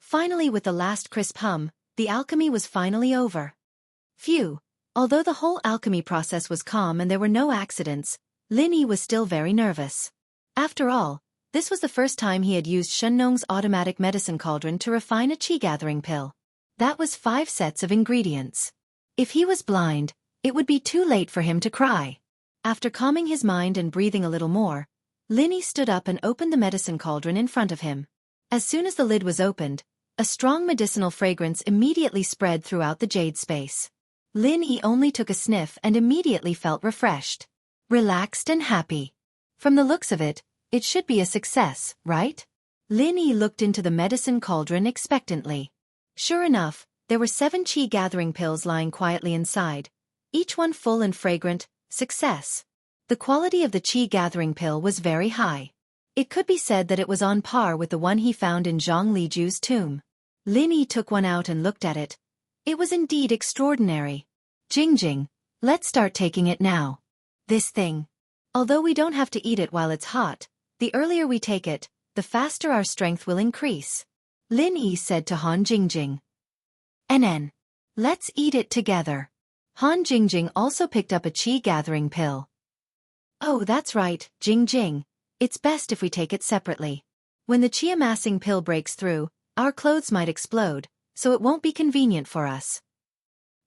Finally, with the last crisp hum, the alchemy was finally over. Phew! Although the whole alchemy process was calm and there were no accidents, Lin Yi was still very nervous. After all, this was the first time he had used Shenlong's automatic medicine cauldron to refine a qi-gathering pill. That was 5 sets of ingredients. If he was blind, it would be too late for him to cry. After calming his mind and breathing a little more, Lin Yi stood up and opened the medicine cauldron in front of him. As soon as the lid was opened, A strong medicinal fragrance immediately spread throughout the jade space. Lin Yi only took a sniff and immediately felt refreshed, relaxed and happy. From the looks of it, it should be a success, right? Lin Yi looked into the medicine cauldron expectantly. Sure enough, there were 7 qi gathering pills lying quietly inside, each one full and fragrant. Success. The quality of the qi gathering pill was very high. It could be said that it was on par with the one he found in Zhang Liju's tomb. Lin Yi took one out and looked at it. It was indeed extraordinary. Jing, let's start taking it now. This thing. Although we don't have to eat it while it's hot, the earlier we take it, the faster our strength will increase. Lin Yi said to Han Jingjing. NN. Let's eat it together. Han Jingjing also picked up a qi gathering pill. Oh, that's right, Jing. It's best if we take it separately. When the qi amassing pill breaks through, our clothes might explode, so it won't be convenient for us.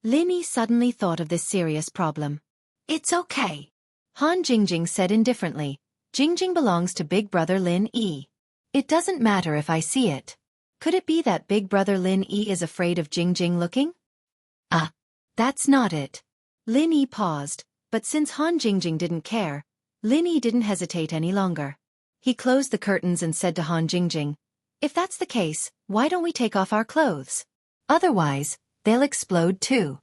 Lin Yi suddenly thought of this serious problem. It's okay. Han Jingjing said indifferently. Jingjing belongs to Big Brother Lin Yi. It doesn't matter if I see it. Could it be that Big Brother Lin Yi is afraid of Jingjing looking? That's not it. Lin Yi paused, but since Han Jingjing didn't care, Lin Yi didn't hesitate any longer. He closed the curtains and said to Han Jingjing, if that's the case, why don't we take off our clothes? Otherwise, they'll explode too.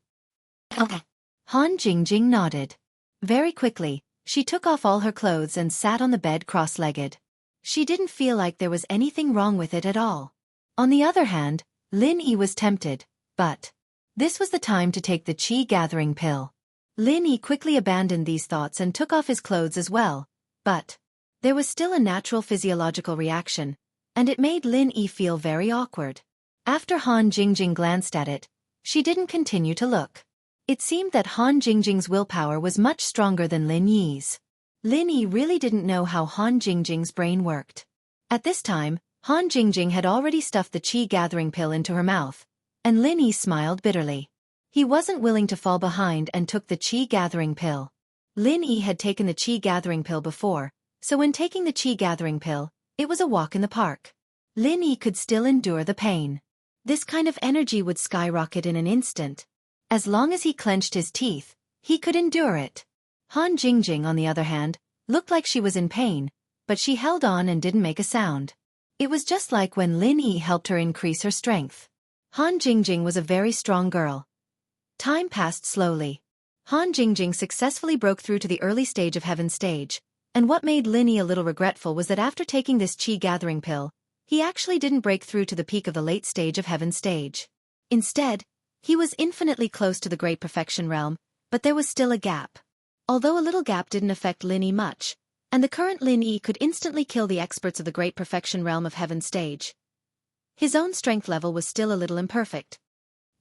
Okay. Han Jingjing nodded. Very quickly, she took off all her clothes and sat on the bed cross-legged. She didn't feel like there was anything wrong with it at all. On the other hand, Lin Yi was tempted, but this was the time to take the qi gathering pill. Lin Yi quickly abandoned these thoughts and took off his clothes as well, but there was still a natural physiological reaction, and it made Lin Yi feel very awkward. After Han Jingjing glanced at it, she didn't continue to look. It seemed that Han Jingjing's willpower was much stronger than Lin Yi's. Lin Yi really didn't know how Han Jingjing's brain worked. At this time, Han Jingjing had already stuffed the qi gathering pill into her mouth, and Lin Yi smiled bitterly. He wasn't willing to fall behind and took the qi gathering pill. Lin Yi had taken the qi gathering pill before, so when taking the qi gathering pill, it was a walk in the park. Lin Yi could still endure the pain. This kind of energy would skyrocket in an instant. As long as he clenched his teeth, he could endure it. Han Jingjing, on the other hand, looked like she was in pain, but she held on and didn't make a sound. It was just like when Lin Yi helped her increase her strength. Han Jingjing was a very strong girl. Time passed slowly. Han Jingjing successfully broke through to the early stage of Heaven stage, and what made Lin Yi a little regretful was that after taking this qi gathering pill, he actually didn't break through to the peak of the late stage of Heaven stage. Instead, he was infinitely close to the Great Perfection realm, but there was still a gap. Although a little gap didn't affect Lin Yi much, and the current Lin Yi could instantly kill the experts of the Great Perfection realm of Heaven stage, his own strength level was still a little imperfect.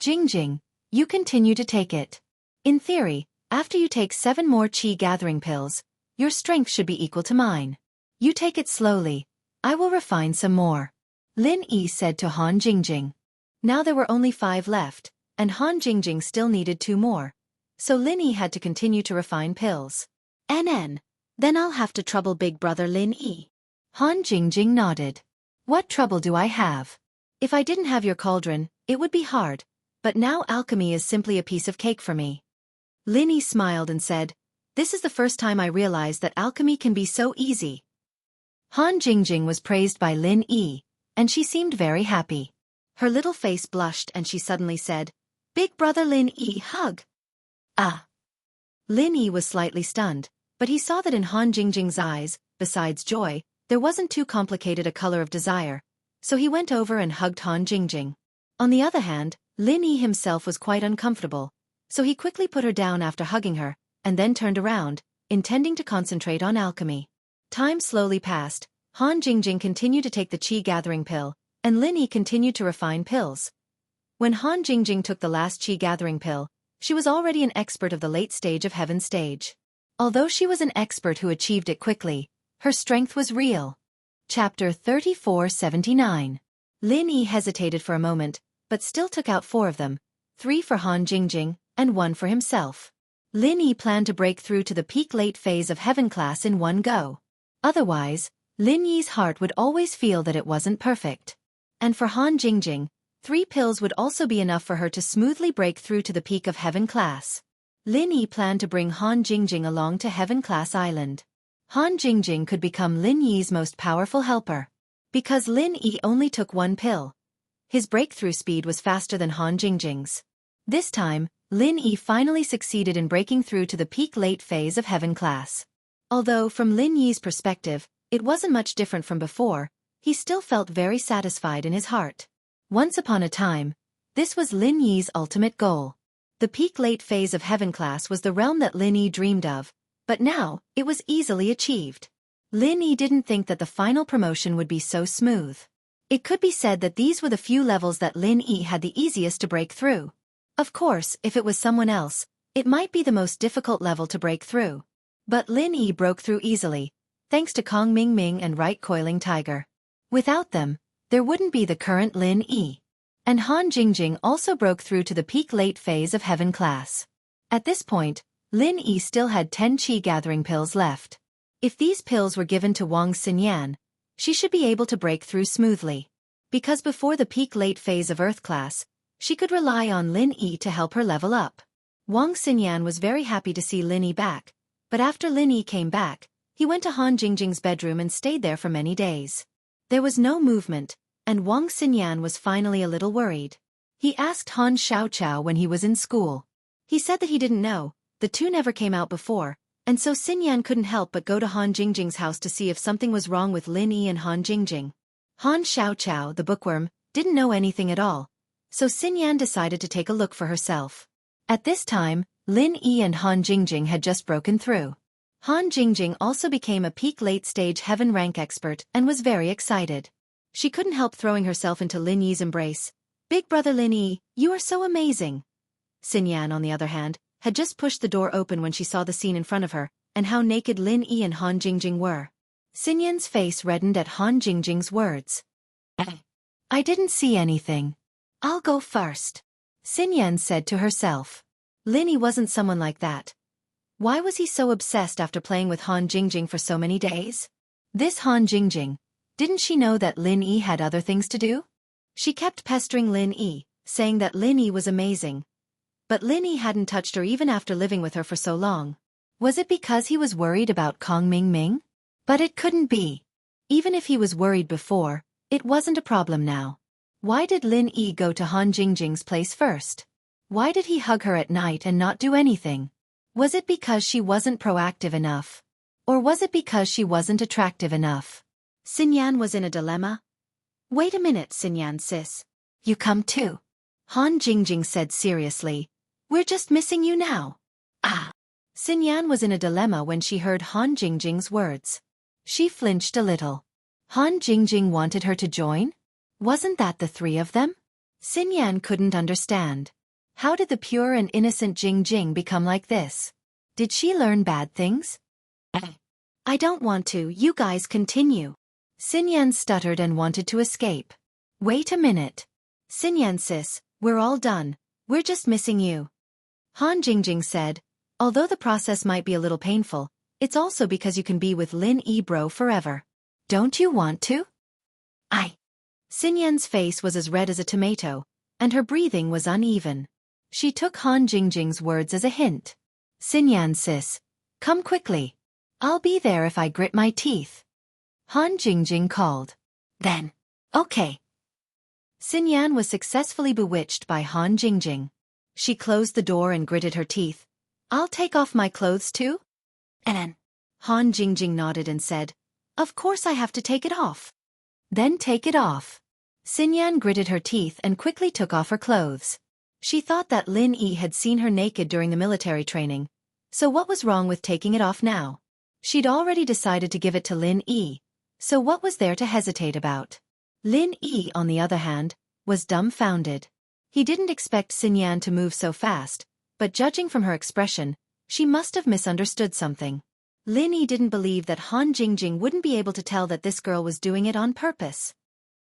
Jingjing, you continue to take it. In theory, after you take 7 more qi gathering pills, your strength should be equal to mine. You take it slowly. I will refine some more. Lin Yi said to Han Jingjing. Now there were only 5 left, and Han Jingjing still needed 2 more, so Lin Yi had to continue to refine pills. Then I'll have to trouble Big Brother Lin Yi. Han Jingjing nodded. What trouble do I have? If I didn't have your cauldron, it would be hard, but now alchemy is simply a piece of cake for me. Lin Yi smiled and said, this is the first time I realized that alchemy can be so easy. Han Jingjing was praised by Lin Yi, and she seemed very happy. Her little face blushed and she suddenly said, Big Brother Lin Yi, hug. Lin Yi was slightly stunned, but he saw that in Han Jingjing's eyes, besides joy, there wasn't too complicated a color of desire, so he went over and hugged Han Jingjing. On the other hand, Lin Yi himself was quite uncomfortable, so he quickly put her down after hugging her, and then turned around, intending to concentrate on alchemy. Time slowly passed. Han Jingjing continued to take the qi gathering pill, and Lin Yi continued to refine pills. When Han Jingjing took the last qi gathering pill, she was already an expert of the late stage of Heaven stage. Although she was an expert who achieved it quickly, her strength was real. Chapter 3479. Lin Yi hesitated for a moment, but still took out 4 of them, 3 for Han Jingjing, and 1 for himself. Lin Yi planned to break through to the peak late phase of Heaven class in one go. Otherwise, Lin Yi's heart would always feel that it wasn't perfect. And for Han Jingjing, 3 pills would also be enough for her to smoothly break through to the peak of Heaven Class. Lin Yi planned to bring Han Jingjing along to Heaven Class Island. Han Jingjing could become Lin Yi's most powerful helper. Because Lin Yi only took 1 pill, his breakthrough speed was faster than Han Jingjing's. This time, Lin Yi finally succeeded in breaking through to the peak late phase of Heaven Class. Although, from Lin Yi's perspective, it wasn't much different from before, he still felt very satisfied in his heart. Once upon a time, this was Lin Yi's ultimate goal. The peak late phase of Heaven Class was the realm that Lin Yi dreamed of, but now, it was easily achieved. Lin Yi didn't think that the final promotion would be so smooth. It could be said that these were the few levels that Lin Yi had the easiest to break through. Of course, if it was someone else, it might be the most difficult level to break through. But Lin Yi broke through easily, thanks to Kong Ming Ming and Right Coiling Tiger. Without them, there wouldn't be the current Lin Yi. And Han Jingjing also broke through to the peak late phase of Heaven Class. At this point, Lin Yi still had 10 Qi gathering pills left. If these pills were given to Wang Xinyan, she should be able to break through smoothly. Because before the peak late phase of Earth Class, she could rely on Lin Yi to help her level up. Wang Xinyan was very happy to see Lin Yi back, but after Lin Yi came back, he went to Han Jingjing's bedroom and stayed there for many days. There was no movement, and Wang Xinyan was finally a little worried. He asked Han Xiaoqiao when he was in school. He said that he didn't know, the two never came out before, and so Xinyan couldn't help but go to Han Jingjing's house to see if something was wrong with Lin Yi and Han Jingjing. Han Xiaoqiao, the bookworm, didn't know anything at all, so Xinyan decided to take a look for herself. At this time, Lin Yi and Han Jingjing had just broken through. Han Jingjing also became a peak late-stage heaven rank expert and was very excited. She couldn't help throwing herself into Lin Yi's embrace. "Big brother Lin Yi, you are so amazing." Xinyan, on the other hand, had just pushed the door open when she saw the scene in front of her, and how naked Lin Yi and Han Jingjing were. Xinyan's face reddened at Han Jingjing's words. "I didn't see anything. I'll go first," Xinyan said to herself. Lin Yi wasn't someone like that. Why was he so obsessed after playing with Han Jingjing for so many days? This Han Jingjing, didn't she know that Lin Yi had other things to do? She kept pestering Lin Yi, saying that Lin Yi was amazing. But Lin Yi hadn't touched her even after living with her for so long. Was it because he was worried about Kong Ming Ming? But it couldn't be. Even if he was worried before, it wasn't a problem now. Why did Lin Yi go to Han Jingjing's place first? Why did he hug her at night and not do anything? Was it because she wasn't proactive enough? Or was it because she wasn't attractive enough? Xinyan was in a dilemma. "Wait a minute, Xinyan sis. You come too," Han Jingjing said seriously. "We're just missing you now." Ah! Xinyan was in a dilemma when she heard Han Jingjing's words. She flinched a little. Han Jingjing wanted her to join? Wasn't that the 3 of them? Xinyan couldn't understand. How did the pure and innocent Jingjing become like this? Did she learn bad things? "I don't want to, you guys continue." Xinyan stuttered and wanted to escape. "Wait a minute. Xinyan sis, we're all done, we're just missing you," Han Jingjing said. "Although the process might be a little painful, it's also because you can be with Lin Yi bro forever. Don't you want to?" Xinyan's face was as red as a tomato, and her breathing was uneven. She took Han Jingjing's words as a hint. "Xinyan sis, come quickly. I'll be there if I grit my teeth," Han Jingjing called. "Then, okay." Xinyan was successfully bewitched by Han Jingjing. She closed the door and gritted her teeth. "I'll take off my clothes too?" "And Han Jingjing nodded and said, "Of course I have to take it off." "Then take it off." Xinyan gritted her teeth and quickly took off her clothes. She thought that Lin Yi had seen her naked during the military training, so what was wrong with taking it off now? She'd already decided to give it to Lin Yi, so what was there to hesitate about? Lin Yi, on the other hand, was dumbfounded. He didn't expect Xinyan to move so fast, but judging from her expression, she must have misunderstood something. Lin Yi didn't believe that Han Jingjing wouldn't be able to tell that this girl was doing it on purpose.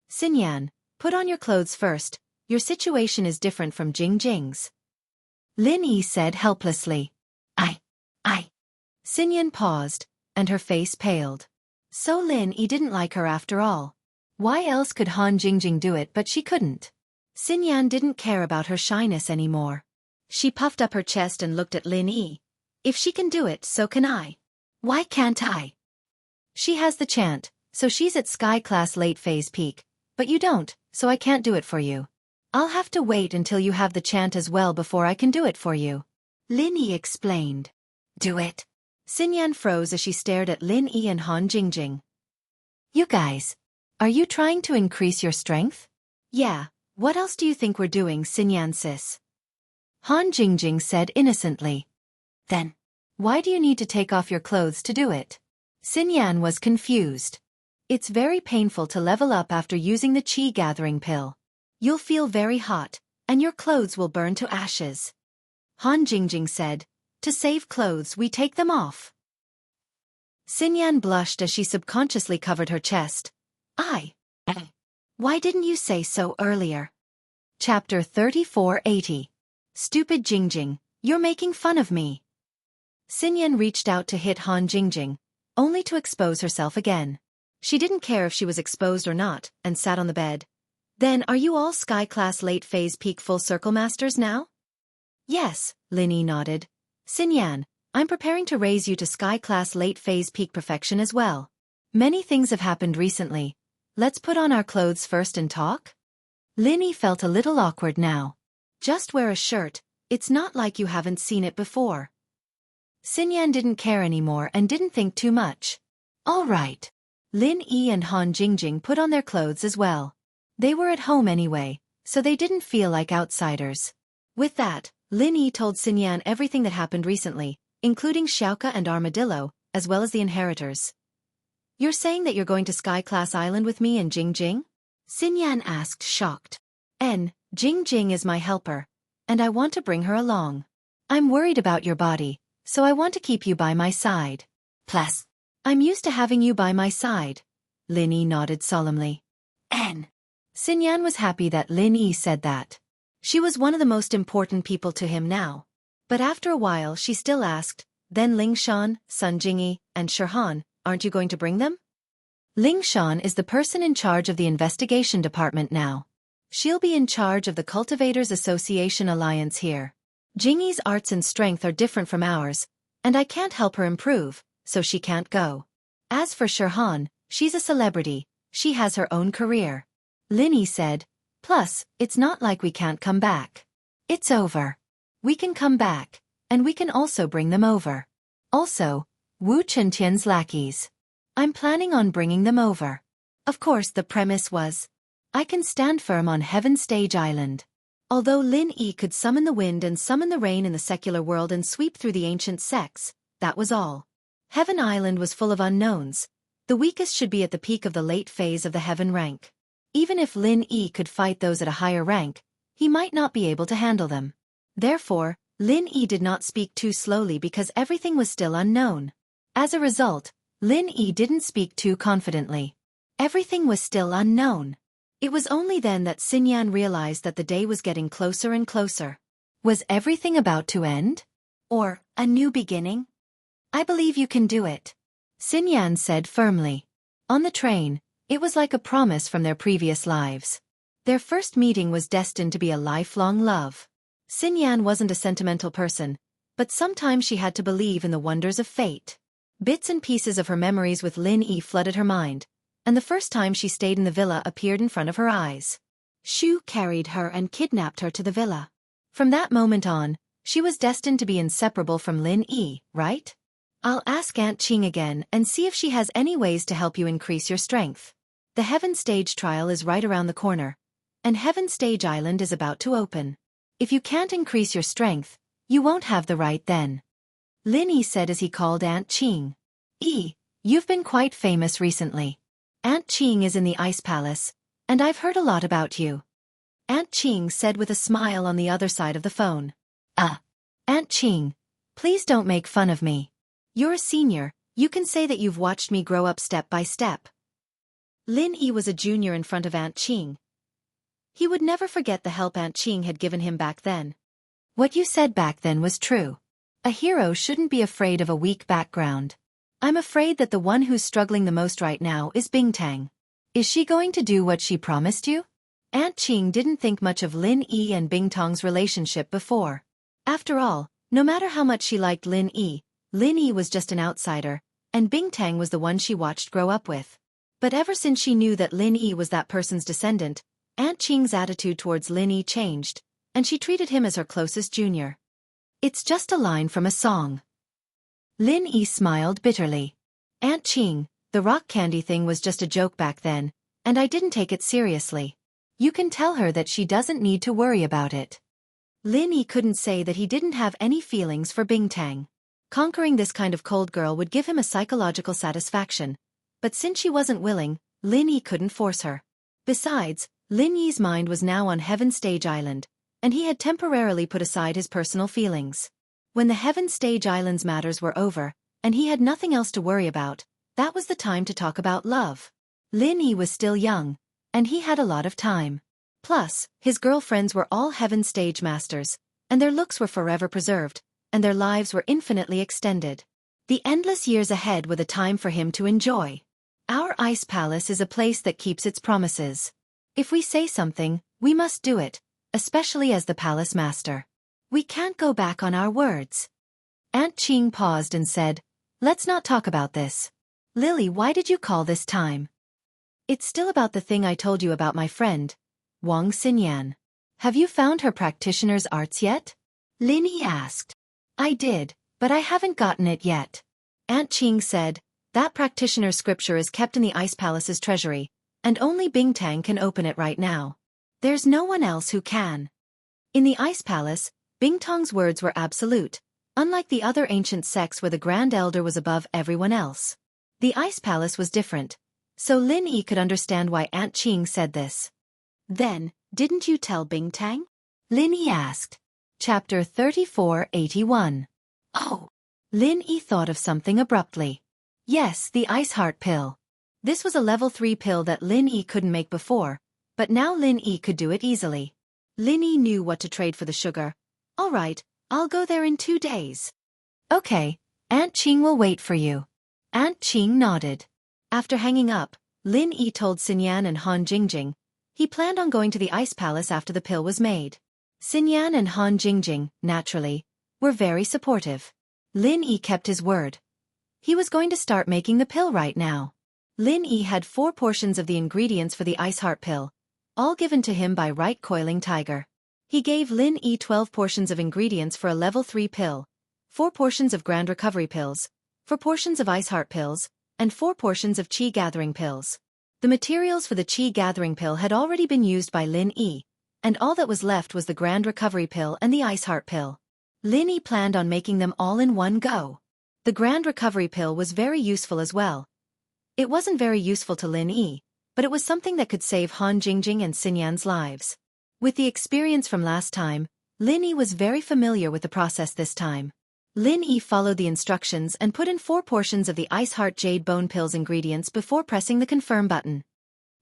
"Xinyan, put on your clothes first. Your situation is different from Jingjing's," Lin Yi said helplessly. I. Xinyan paused, and her face paled. So Lin Yi didn't like her after all. Why else could Han Jingjing do it but she couldn't? Xinyan didn't care about her shyness anymore. She puffed up her chest and looked at Lin Yi. If she can do it, so can I. Why can't I? She has the chant, so she's at Sky Class late phase peak, but you don't, so I can't do it for you. I'll have to wait until you have the chant as well before I can do it for you. Lin Yi explained. Do it. Xinyan froze as she stared at Lin Yi and Han Jingjing. You guys. Are you trying to increase your strength? Yeah, what else do you think we're doing, Xinyan sis? Han Jingjing said innocently. Then, why do you need to take off your clothes to do it? Xinyan was confused. It's very painful to level up after using the Qi gathering pill. You'll feel very hot, and your clothes will burn to ashes. Han Jingjing said, to save clothes we take them off. Xinyan blushed as she subconsciously covered her chest. Why didn't you say so earlier? Chapter 3480. Stupid Jingjing, you're making fun of me. Xinyan reached out to hit Han Jingjing, only to expose herself again. She didn't care if she was exposed or not, and sat on the bed. Then are you all Sky Class late phase peak full circle masters now? Yes, Lin Yi nodded. Xinyan, I'm preparing to raise you to Sky Class late phase peak perfection as well. Many things have happened recently. Let's put on our clothes first and talk? Lin Yi felt a little awkward now. Just wear a shirt, it's not like you haven't seen it before. Xinyan didn't care anymore and didn't think too much. All right. Lin Yi and Han Jingjing put on their clothes as well. They were at home anyway, so they didn't feel like outsiders. With that, Lin Yi told Xinyan everything that happened recently, including Xiaoka and Armadillo, as well as the inheritors. You're saying that you're going to Sky Class Island with me and Jingjing? Xinyan asked, shocked. Jingjing is my helper, and I want to bring her along. I'm worried about your body, so I want to keep you by my side. Plus, I'm used to having you by my side. Lin Yi nodded solemnly. Xinyan was happy that Lin Yi said that. She was one of the most important people to him now. But after a while she still asked, then Lingshan, Sun Jingyi, and Shirhan, aren't you going to bring them? Lingshan is the person in charge of the investigation department now. She'll be in charge of the Cultivators Association Alliance here. Jingyi's arts and strength are different from ours, and I can't help her improve, so she can't go. As for Shirhan, she's a celebrity, she has her own career. Lin Yi said, plus, it's not like we can't come back. It's over. We can come back, and we can also bring them over. Also, Wu Chentian's lackeys. I'm planning on bringing them over. Of course the premise was, I can stand firm on Heaven Stage Island. Although Lin Yi could summon the wind and summon the rain in the secular world and sweep through the ancient sects, that was all. Heaven Island was full of unknowns. The weakest should be at the peak of the late phase of the heaven rank. Even if Lin Yi could fight those at a higher rank, he might not be able to handle them. Therefore, Lin Yi did not speak too slowly because everything was still unknown. As a result, Lin Yi didn't speak too confidently. Everything was still unknown. It was only then that Xinyan realized that the day was getting closer and closer. Was everything about to end? Or, a new beginning? I believe you can do it. Xinyan said firmly. On the train, it was like a promise from their previous lives. Their first meeting was destined to be a lifelong love. Xinyan wasn't a sentimental person, but sometimes she had to believe in the wonders of fate. Bits and pieces of her memories with Lin Yi flooded her mind, and the first time she stayed in the villa appeared in front of her eyes. Shu carried her and kidnapped her to the villa. From that moment on, she was destined to be inseparable from Lin Yi, right? I'll ask Aunt Qing again and see if she has any ways to help you increase your strength. The Heaven Stage trial is right around the corner, and Heaven Stage Island is about to open. If you can't increase your strength, you won't have the right then. Lin Yi said as he called Aunt Qing. You've been quite famous recently. Aunt Qing is in the Ice Palace, and I've heard a lot about you. Aunt Qing said with a smile on the other side of the phone. Aunt Qing, please don't make fun of me. You're a senior, you can say that you've watched me grow up step by step. Lin Yi was a junior in front of Aunt Qing. He would never forget the help Aunt Qing had given him back then. What you said back then was true. A hero shouldn't be afraid of a weak background. I'm afraid that the one who's struggling the most right now is Bingtang. Is she going to do what she promised you? Aunt Qing didn't think much of Lin Yi and Bingtong's relationship before. After all, no matter how much she liked Lin Yi was just an outsider, and Bingtang was the one she watched grow up with. But ever since she knew that Lin Yi was that person's descendant, Aunt Qing's attitude towards Lin Yi changed, and she treated him as her closest junior. It's just a line from a song. Lin Yi smiled bitterly. Aunt Qing, the rock candy thing was just a joke back then, and I didn't take it seriously. You can tell her that she doesn't need to worry about it. Lin Yi couldn't say that he didn't have any feelings for Bingtang. Conquering this kind of cold girl would give him a psychological satisfaction, but since she wasn't willing, Lin Yi couldn't force her. Besides, Lin Yi's mind was now on Heaven Stage Island, and he had temporarily put aside his personal feelings. When the Heaven Stage Island's matters were over, and he had nothing else to worry about, that was the time to talk about love. Lin Yi was still young, and he had a lot of time. Plus, his girlfriends were all Heaven Stage masters, and their looks were forever preserved, and their lives were infinitely extended. The endless years ahead were the time for him to enjoy. Our ice palace is a place that keeps its promises. If we say something, we must do it, especially as the palace master. We can't go back on our words. Aunt Qing paused and said, "Let's not talk about this. Lily, why did you call this time?" "It's still about the thing I told you about my friend, Wang Xinyan. Have you found her practitioner's arts yet?" Lin Yi asked. "I did, but I haven't gotten it yet." Aunt Qing said, "That practitioner's scripture is kept in the Ice Palace's treasury, and only Bingtang can open it right now. There's no one else who can." In the Ice Palace, Bingtong's words were absolute, unlike the other ancient sects where the Grand Elder was above everyone else. The Ice Palace was different, so Lin Yi could understand why Aunt Qing said this. "Then, didn't you tell Bingtang?" Lin Yi asked. Chapter 3481. Oh! Lin Yi thought of something abruptly. Yes, the Ice Heart Pill. This was a level 3 pill that Lin Yi couldn't make before, but now Lin Yi could do it easily. Lin Yi knew what to trade for the sugar. "All right, I'll go there in 2 days." "Okay, Aunt Qing will wait for you." Aunt Qing nodded. After hanging up, Lin Yi told Xinyan and Han Jingjing he planned on going to the Ice Palace after the pill was made. Xinyan and Han Jingjing, naturally, were very supportive. Lin Yi kept his word. He was going to start making the pill right now. Lin Yi had 4 portions of the ingredients for the Ice Heart Pill, all given to him by Right Coiling Tiger. He gave Lin Yi 12 portions of ingredients for a level 3 pill, 4 portions of Grand Recovery Pills, 4 portions of Ice Heart Pills, and 4 portions of Qi Gathering Pills. The materials for the Qi Gathering Pill had already been used by Lin Yi, and all that was left was the Grand Recovery Pill and the Ice Heart Pill. Lin Yi planned on making them all in one go. The Grand Recovery Pill was very useful as well. It wasn't very useful to Lin Yi, but it was something that could save Han Jingjing and Xinyan's lives. With the experience from last time, Lin Yi was very familiar with the process this time. Lin Yi followed the instructions and put in 4 portions of the Ice Heart Jade Bone Pill's ingredients before pressing the confirm button.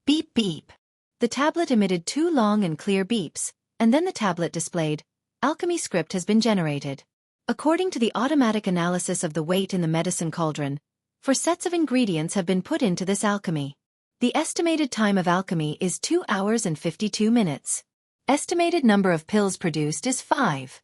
Beep beep. The tablet emitted 2 long and clear beeps, and then the tablet displayed, "Alchemy script has been generated. According to the automatic analysis of the weight in the medicine cauldron, 4 sets of ingredients have been put into this alchemy. The estimated time of alchemy is 2 hours and 52 minutes. Estimated number of pills produced is 5.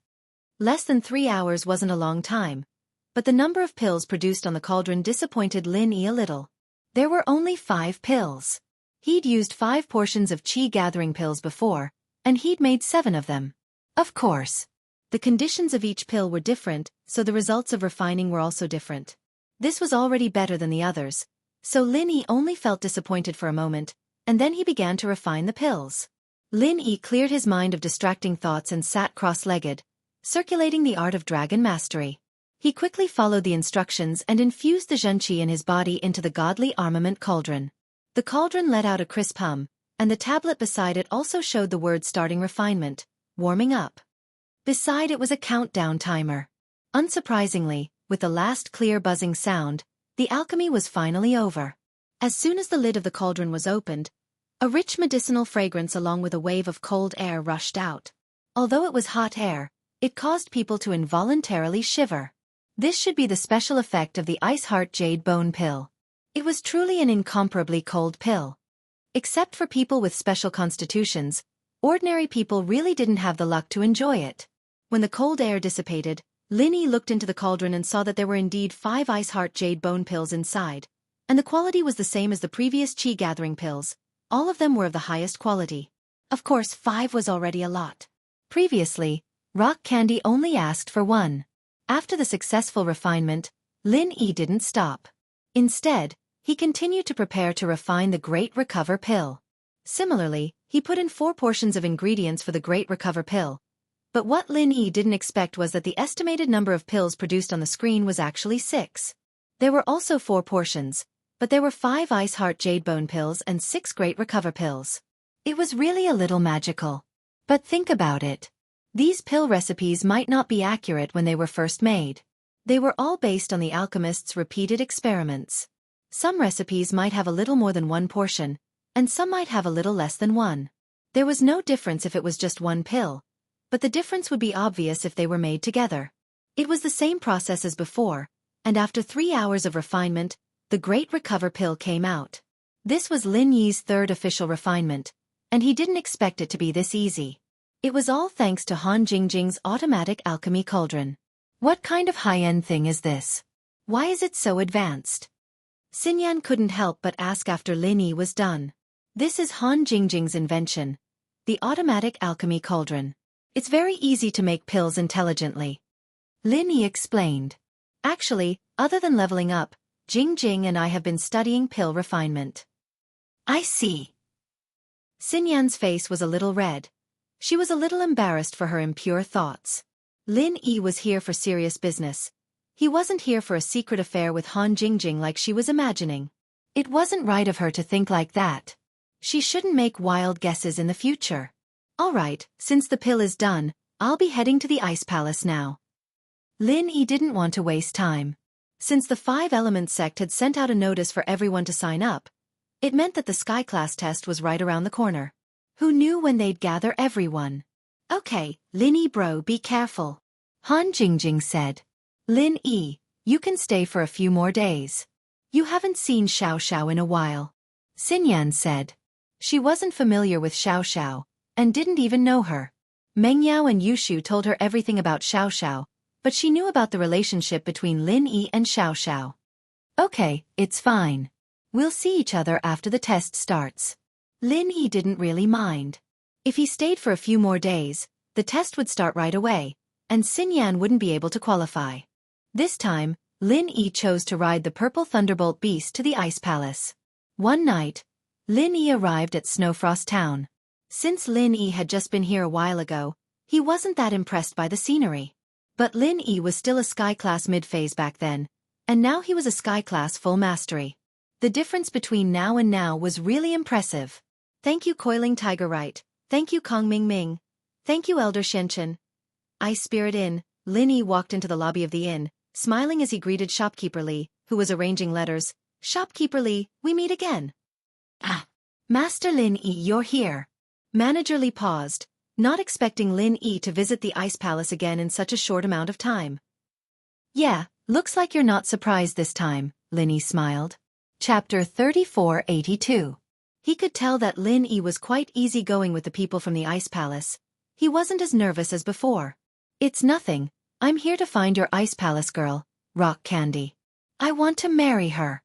Less than 3 hours wasn't a long time, but the number of pills produced on the cauldron disappointed Lin Yi a little. There were only 5 pills. He'd used 5 portions of Qi Gathering Pills before, and he'd made 7 of them. Of course. The conditions of each pill were different, so the results of refining were also different. This was already better than the others, so Lin Yi only felt disappointed for a moment, and then he began to refine the pills. Lin Yi cleared his mind of distracting thoughts and sat cross-legged, circulating the art of dragon mastery. He quickly followed the instructions and infused the Zhenqi in his body into the godly armament cauldron. The cauldron let out a crisp hum, and the tablet beside it also showed the words starting refinement, warming up. Beside it was a countdown timer. Unsurprisingly, with the last clear buzzing sound, the alchemy was finally over. As soon as the lid of the cauldron was opened, a rich medicinal fragrance along with a wave of cold air rushed out. Although it was hot air, it caused people to involuntarily shiver. This should be the special effect of the Ice Heart Jade Bone Pill. It was truly an incomparably cold pill. Except for people with special constitutions, ordinary people really didn't have the luck to enjoy it. When the cold air dissipated, Lin Yi looked into the cauldron and saw that there were indeed 5 ice heart jade bone pills inside, and the quality was the same as the previous chi gathering pills. All of them were of the highest quality. Of course, 5 was already a lot. Previously, Rock Candy only asked for 1. After the successful refinement, Lin Yi didn't stop. Instead, he continued to prepare to refine the Great Recover pill. Similarly, he put in 4 portions of ingredients for the Great Recover pill. But what Lin Yi didn't expect was that the estimated number of pills produced on the screen was actually 6. There were also 4 portions, but there were 5 Ice Heart Jade Bone pills and 6 Great Recover pills. It was really a little magical. But think about it. These pill recipes might not be accurate when they were first made. They were all based on the alchemist's repeated experiments. Some recipes might have a little more than 1 portion, and some might have a little less than 1. There was no difference if it was just 1 pill, but the difference would be obvious if they were made together. It was the same process as before, and after 3 hours of refinement, the Great Recover pill came out. This was Lin Yi's 3rd official refinement, and he didn't expect it to be this easy. It was all thanks to Han Jingjing's automatic alchemy cauldron. What kind of high-end thing is this? Why is it so advanced? Xinyan couldn't help but ask after Lin Yi was done. This is Han Jingjing's invention, the automatic alchemy cauldron. It's very easy to make pills intelligently. Lin Yi explained. Actually, other than leveling up, Jingjing and I have been studying pill refinement. I see. Xinyan's face was a little red. She was a little embarrassed for her impure thoughts. Lin Yi was here for serious business. He wasn't here for a secret affair with Han Jingjing like she was imagining. It wasn't right of her to think like that. She shouldn't make wild guesses in the future. All right, since the pill is done, I'll be heading to the Ice Palace now. Lin Yi didn't want to waste time. Since the 5 Elements sect had sent out a notice for everyone to sign up, it meant that the Sky Class test was right around the corner. Who knew when they'd gather everyone? Okay, Lin Yi bro, be careful. Han Jingjing said. Lin Yi, you can stay for a few more days. You haven't seen Xiao in a while. Xinyan said. She wasn't familiar with Xiao, and didn't even know her. Mengyao and Yushu told her everything about Xiao, but she knew about the relationship between Lin Yi and Xiao. Okay, it's fine. We'll see each other after the test starts. Lin Yi didn't really mind. If he stayed for a few more days, the test would start right away, and Xinyan wouldn't be able to qualify. This time, Lin Yi chose to ride the Purple Thunderbolt Beast to the Ice Palace. One night, Lin Yi arrived at Snowfrost Town. Since Lin Yi had just been here a while ago, he wasn't that impressed by the scenery. But Lin Yi was still a Sky Class mid-phase back then, and now he was a Sky Class full mastery. The difference between now and now was really impressive. Thank you Coiling Tiger Right, thank you Kong Ming Ming, thank you Elder Xianxia. Ice Spirit Inn. Lin Yi walked into the lobby of the inn, smiling as he greeted Shopkeeper Li, who was arranging letters. Shopkeeper Li, we meet again. Ah, Master Lin Yi, you're here. Manager Li paused, not expecting Lin Yi to visit the Ice Palace again in such a short amount of time. Yeah, looks like you're not surprised this time, Lin Yi smiled. Chapter 3482. He could tell that Lin Yi was quite easygoing with the people from the Ice Palace. He wasn't as nervous as before. It's nothing, I'm here to find your Ice Palace girl, Rock Candy. I want to marry her.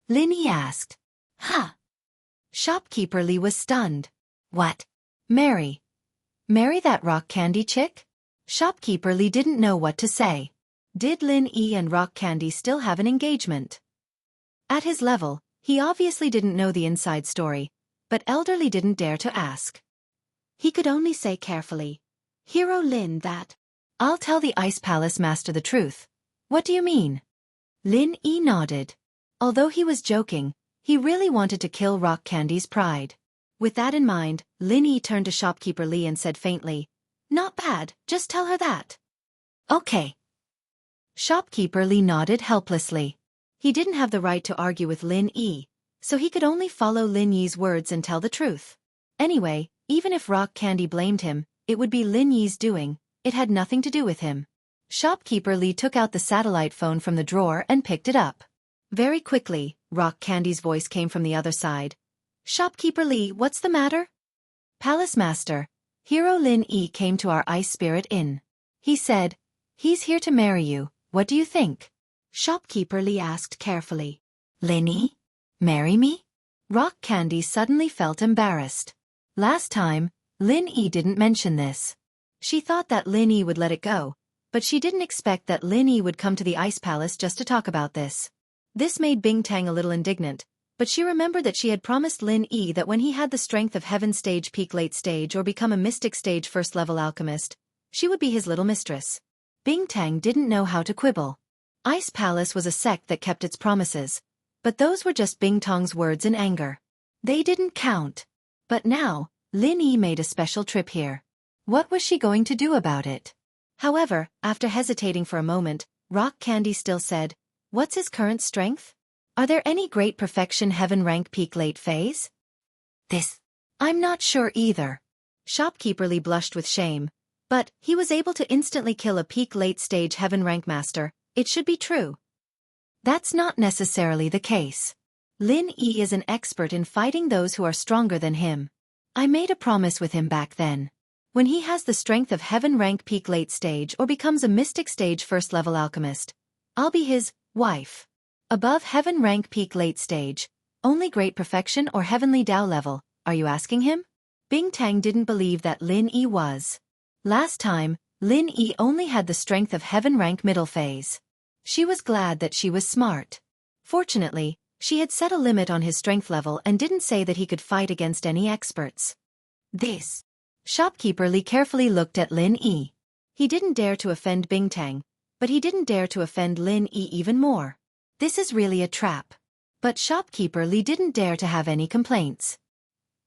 Lin Yi asked. Huh? Shopkeeper Li was stunned. What? Marry? Marry that Rock Candy chick? Shopkeeper Li didn't know what to say. Did Lin Yi and Rock Candy still have an engagement? At his level, he obviously didn't know the inside story, but Elderly didn't dare to ask. He could only say carefully, Hero Lin that. I'll tell the Ice Palace Master the truth. What do you mean? Lin Yi nodded. Although he was joking, he really wanted to kill Rock Candy's pride. With that in mind, Lin Yi turned to Shopkeeper Li and said faintly, Not bad, just tell her that. Okay. Shopkeeper Li nodded helplessly. He didn't have the right to argue with Lin Yi, so he could only follow Lin Yi's words and tell the truth. Anyway, even if Rock Candy blamed him, it would be Lin Yi's doing, it had nothing to do with him. Shopkeeper Li took out the satellite phone from the drawer and picked it up. Very quickly, Rock Candy's voice came from the other side. Shopkeeper Li, what's the matter? Palace Master, Hero Lin Yi came to our Ice Spirit Inn. He said, he's here to marry you, what do you think? Shopkeeper Li asked carefully. Lin Yi? Marry me? Rock Candy suddenly felt embarrassed. Last time, Lin Yi didn't mention this. She thought that Lin Yi would let it go, but she didn't expect that Lin Yi would come to the Ice Palace just to talk about this. This made Bing Tang a little indignant, but she remembered that she had promised Lin Yi that when he had the strength of Heaven Stage Peak Late Stage or become a Mystic Stage First Level Alchemist, she would be his little mistress. Bing Tang didn't know how to quibble. Ice Palace was a sect that kept its promises, but those were just Bing Tang's words in anger. They didn't count. But now, Lin Yi made a special trip here. What was she going to do about it? However, after hesitating for a moment, Rock Candy still said, what's his current strength? Are there any great perfection heaven rank peak late phase? I'm not sure either. Shopkeeper Li blushed with shame, but he was able to instantly kill a peak late stage heaven rank master, it should be true. That's not necessarily the case. Lin Yi is an expert in fighting those who are stronger than him. I made a promise with him back then. When he has the strength of heaven rank peak late stage or becomes a mystic stage first level alchemist, I'll be his wife. Above heaven rank peak late stage, only great perfection or heavenly Tao level, are you asking him? Bing Tang didn't believe that Lin Yi was. Last time, Lin Yi only had the strength of heaven rank middle phase. She was glad that she was smart. Fortunately, she had set a limit on his strength level and didn't say that he could fight against any experts. Shopkeeper Li carefully looked at Lin Yi. He didn't dare to offend Bing Tang, but he didn't dare to offend Lin Yi even more. This is really a trap. But Shopkeeper Li didn't dare to have any complaints.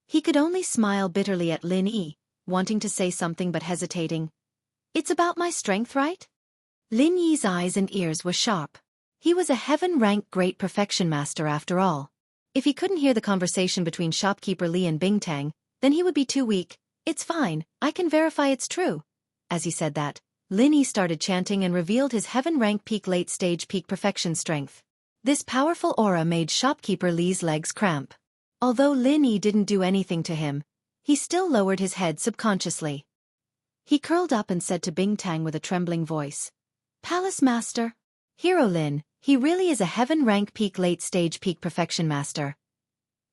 He could only smile bitterly at Lin Yi, wanting to say something but hesitating. It's about my strength, right? Lin Yi's eyes and ears were sharp. He was a heaven-rank great perfection master after all. If he couldn't hear the conversation between Shopkeeper Li and Bing Tang, then he would be too weak. It's fine, I can verify it's true. As he said that, Lin Yi started chanting and revealed his heaven-rank peak late-stage peak perfection strength. This powerful aura made Shopkeeper Li's legs cramp. Although Lin Yi didn't do anything to him, he still lowered his head subconsciously. He curled up and said to Bing Tang with a trembling voice, Palace Master, Hero Lin, he really is a heaven-rank peak late-stage peak perfection master.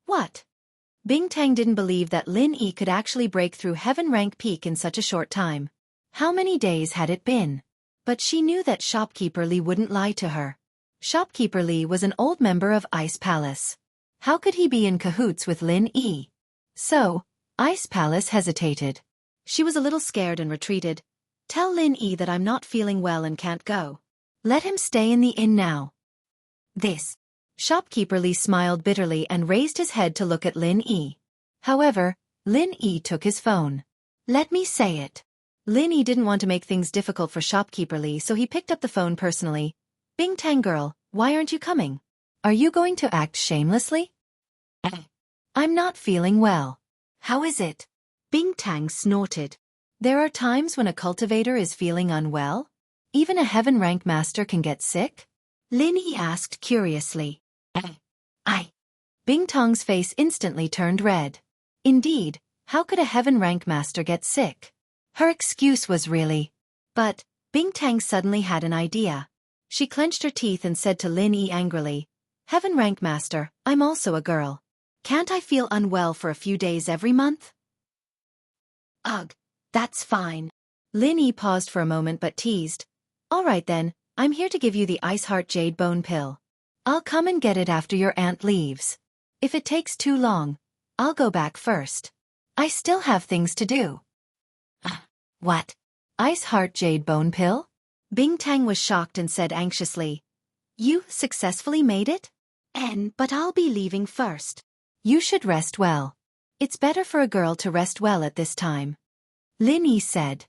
What? Bing Tang didn't believe that Lin Yi could actually break through heaven-rank peak in such a short time. How many days had it been? But she knew that Shopkeeper Li wouldn't lie to her. Shopkeeper Li was an old member of Ice Palace. How could he be in cahoots with Lin Yi? So, Ice Palace hesitated. She was a little scared and retreated. Tell Lin Yi that I'm not feeling well and can't go. Let him stay in the inn now. Shopkeeper Li smiled bitterly and raised his head to look at Lin Yi. However, Lin Yi took his phone. Let me say it. Lin Yi didn't want to make things difficult for Shopkeeper Li, so he picked up the phone personally. Bing Tang girl, why aren't you coming? Are you going to act shamelessly? I'm not feeling well. How is it? Bing Tang snorted. There are times when a cultivator is feeling unwell? Even a heaven rank master can get sick? Lin Yi asked curiously. Bing Tang's face instantly turned red. Indeed, how could a heaven rank master get sick? Her excuse was really. But, Bing Tang suddenly had an idea. She clenched her teeth and said to Lin Yi angrily, Heaven rank master, I'm also a girl. Can't I feel unwell for a few days every month? Ugh, that's fine. Lin Yi paused for a moment but teased. All right then, I'm here to give you the Ice Heart Jade Bone Pill. I'll come and get it after your aunt leaves. If it takes too long, I'll go back first. I still have things to do. What? Ice Heart Jade Bone Pill? Bing Tang was shocked and said anxiously. You successfully made it? But I'll be leaving first. You should rest well. It's better for a girl to rest well at this time. Lin Yi said.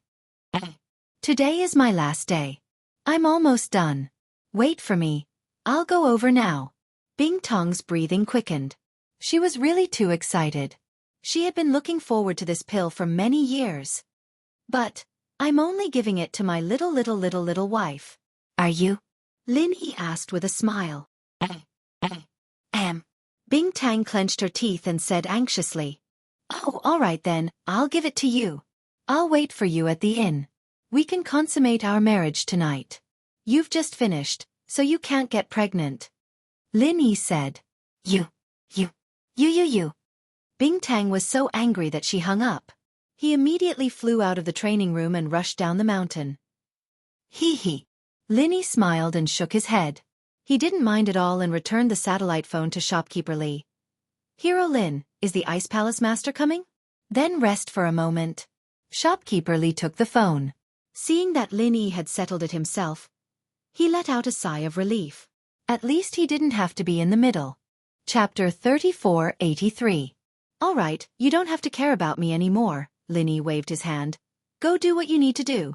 Today is my last day. I'm almost done. Wait for me. I'll go over now. Bing Tang's breathing quickened. She was really too excited. She had been looking forward to this pill for many years. But, I'm only giving it to my little wife. Are you? Lin Yi asked with a smile. Bing Tang clenched her teeth and said anxiously. Oh, all right then, I'll give it to you. I'll wait for you at the inn. We can consummate our marriage tonight. You've just finished, so you can't get pregnant. Lin Yi said. You. Bing Tang was so angry that she hung up. He immediately flew out of the training room and rushed down the mountain. Hee. Lin Yi smiled and shook his head. He didn't mind at all and returned the satellite phone to shopkeeper Li. Hero Lin, is the Ice Palace Master coming? Then rest for a moment. Shopkeeper Li took the phone. Seeing that Lin Yi had settled it himself, he let out a sigh of relief. At least he didn't have to be in the middle. Chapter 3483. All right, you don't have to care about me anymore, Lin Yi waved his hand. Go do what you need to do.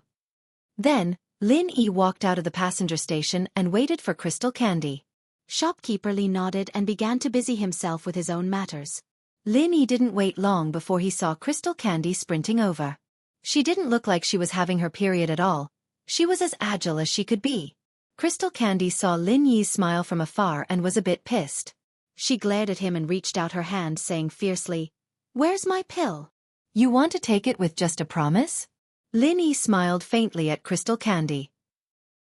Then, Lin Yi walked out of the passenger station and waited for Crystal Candy. Shopkeeper Li nodded and began to busy himself with his own matters. Lin Yi didn't wait long before he saw Crystal Candy sprinting over. She didn't look like she was having her period at all. She was as agile as she could be. Crystal Candy saw Lin Yi's smile from afar and was a bit pissed. She glared at him and reached out her hand, saying fiercely, "Where's my pill? You want to take it with just a promise?" Lin Yi smiled faintly at Crystal Candy.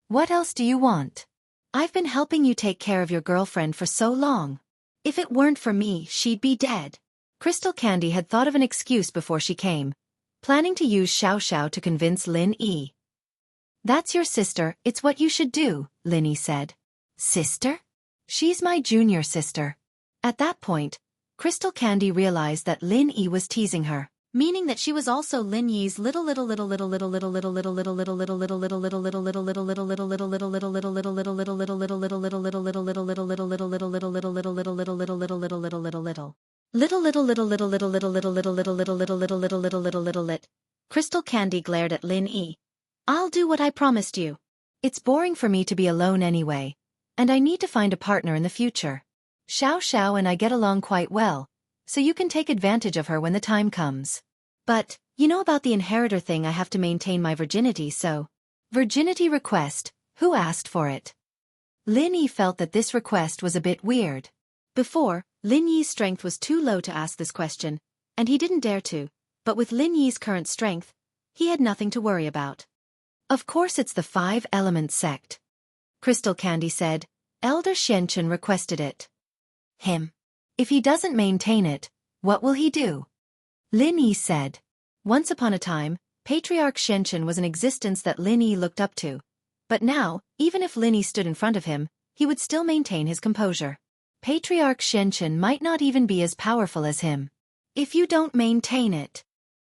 "What else do you want? I've been helping you take care of your girlfriend for so long. If it weren't for me, she'd be dead." Crystal Candy had thought of an excuse before she came, planning to use Xiao to convince Lin Yi. "That's your sister, it's what you should do," Lin Yi said. "Sister? She's my junior sister." At that point, Crystal Candy realized that Lin Yi was teasing her, meaning that she was also Lin Yi's little Crystal Candy glared at Lin Yi. "I'll do what I promised you. It's boring for me to be alone anyway, and I need to find a partner in the future. Xiao and I get along quite well, so you can take advantage of her when the time comes. But, you know about the inheritor thing, I have to maintain my virginity, so..." Virginity request, who asked for it? Lin Yi felt that this request was a bit weird. Before, Lin Yi's strength was too low to ask this question, and he didn't dare to, but with Lin Yi's current strength, he had nothing to worry about. "Of course it's the 5 Elements sect," Crystal Candy said. "Elder Xianxia requested it." "Him? If he doesn't maintain it, what will he do?" Lin Yi said. Once upon a time, Patriarch Xianxia was an existence that Lin Yi looked up to. But now, even if Lin Yi stood in front of him, he would still maintain his composure. Patriarch Xianxia might not even be as powerful as him. "If you don't maintain it..."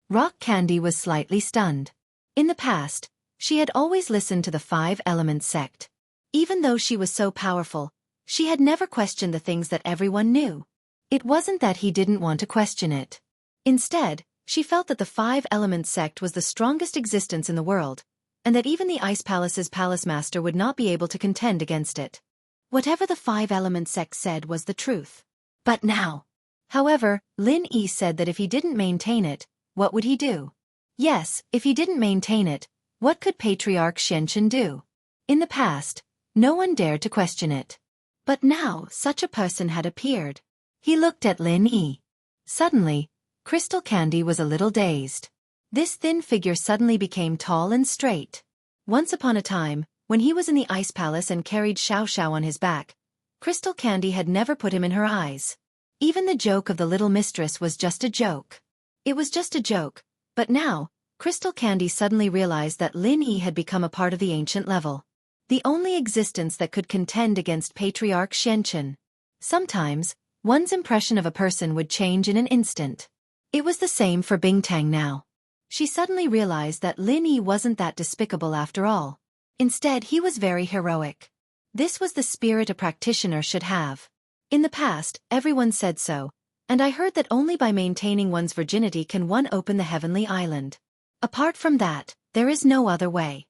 Rock Candy was slightly stunned. In the past, she had always listened to the 5 Elements sect. Even though she was so powerful, she had never questioned the things that everyone knew. It wasn't that he didn't want to question it. Instead, she felt that the 5 Elements sect was the strongest existence in the world, and that even the Ice Palace's palace master would not be able to contend against it. Whatever the 5 Elements sect said was the truth. But now... However, Lin Yi said that if he didn't maintain it, what would he do? Yes, if he didn't maintain it, what could Patriarch Xianxia do? In the past, no one dared to question it. But now such a person had appeared. He looked at Lin Yi. Suddenly, Crystal Candy was a little dazed. This thin figure suddenly became tall and straight. Once upon a time, when he was in the Ice Palace and carried Xiao on his back, Crystal Candy had never put him in her eyes. Even the joke of the little mistress was just a joke. It was just a joke, but now, Crystal Candy suddenly realized that Lin Yi had become a part of the ancient level. The only existence that could contend against Patriarch Xianxia. Sometimes, one's impression of a person would change in an instant. It was the same for Bing Tang now. She suddenly realized that Lin Yi wasn't that despicable after all. Instead, he was very heroic. This was the spirit a practitioner should have. In the past, everyone said so, and I heard that only by maintaining one's virginity can one open the Heavenly Island. Apart from that, there is no other way.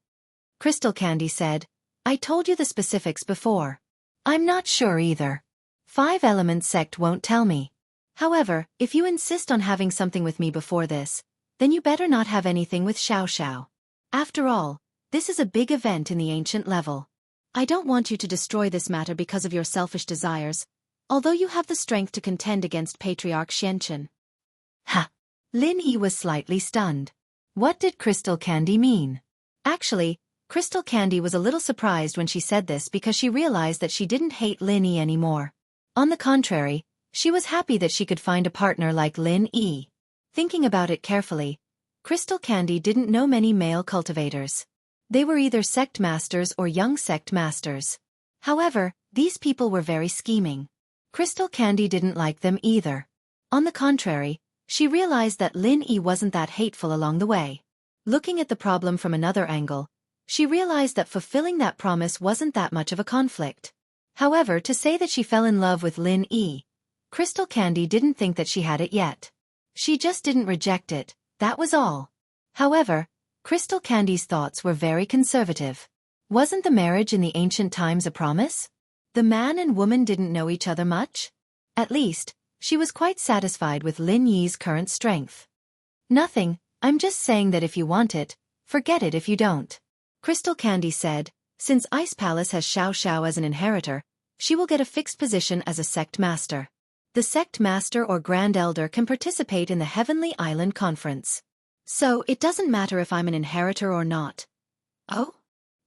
Crystal Candy said, "I told you the specifics before. I'm not sure either. 5 Elements sect won't tell me. However, if you insist on having something with me before this, then you better not have anything with Xiao. After all, this is a big event in the ancient level. I don't want you to destroy this matter because of your selfish desires, although you have the strength to contend against Patriarch Xianxia. Ha! Lin Yi was slightly stunned. What did Crystal Candy mean? Actually, Crystal Candy was a little surprised when she said this because she realized that she didn't hate Lin Yi anymore. On the contrary, she was happy that she could find a partner like Lin Yi. Thinking about it carefully, Crystal Candy didn't know many male cultivators. They were either sect masters or young sect masters. However, these people were very scheming. Crystal Candy didn't like them either. On the contrary, she realized that Lin Yi wasn't that hateful along the way. Looking at the problem from another angle, she realized that fulfilling that promise wasn't that much of a conflict. However, to say that she fell in love with Lin Yi, Crystal Candy didn't think that she had it yet. She just didn't reject it, that was all. However, Crystal Candy's thoughts were very conservative. Wasn't the marriage in the ancient times a promise? The man and woman didn't know each other much? At least, she was quite satisfied with Lin Yi's current strength. Nothing, I'm just saying that if you want it, forget it if you don't. Crystal Candy said, since Ice Palace has Xiao as an inheritor, she will get a fixed position as a sect master. The sect master or grand elder can participate in the Heavenly Island Conference. So it doesn't matter if I'm an inheritor or not. Oh?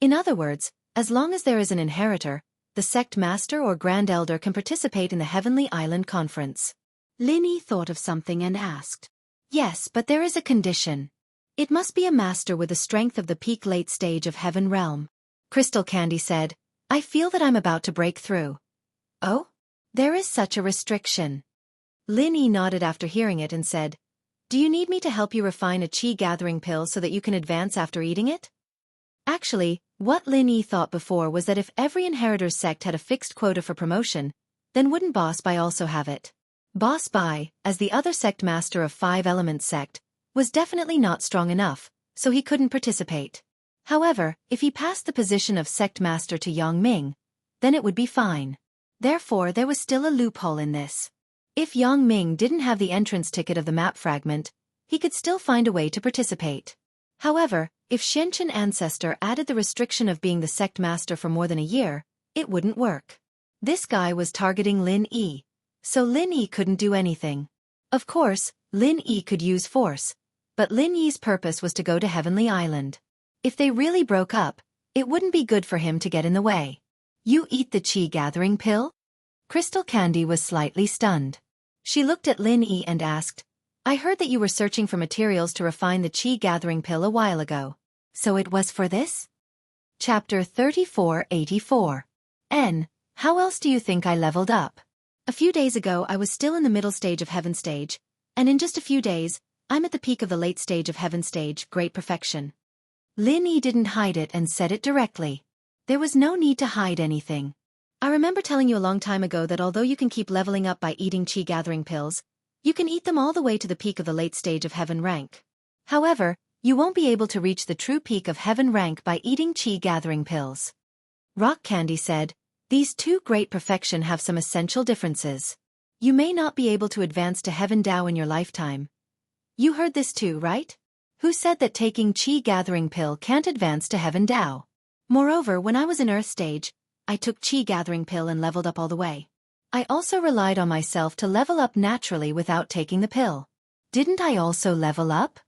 In other words, as long as there is an inheritor, the sect master or grand elder can participate in the Heavenly Island Conference. Lin Yi thought of something and asked. Yes, but there is a condition. It must be a master with the strength of the peak late stage of Heaven Realm. Crystal Candy said, I feel that I'm about to break through. Oh? There is such a restriction. Lin Yi nodded after hearing it and said, do you need me to help you refine a qi gathering pill so that you can advance after eating it? Actually, what Lin Yi thought before was that if every inheritor's sect had a fixed quota for promotion, then wouldn't Boss Bai also have it? Boss Bai, as the other sect master of Five Elements sect, was definitely not strong enough, so he couldn't participate. However, if he passed the position of sect master to Yang Ming, then it would be fine. Therefore, there was still a loophole in this. If Yang Ming didn't have the entrance ticket of the map fragment, he could still find a way to participate. However, if Xianxia Ancestor added the restriction of being the sect master for more than a year, it wouldn't work. This guy was targeting Lin Yi, so Lin Yi couldn't do anything. Of course, Lin Yi could use force, but Lin Yi's purpose was to go to Heavenly Island. If they really broke up, it wouldn't be good for him to get in the way. You eat the qi gathering pill? Crystal Candy was slightly stunned. She looked at Lin Yi and asked, I heard that you were searching for materials to refine the qi gathering pill a while ago. So it was for this? Chapter 3484. N. How else do you think I leveled up? A few days ago I was still in the middle stage of Heaven stage, and in just a few days, I'm at the peak of the late stage of Heaven stage, Great Perfection. Lin Yi didn't hide it and said it directly. There was no need to hide anything. I remember telling you a long time ago that although you can keep leveling up by eating qi gathering pills, you can eat them all the way to the peak of the late stage of Heaven rank. However, you won't be able to reach the true peak of Heaven rank by eating qi gathering pills. Rock Candy said, these two Great Perfection have some essential differences. You may not be able to advance to Heaven Dao in your lifetime. You heard this too, right? Who said that taking qi gathering pill can't advance to Heaven Dao? Moreover, when I was in Earth stage, I took qi gathering pill and leveled up all the way. I also relied on myself to level up naturally without taking the pill. Didn't I also level up?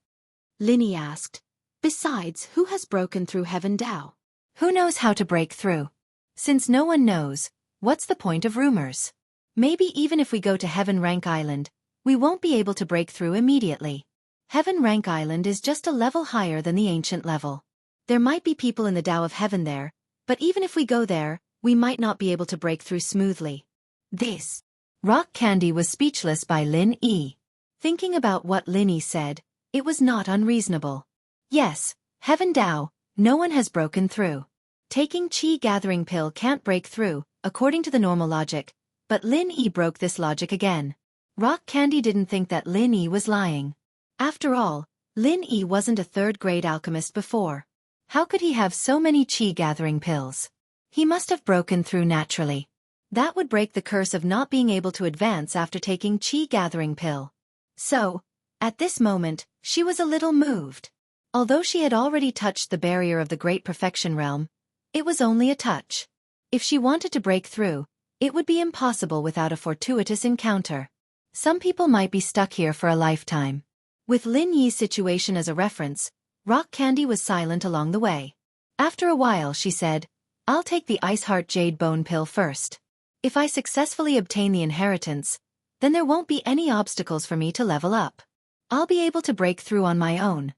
Lin Yi asked. Besides, who has broken through Heaven Dao? Who knows how to break through? Since no one knows, what's the point of rumors? Maybe even if we go to Heaven Rank Island, we won't be able to break through immediately. Heaven Rank Island is just a level higher than the ancient level. There might be people in the Dao of Heaven there, but even if we go there, we might not be able to break through smoothly. This. Rock Candy was speechless by Lin Yi. Thinking about what Lin Yi said, it was not unreasonable. Yes, Heaven Dao, no one has broken through. Taking qi gathering pill can't break through, according to the normal logic, but Lin Yi broke this logic again. Rock Candy didn't think that Lin Yi was lying. After all, Lin Yi wasn't a third-grade alchemist before. How could he have so many qi gathering pills? He must have broken through naturally. That would break the curse of not being able to advance after taking qi gathering pill. So, at this moment, she was a little moved. Although she had already touched the barrier of the Great Perfection realm, it was only a touch. If she wanted to break through, It would be impossible without a fortuitous encounter. Some people might be stuck here for a lifetime. With Lin Yi's situation as a reference, Rock Candy was silent along the way. After a while she said, "I'll take the Ice Heart Jade Bone Pill first. If I successfully obtain the inheritance, then there won't be any obstacles for me to level up. I'll be able to break through on my own."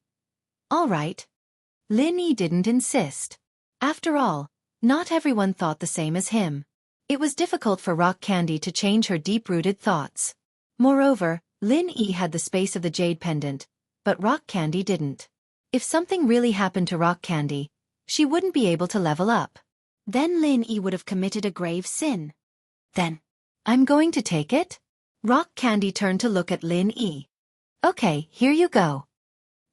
All right. Lin Yi didn't insist. After all, not everyone thought the same as him. It was difficult for Rock Candy to change her deep-rooted thoughts. Moreover, Lin Yi had the space of the jade pendant, but Rock Candy didn't. If something really happened to Rock Candy, she wouldn't be able to level up. Then Lin Yi would have committed a grave sin. Then, I'm going to take it? Rock Candy turned to look at Lin Yi. Okay, here you go.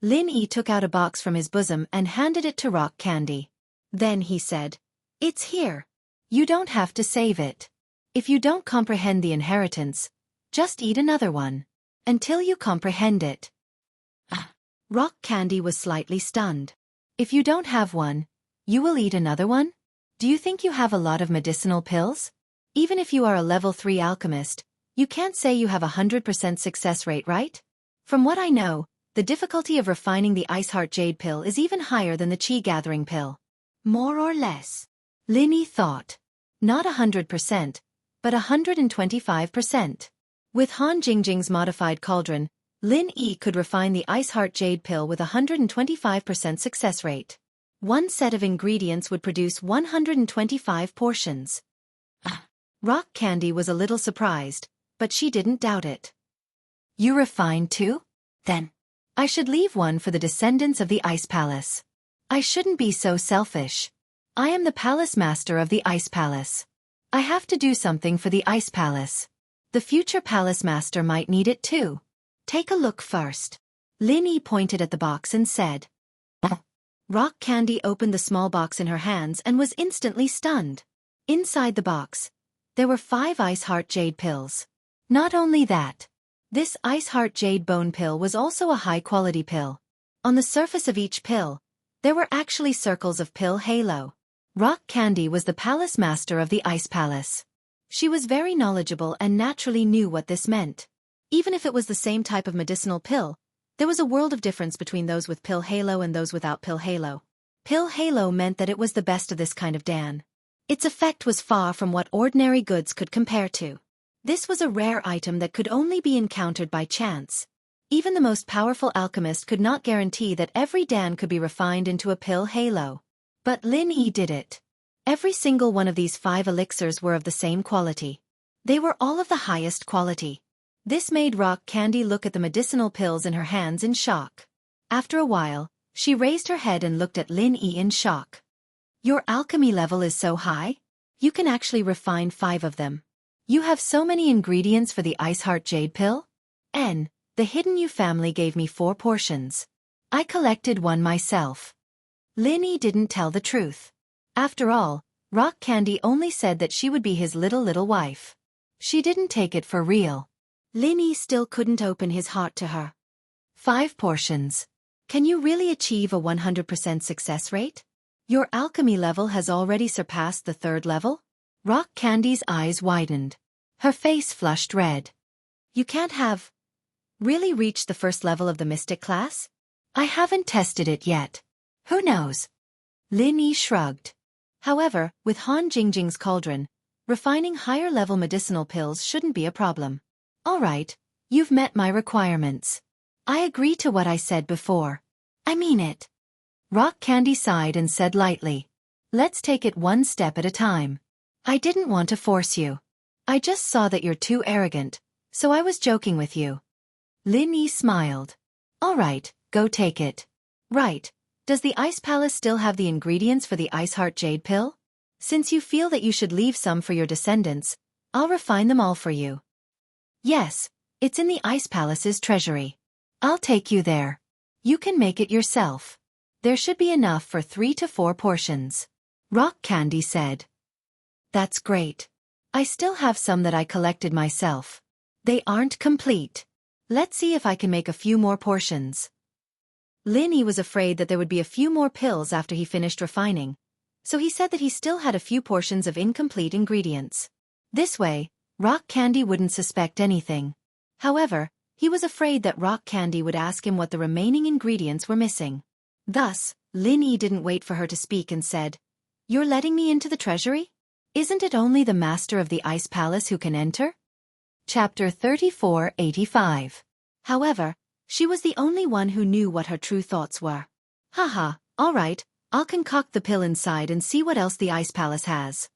Lin Yi took out a box from his bosom and handed it to Rock Candy. Then he said, "It's here. You don't have to save it. If you don't comprehend the inheritance, just eat another one. Until you comprehend it." Rock Candy was slightly stunned. If you don't have one, you will eat another one? Do you think you have a lot of medicinal pills? Even if you are a level 3 alchemist, you can't say you have a 100% success rate, right? From what I know, the difficulty of refining the Ice Heart Jade Pill is even higher than the Qi Gathering Pill. More or less. Lin Yi thought. Not 100%, but 125%. With Han Jingjing's modified cauldron, Lin Yi could refine the Ice Heart Jade Pill with a 125% success rate. One set of ingredients would produce 125 portions. Rock Candy was a little surprised, but she didn't doubt it. You refine too? Then, I should leave one for the descendants of the Ice Palace. I shouldn't be so selfish. I am the Palace Master of the Ice Palace. I have to do something for the Ice Palace. The future Palace Master might need it too. Take a look first. Lin Yi pointed at the box and said. Rock Candy opened the small box in her hands and was instantly stunned. Inside the box, there were 5 Ice Heart Jade Pills. Not only that, this Ice Heart Jade Bone Pill was also a high-quality pill. On the surface of each pill, there were actually circles of pill halo. Rock Candy was the Palace Master of the Ice Palace. She was very knowledgeable and naturally knew what this meant. Even if it was the same type of medicinal pill, there was a world of difference between those with pill halo and those without pill halo. Pill halo meant that it was the best of this kind of dan. Its effect was far from what ordinary goods could compare to. This was a rare item that could only be encountered by chance. Even the most powerful alchemist could not guarantee that every dan could be refined into a pill halo. But Lin Yi did it. Every single one of these 5 elixirs were of the same quality. They were all of the highest quality. This made Rock Candy look at the medicinal pills in her hands in shock. After a while, she raised her head and looked at Lin Yi in shock. Your alchemy level is so high? You can actually refine 5 of them. You have so many ingredients for the Ice Heart Jade Pill? The Hidden You family gave me 4 portions. I collected one myself. Lin Yi didn't tell the truth. After all, Rock Candy only said that she would be his little wife. She didn't take it for real. Lin Yi still couldn't open his heart to her. 5 portions. Can you really achieve a 100% success rate? Your alchemy level has already surpassed the 3rd level? Rock Candy's eyes widened. Her face flushed red. You can't have really reached the 1st level of the mystic class? I haven't tested it yet. Who knows? Lin Yi shrugged. However, with Han Jingjing's cauldron, refining higher-level medicinal pills shouldn't be a problem. All right, you've met my requirements. I agree to what I said before. I mean it. Rock Candy sighed and said lightly. Let's take it one step at a time. I didn't want to force you. I just saw that you're too arrogant, so I was joking with you. Lin Yi smiled. All right, go take it. Right, does the Ice Palace still have the ingredients for the Ice Heart Jade Pill? Since you feel that you should leave some for your descendants, I'll refine them all for you. Yes, it's in the Ice Palace's treasury. I'll take you there. You can make it yourself. There should be enough for 3 to 4 portions. Rock Candy said. That's great. I still have some that I collected myself. They aren't complete. Let's see if I can make a few more portions. Lin Yi was afraid that there would be a few more pills after he finished refining, so he said that he still had a few portions of incomplete ingredients. This way, Rock Candy wouldn't suspect anything. However, he was afraid that Rock Candy would ask him what the remaining ingredients were missing. Thus, Lin Yi didn't wait for her to speak and said, "You're letting me into the treasury? Isn't it only the master of the Ice Palace who can enter?" Chapter 3485. However, she was the only one who knew what her true thoughts were. Haha, alright, I'll concoct the pill inside and see what else the Ice Palace has.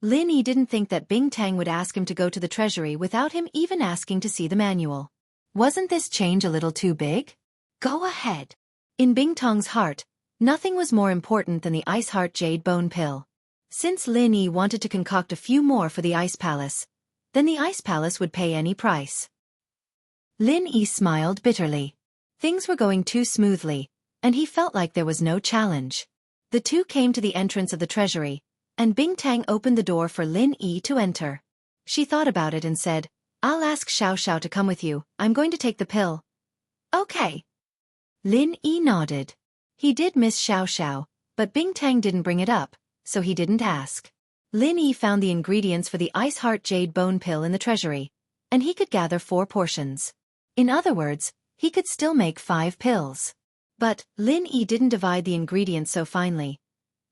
Lin Yi didn't think that Bing Tang would ask him to go to the treasury without him even asking to see the manual. Wasn't this change a little too big? Go ahead. In Bing Tang's heart, nothing was more important than the Ice Heart Jade Bone Pill. Since Lin Yi wanted to concoct a few more for the Ice Palace, then the Ice Palace would pay any price. Lin Yi smiled bitterly. Things were going too smoothly, and he felt like there was no challenge. The two came to the entrance of the treasury, and Bing Tang opened the door for Lin Yi to enter. She thought about it and said, "I'll ask Xiao to come with you, I'm going to take the pill." "Okay." Lin Yi nodded. He did miss Xiao, but Bing Tang didn't bring it up, so he didn't ask. Lin Yi found the ingredients for the Ice Heart Jade Bone Pill in the treasury, and he could gather 4 portions. In other words, he could still make 5 pills. But Lin Yi didn't divide the ingredients so finely.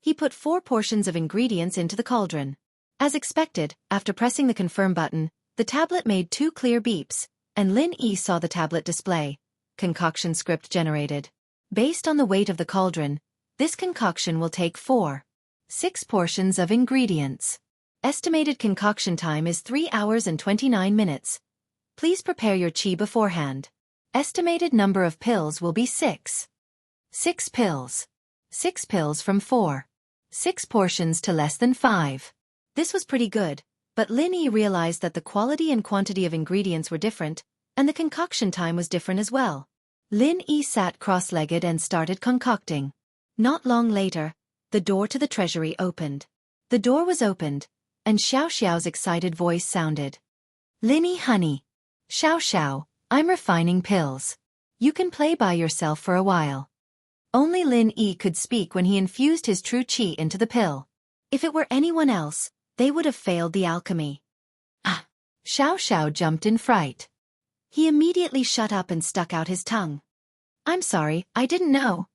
He put 4 portions of ingredients into the cauldron. As expected, after pressing the confirm button, the tablet made 2 clear beeps, and Lin Yi saw the tablet display. Concoction script generated. Based on the weight of the cauldron, this concoction will take 6 portions of ingredients. Estimated concoction time is 3 hours and 29 minutes. Please prepare your qi beforehand. Estimated number of pills will be 6. 6 pills. 6 pills from 6 portions to less than 5. This was pretty good, but Lin Yi realized that the quality and quantity of ingredients were different, and the concoction time was different as well. Lin Yi sat cross-legged and started concocting. Not long later, the door to the treasury opened. The door was opened, and Xiao's excited voice sounded. "Lin Yi honey. Xiao, I'm refining pills. You can play by yourself for a while." Only Lin Yi could speak when he infused his true qi into the pill. If it were anyone else, they would have failed the alchemy. Ah! Xiao jumped in fright. He immediately shut up and stuck out his tongue. "I'm sorry, I didn't know."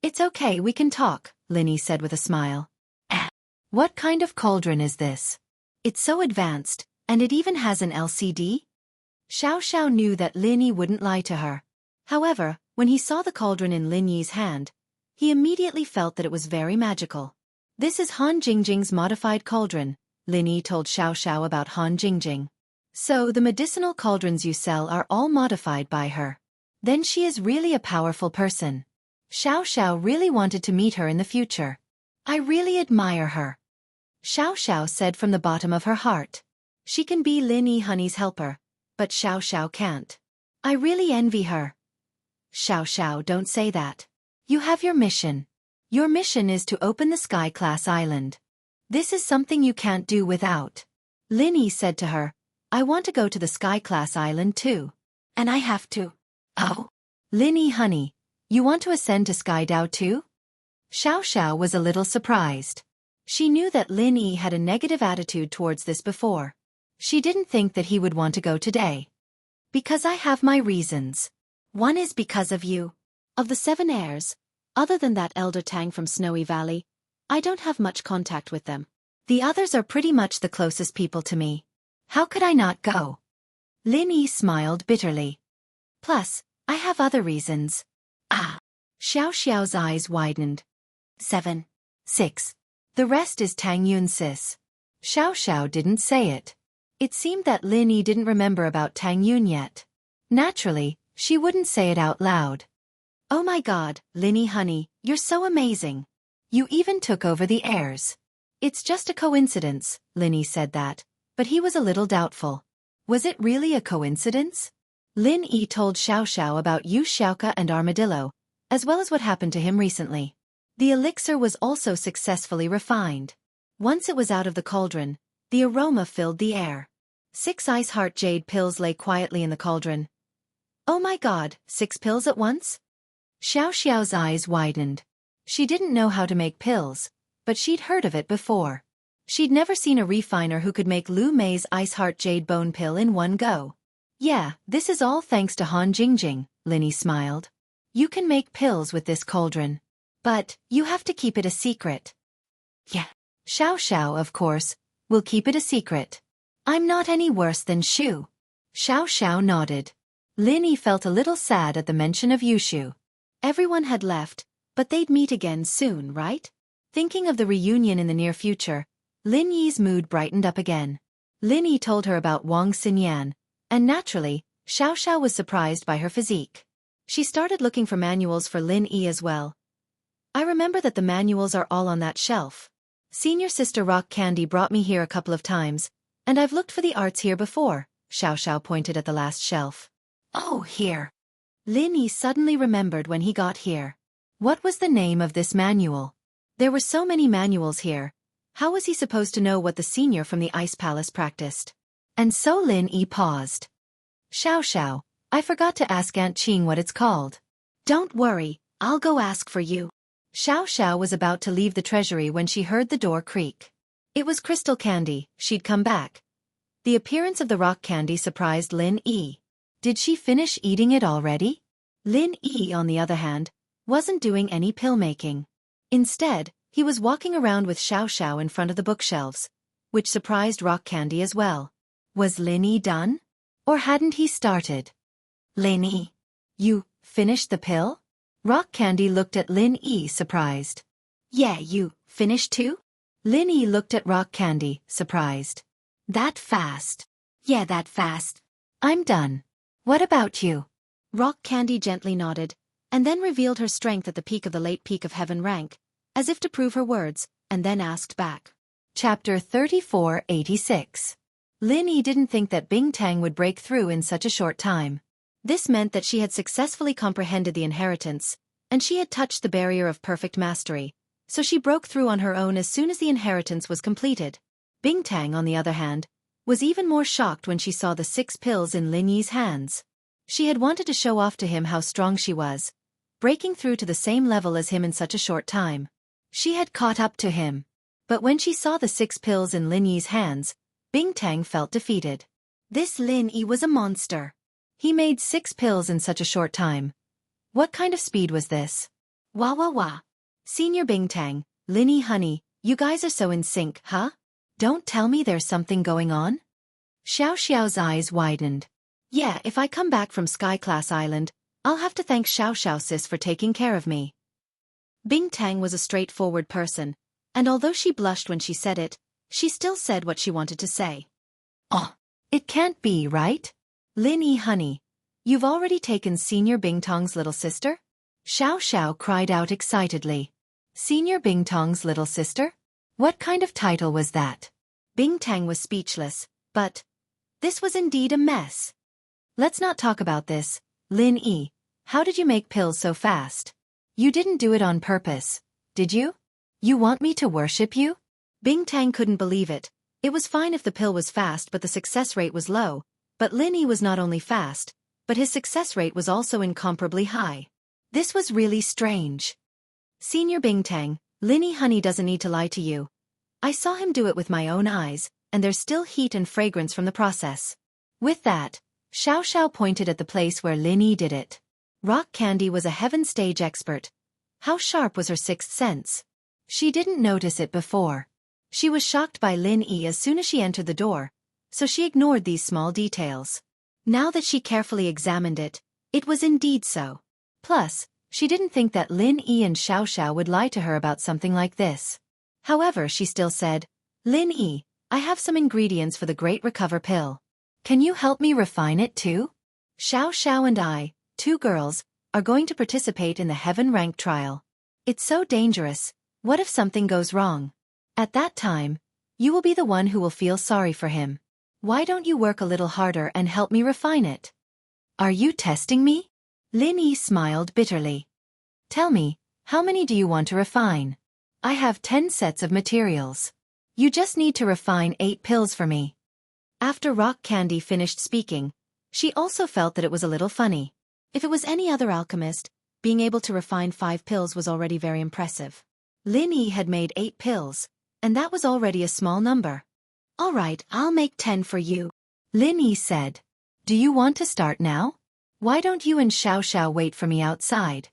"It's okay, we can talk," Lin Yi said with a smile. What kind of cauldron is this? It's so advanced, and it even has an LCD? Xiao knew that Lin Yi wouldn't lie to her. However, when he saw the cauldron in Lin Yi's hand, he immediately felt that it was very magical. "This is Han Jingjing's modified cauldron," Lin Yi told Xiao about Han Jingjing. "So the medicinal cauldrons you sell are all modified by her. Then she is really a powerful person." Xiao really wanted to meet her in the future. "I really admire her," Xiao said from the bottom of her heart. She can be Lin Yi honey's helper, but Xiao can't. "I really envy her." Xiao, don't say that. You have your mission. Your mission is to open the Sky Class Island. This is something you can't do without. Lin Yi said to her, "I want to go to the Sky Class Island too. And I have to." "Oh? Lin Yi honey, you want to ascend to Sky Dao too?" Xiao was a little surprised. She knew that Lin Yi had a negative attitude towards this before. She didn't think that he would want to go today. "Because I have my reasons. One is because of you. Of the 7 heirs, other than that Elder Tang from Snowy Valley, I don't have much contact with them. The others are pretty much the closest people to me. How could I not go?" Lin Yi smiled bitterly. "Plus, I have other reasons." Ah! Xiao's eyes widened. 7. 6. The rest is Tang Yun sis. Xiao didn't say it. It seemed that Lin Yi didn't remember about Tang Yun yet. Naturally, she wouldn't say it out loud. "Oh my god, Lin Yi honey, you're so amazing. You even took over the heirs." "It's just a coincidence," Lin Yi said that, but he was a little doubtful. Was it really a coincidence? Lin Yi told Xiao about Yu Xiaoka and Armadillo, as well as what happened to him recently. The elixir was also successfully refined. Once it was out of the cauldron, the aroma filled the air. 6 Ice Heart Jade pills lay quietly in the cauldron. "Oh my god, 6 pills at once?" Xiao's eyes widened. She didn't know how to make pills, but she'd heard of it before. She'd never seen a refiner who could make Lu Mei's Ice Heart Jade Bone Pill in one go. Yeah, this is all thanks to Han Jingjing, Linny smiled. You can make pills with this cauldron. But, you have to keep it a secret. Yeah. Xiao, of course, will keep it a secret. I'm not any worse than Shu. Xiao nodded. Linny felt a little sad at the mention of Yushu. Everyone had left, but they'd meet again soon, right? Thinking of the reunion in the near future, Lin Yi's mood brightened up again. Linny told her about Wang Xinyan, and naturally, Xiao was surprised by her physique. She started looking for manuals for Lin Yi as well. I remember that the manuals are all on that shelf. Senior Sister Rock Candy brought me here a couple of times, and I've looked for the arts here before, Xiao pointed at the last shelf. Oh, here. Lin Yi suddenly remembered when he got here. What was the name of this manual? There were so many manuals here. How was he supposed to know what the senior from the Ice Palace practiced? And so Lin Yi paused. Xiao, I forgot to ask Aunt Qing what it's called. Don't worry, I'll go ask for you. Xiao was about to leave the treasury when she heard the door creak. It was Crystal Candy, she'd come back. The appearance of the rock candy surprised Lin Yi. Did she finish eating it already? Lin Yi, on the other hand, wasn't doing any pill making. Instead, he was walking around with Xiao in front of the bookshelves, which surprised Rock Candy as well. Was Lin Yi done? Or hadn't he started? Lin Yi, you finished the pill? Rock Candy looked at Lin Yi surprised. Yeah, you finished too? Lin Yi looked at Rock Candy, surprised. That fast? Yeah, that fast. I'm done. What about you? Rock Candy gently nodded, and then revealed her strength at the peak of the late peak of heaven rank, as if to prove her words, and then asked back. Chapter 3486. Lin Yi didn't think that Bing Tang would break through in such a short time. This meant that she had successfully comprehended the inheritance, and she had touched the barrier of perfect mastery, so she broke through on her own as soon as the inheritance was completed. Bing Tang, on the other hand, was even more shocked when she saw the 6 pills in Lin Yi's hands. She had wanted to show off to him how strong she was, breaking through to the same level as him in such a short time. She had caught up to him. But when she saw the 6 pills in Lin Yi's hands, Bing Tang felt defeated. This Lin Yi was a monster. He made 6 pills in such a short time. What kind of speed was this? Wah. Senior Bing Tang, Lin Yi honey, you guys are so in sync, huh? Don't tell me there's something going on? Xiao's eyes widened. Yeah, if I come back from Sky Class Island, I'll have to thank Xiao sis for taking care of me. Bing Tang was a straightforward person, and although she blushed when she said it, she still said what she wanted to say. Oh, it can't be, right? Lin Yi honey, you've already taken Senior Bing Tong's little sister? Xiao cried out excitedly. Senior Bing Tong's little sister? What kind of title was that? Bing Tang was speechless, but this was indeed a mess. Let's not talk about this, Lin Yi. How did you make pills so fast? You didn't do it on purpose, did you? You want me to worship you? Bing Tang couldn't believe it. It was fine if the pill was fast but the success rate was low. But Lin Yi was not only fast, but his success rate was also incomparably high. This was really strange. Senior Bing Tang, Lin Yi honey doesn't need to lie to you. I saw him do it with my own eyes, and there's still heat and fragrance from the process. With that, Xiao pointed at the place where Lin Yi did it. Rock Candy was a heaven stage expert. How sharp was her 6th sense? She didn't notice it before. She was shocked by Lin Yi as soon as she entered the door, so she ignored these small details. Now that she carefully examined it, it was indeed so. Plus, she didn't think that Lin Yi and Xiao would lie to her about something like this. However, she still said, Lin Yi, I have some ingredients for the Great Recover Pill. Can you help me refine it too? Xiao and I, 2 girls, are going to participate in the Heaven Rank trial. It's so dangerous. What if something goes wrong? At that time, you will be the one who will feel sorry for him. Why don't you work a little harder and help me refine it? Are you testing me? Lin Yi smiled bitterly. Tell me, how many do you want to refine? I have 10 sets of materials. You just need to refine 8 pills for me. After Rock Candy finished speaking, she also felt that it was a little funny. If it was any other alchemist, being able to refine 5 pills was already very impressive. Lin Yi had made 8 pills, and that was already a small number. All right, I'll make 10 for you, Lin Yi said. Do you want to start now? Why don't you and Xiao wait for me outside?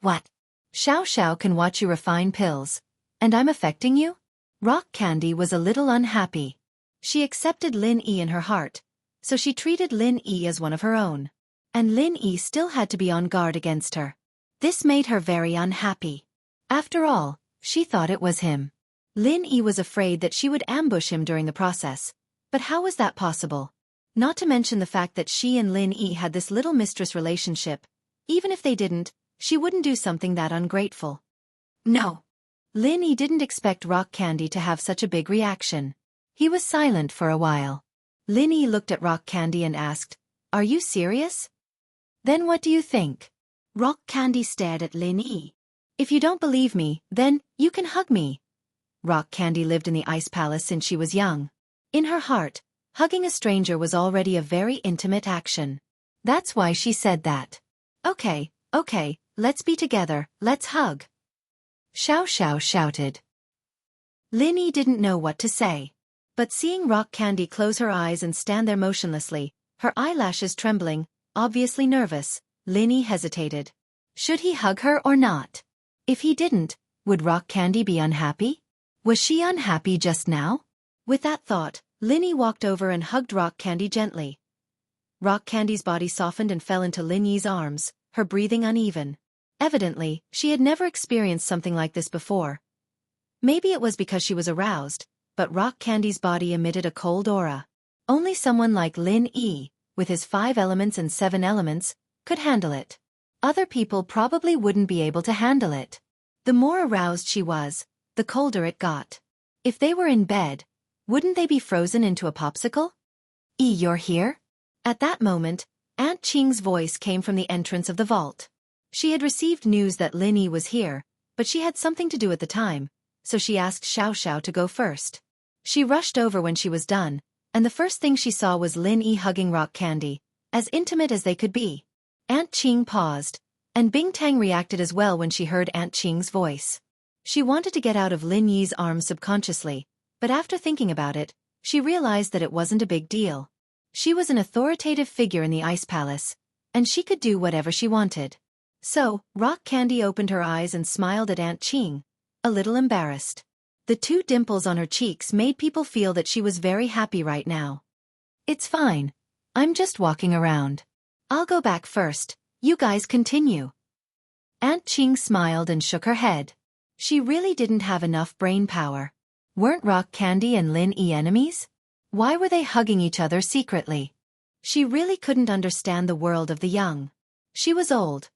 What? Xiao can watch you refine pills, and I'm affecting you? Rock Candy was a little unhappy. She accepted Lin Yi in her heart, so she treated Lin Yi as one of her own. And Lin Yi still had to be on guard against her. This made her very unhappy. After all, she thought it was him. Lin Yi was afraid that she would ambush him during the process. But how was that possible? Not to mention the fact that she and Lin Yi had this little mistress relationship. Even if they didn't, she wouldn't do something that ungrateful. No. Lin Yi didn't expect Rock Candy to have such a big reaction. He was silent for a while. Lin Yi looked at Rock Candy and asked, "Are you serious?" "Then what do you think?" Rock Candy stared at Lin Yi. "If you don't believe me, then you can hug me." Rock Candy lived in the Ice Palace since she was young. In her heart, hugging a stranger was already a very intimate action. That's why she said that. Okay, let's be together, let's hug." Xiao shouted. Lin Yi didn't know what to say. But seeing Rock Candy close her eyes and stand there motionlessly, her eyelashes trembling, obviously nervous, Lin Yi hesitated. Should he hug her or not? If he didn't, would Rock Candy be unhappy? Was she unhappy just now? With that thought, Lin Yi walked over and hugged Rock Candy gently. Rock Candy's body softened and fell into Lin Yi's arms, her breathing uneven. Evidently, she had never experienced something like this before. Maybe it was because she was aroused, but Rock Candy's body emitted a cold aura. Only someone like Lin Yi, with his 5 elements and 7 elements, could handle it. Other people probably wouldn't be able to handle it. The more aroused she was, the colder it got. If they were in bed, wouldn't they be frozen into a popsicle? You're here?" At that moment, Aunt Qing's voice came from the entrance of the vault. She had received news that Lin Yi was here, but she had something to do at the time, so she asked Xiao to go first. She rushed over when she was done, and the first thing she saw was Lin Yi hugging Rock Candy, as intimate as they could be. Aunt Qing paused, and Bing Tang reacted as well when she heard Aunt Qing's voice. She wanted to get out of Lin Yi's arms subconsciously, but after thinking about it, she realized that it wasn't a big deal. She was an authoritative figure in the Ice Palace, and she could do whatever she wanted. So, Rock Candy opened her eyes and smiled at Aunt Qing, a little embarrassed. The 2 dimples on her cheeks made people feel that she was very happy right now. "It's fine. I'm just walking around. I'll go back first, you guys continue." Aunt Qing smiled and shook her head. She really didn't have enough brain power. Weren't Rock Candy and Lin Yi enemies? Why were they hugging each other secretly? She really couldn't understand the world of the young. She was old.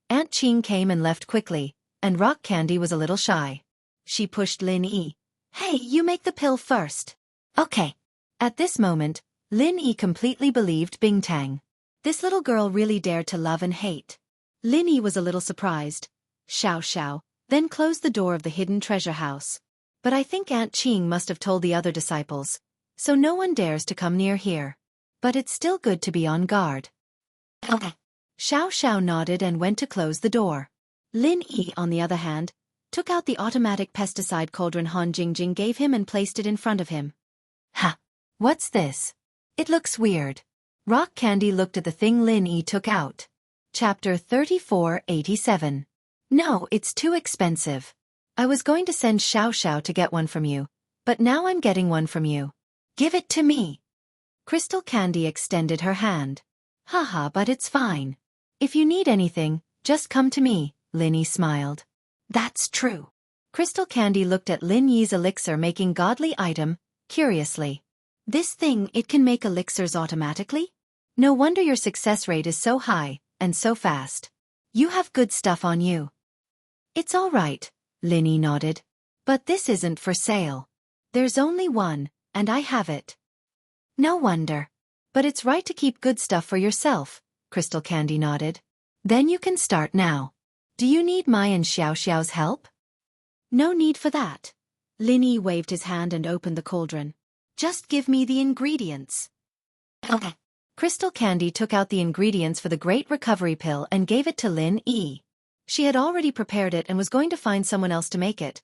Aunt Qing came and left quickly, and Rock Candy was a little shy. She pushed Lin Yi. "Hey, you make the pill first." "Okay." At this moment, Lin Yi completely believed Bing Tang. This little girl really dared to love and hate. Lin Yi was a little surprised. Xiao then closed the door of the hidden treasure house. But I think Aunt Qing must have told the other disciples, so no one dares to come near here. But it's still good to be on guard. Okay. Xiao nodded and went to close the door. Lin Yi, on the other hand, took out the automatic pesticide cauldron Han Jingjing gave him and placed it in front of him. "Ha! What's this? It looks weird." Rock Candy looked at the thing Lin Yi took out. Chapter 3487. "No, it's too expensive. I was going to send Xiao to get one from you, but now I'm getting one from you. Give it to me." Crystal Candy extended her hand. "Haha, but it's fine. If you need anything, just come to me," Lin Yi smiled. "That's true." Crystal Candy looked at Lin Yi's elixir-making godly item, curiously. "This thing, it can make elixirs automatically? No wonder your success rate is so high, and so fast. You have good stuff on you." "It's all right," Lin Yi nodded. "But this isn't for sale. There's only one, and I have it." "No wonder. But it's right to keep good stuff for yourself," Crystal Candy nodded. "Then you can start now. Do you need my and Xiao's help?" "No need for that." Lin Yi waved his hand and opened the cauldron. "Just give me the ingredients." Okay. Crystal Candy took out the ingredients for the Great Recovery Pill and gave it to Lin Yi. She had already prepared it and was going to find someone else to make it,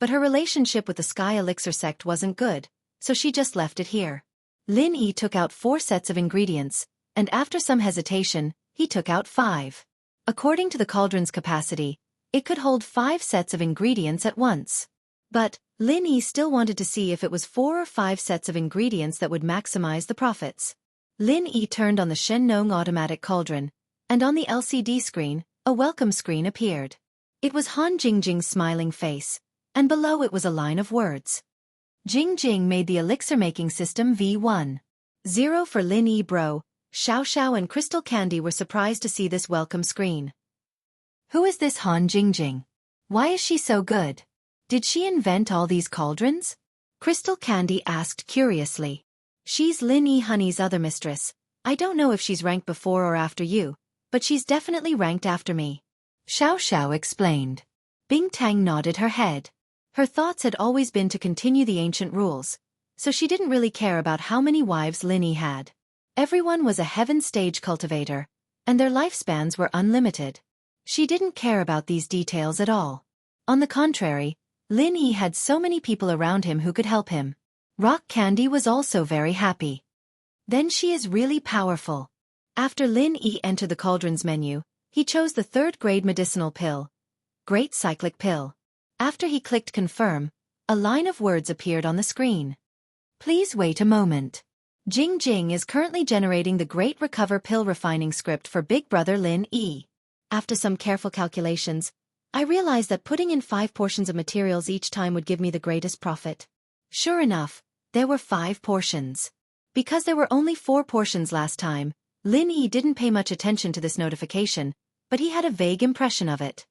but her relationship with the Sky Elixir sect wasn't good, so she just left it here. Lin Yi took out 4 sets of ingredients, and after some hesitation, he took out 5. According to the cauldron's capacity, it could hold 5 sets of ingredients at once. But Lin Yi still wanted to see if it was 4 or 5 sets of ingredients that would maximize the profits. Lin Yi turned on the Shen-Nong automatic cauldron, and on the LCD screen, a welcome screen appeared. It was Han Jingjing's smiling face, and below it was a line of words. Jingjing made the elixir-making system V1. 0 for Lin Yi bro. Xiao and Crystal Candy were surprised to see this welcome screen. Who is this Han Jingjing? Why is she so good? Did she invent all these cauldrons? Crystal Candy asked curiously. She's Lin Yi Honey's other mistress. I don't know if she's ranked before or after you, but she's definitely ranked after me. Xiao explained. Bing Tang nodded her head. Her thoughts had always been to continue the ancient rules, so she didn't really care about how many wives Lin Yi had. Everyone was a heaven stage cultivator, and their lifespans were unlimited. She didn't care about these details at all. On the contrary, Lin Yi had so many people around him who could help him. Rock Candy was also very happy. Then she is really powerful. After Lin Yi entered the cauldron's menu, he chose the 3rd grade medicinal pill. Great Cyclic Pill. After he clicked confirm, a line of words appeared on the screen. Please wait a moment. Jingjing is currently generating the Great Recover Pill refining script for Big Brother Lin Yi. After some careful calculations, I realized that putting in 5 portions of materials each time would give me the greatest profit. Sure enough, there were 5 portions. Because there were only 4 portions last time, Lin Yi didn't pay much attention to this notification, but he had a vague impression of it.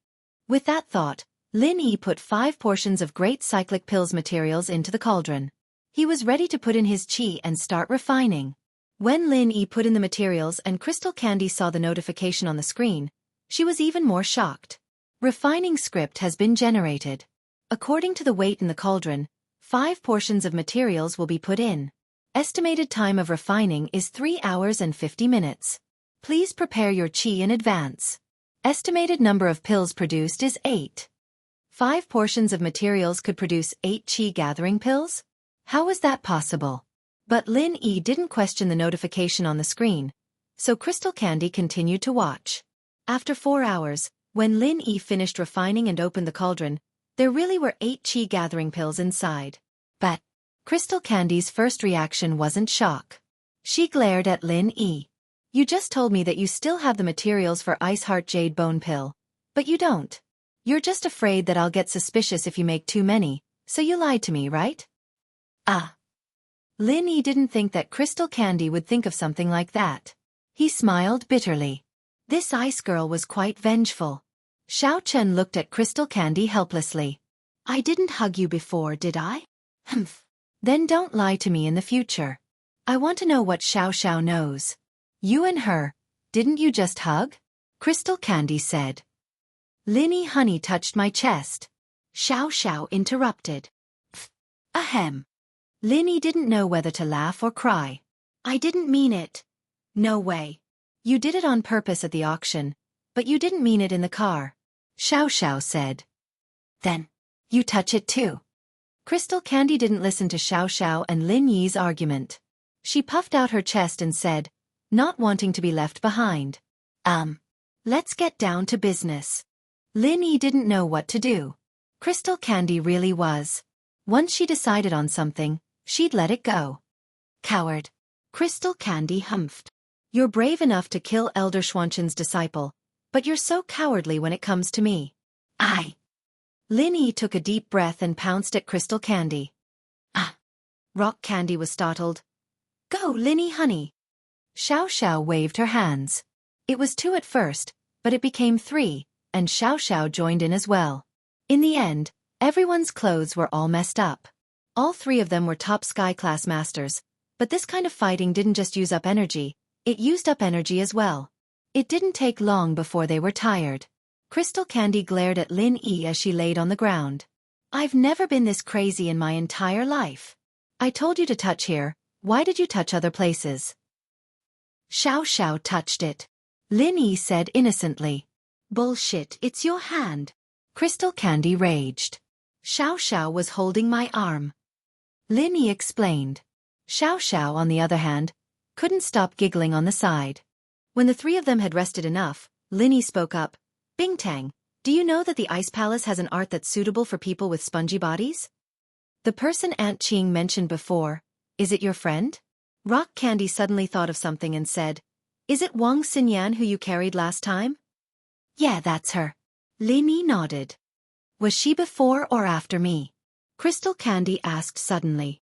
With that thought, Lin Yi put 5 portions of Great Cyclic Pills materials into the cauldron. He was ready to put in his qi and start refining. When Lin Yi put in the materials and Crystal Candy saw the notification on the screen, she was even more shocked. Refining script has been generated. According to the weight in the cauldron, 5 portions of materials will be put in. Estimated time of refining is 3 hours and 50 minutes. Please prepare your qi in advance. Estimated number of pills produced is 8. 5 portions of materials could produce 8 qi gathering pills? How was that possible? But Lin Yi didn't question the notification on the screen, so Crystal Candy continued to watch. After 4 hours, when Lin Yi finished refining and opened the cauldron, there really were 8 qi gathering pills inside. But Crystal Candy's first reaction wasn't shock. She glared at Lin Yi. You just told me that you still have the materials for Ice Heart Jade Bone Pill, but you don't. You're just afraid that I'll get suspicious if you make too many, so you lied to me, right? Ah. Lin Yi didn't think that Crystal Candy would think of something like that. He smiled bitterly. This ice girl was quite vengeful. Xiao Chen looked at Crystal Candy helplessly. I didn't hug you before, did I? Humph. Then don't lie to me in the future. I want to know what Xiao knows. You and her, didn't you just hug? Crystal Candy said. Lin Yi Honey touched my chest. Xiao interrupted. Pfft. Ahem. Lin Yi didn't know whether to laugh or cry. I didn't mean it. No way. You did it on purpose at the auction, but you didn't mean it in the car. Xiao said. Then, you touch it too. Crystal Candy didn't listen to Xiao and Lin Yi's argument. She puffed out her chest and said, not wanting to be left behind. Let's get down to business. Lin Yi didn't know what to do. Crystal Candy really was. Once she decided on something, she'd let it go. Coward. Crystal Candy humphed. You're brave enough to kill Elder Xuanqin's disciple, but you're so cowardly when it comes to me. Lin Yi took a deep breath and pounced at Crystal Candy. Rock Candy was startled. Go, Lin Yi Honey. Xiao waved her hands. It was 2 at first, but it became 3, and Xiao joined in as well. In the end, everyone's clothes were all messed up. All 3 of them were top Sky Class Masters, but this kind of fighting didn't just use up energy, it used up energy as well. It didn't take long before they were tired. Crystal Candy glared at Lin Yi as she laid on the ground. I've never been this crazy in my entire life. I told you to touch here, why did you touch other places? Xiao touched it. Lin Yi said innocently. Bullshit, it's your hand. Crystal Candy raged. Xiao was holding my arm. Lin Yi explained. Xiao, on the other hand, couldn't stop giggling on the side. When the three of them had rested enough, Lin Yi spoke up. Bingtang, do you know that the Ice Palace has an art that's suitable for people with spongy bodies? The person Aunt Qing mentioned before, is it your friend? Rock Candy suddenly thought of something and said, is it Wang Xinyan who you carried last time? Yeah, that's her. Lin Yi nodded. Was she before or after me? Crystal Candy asked suddenly.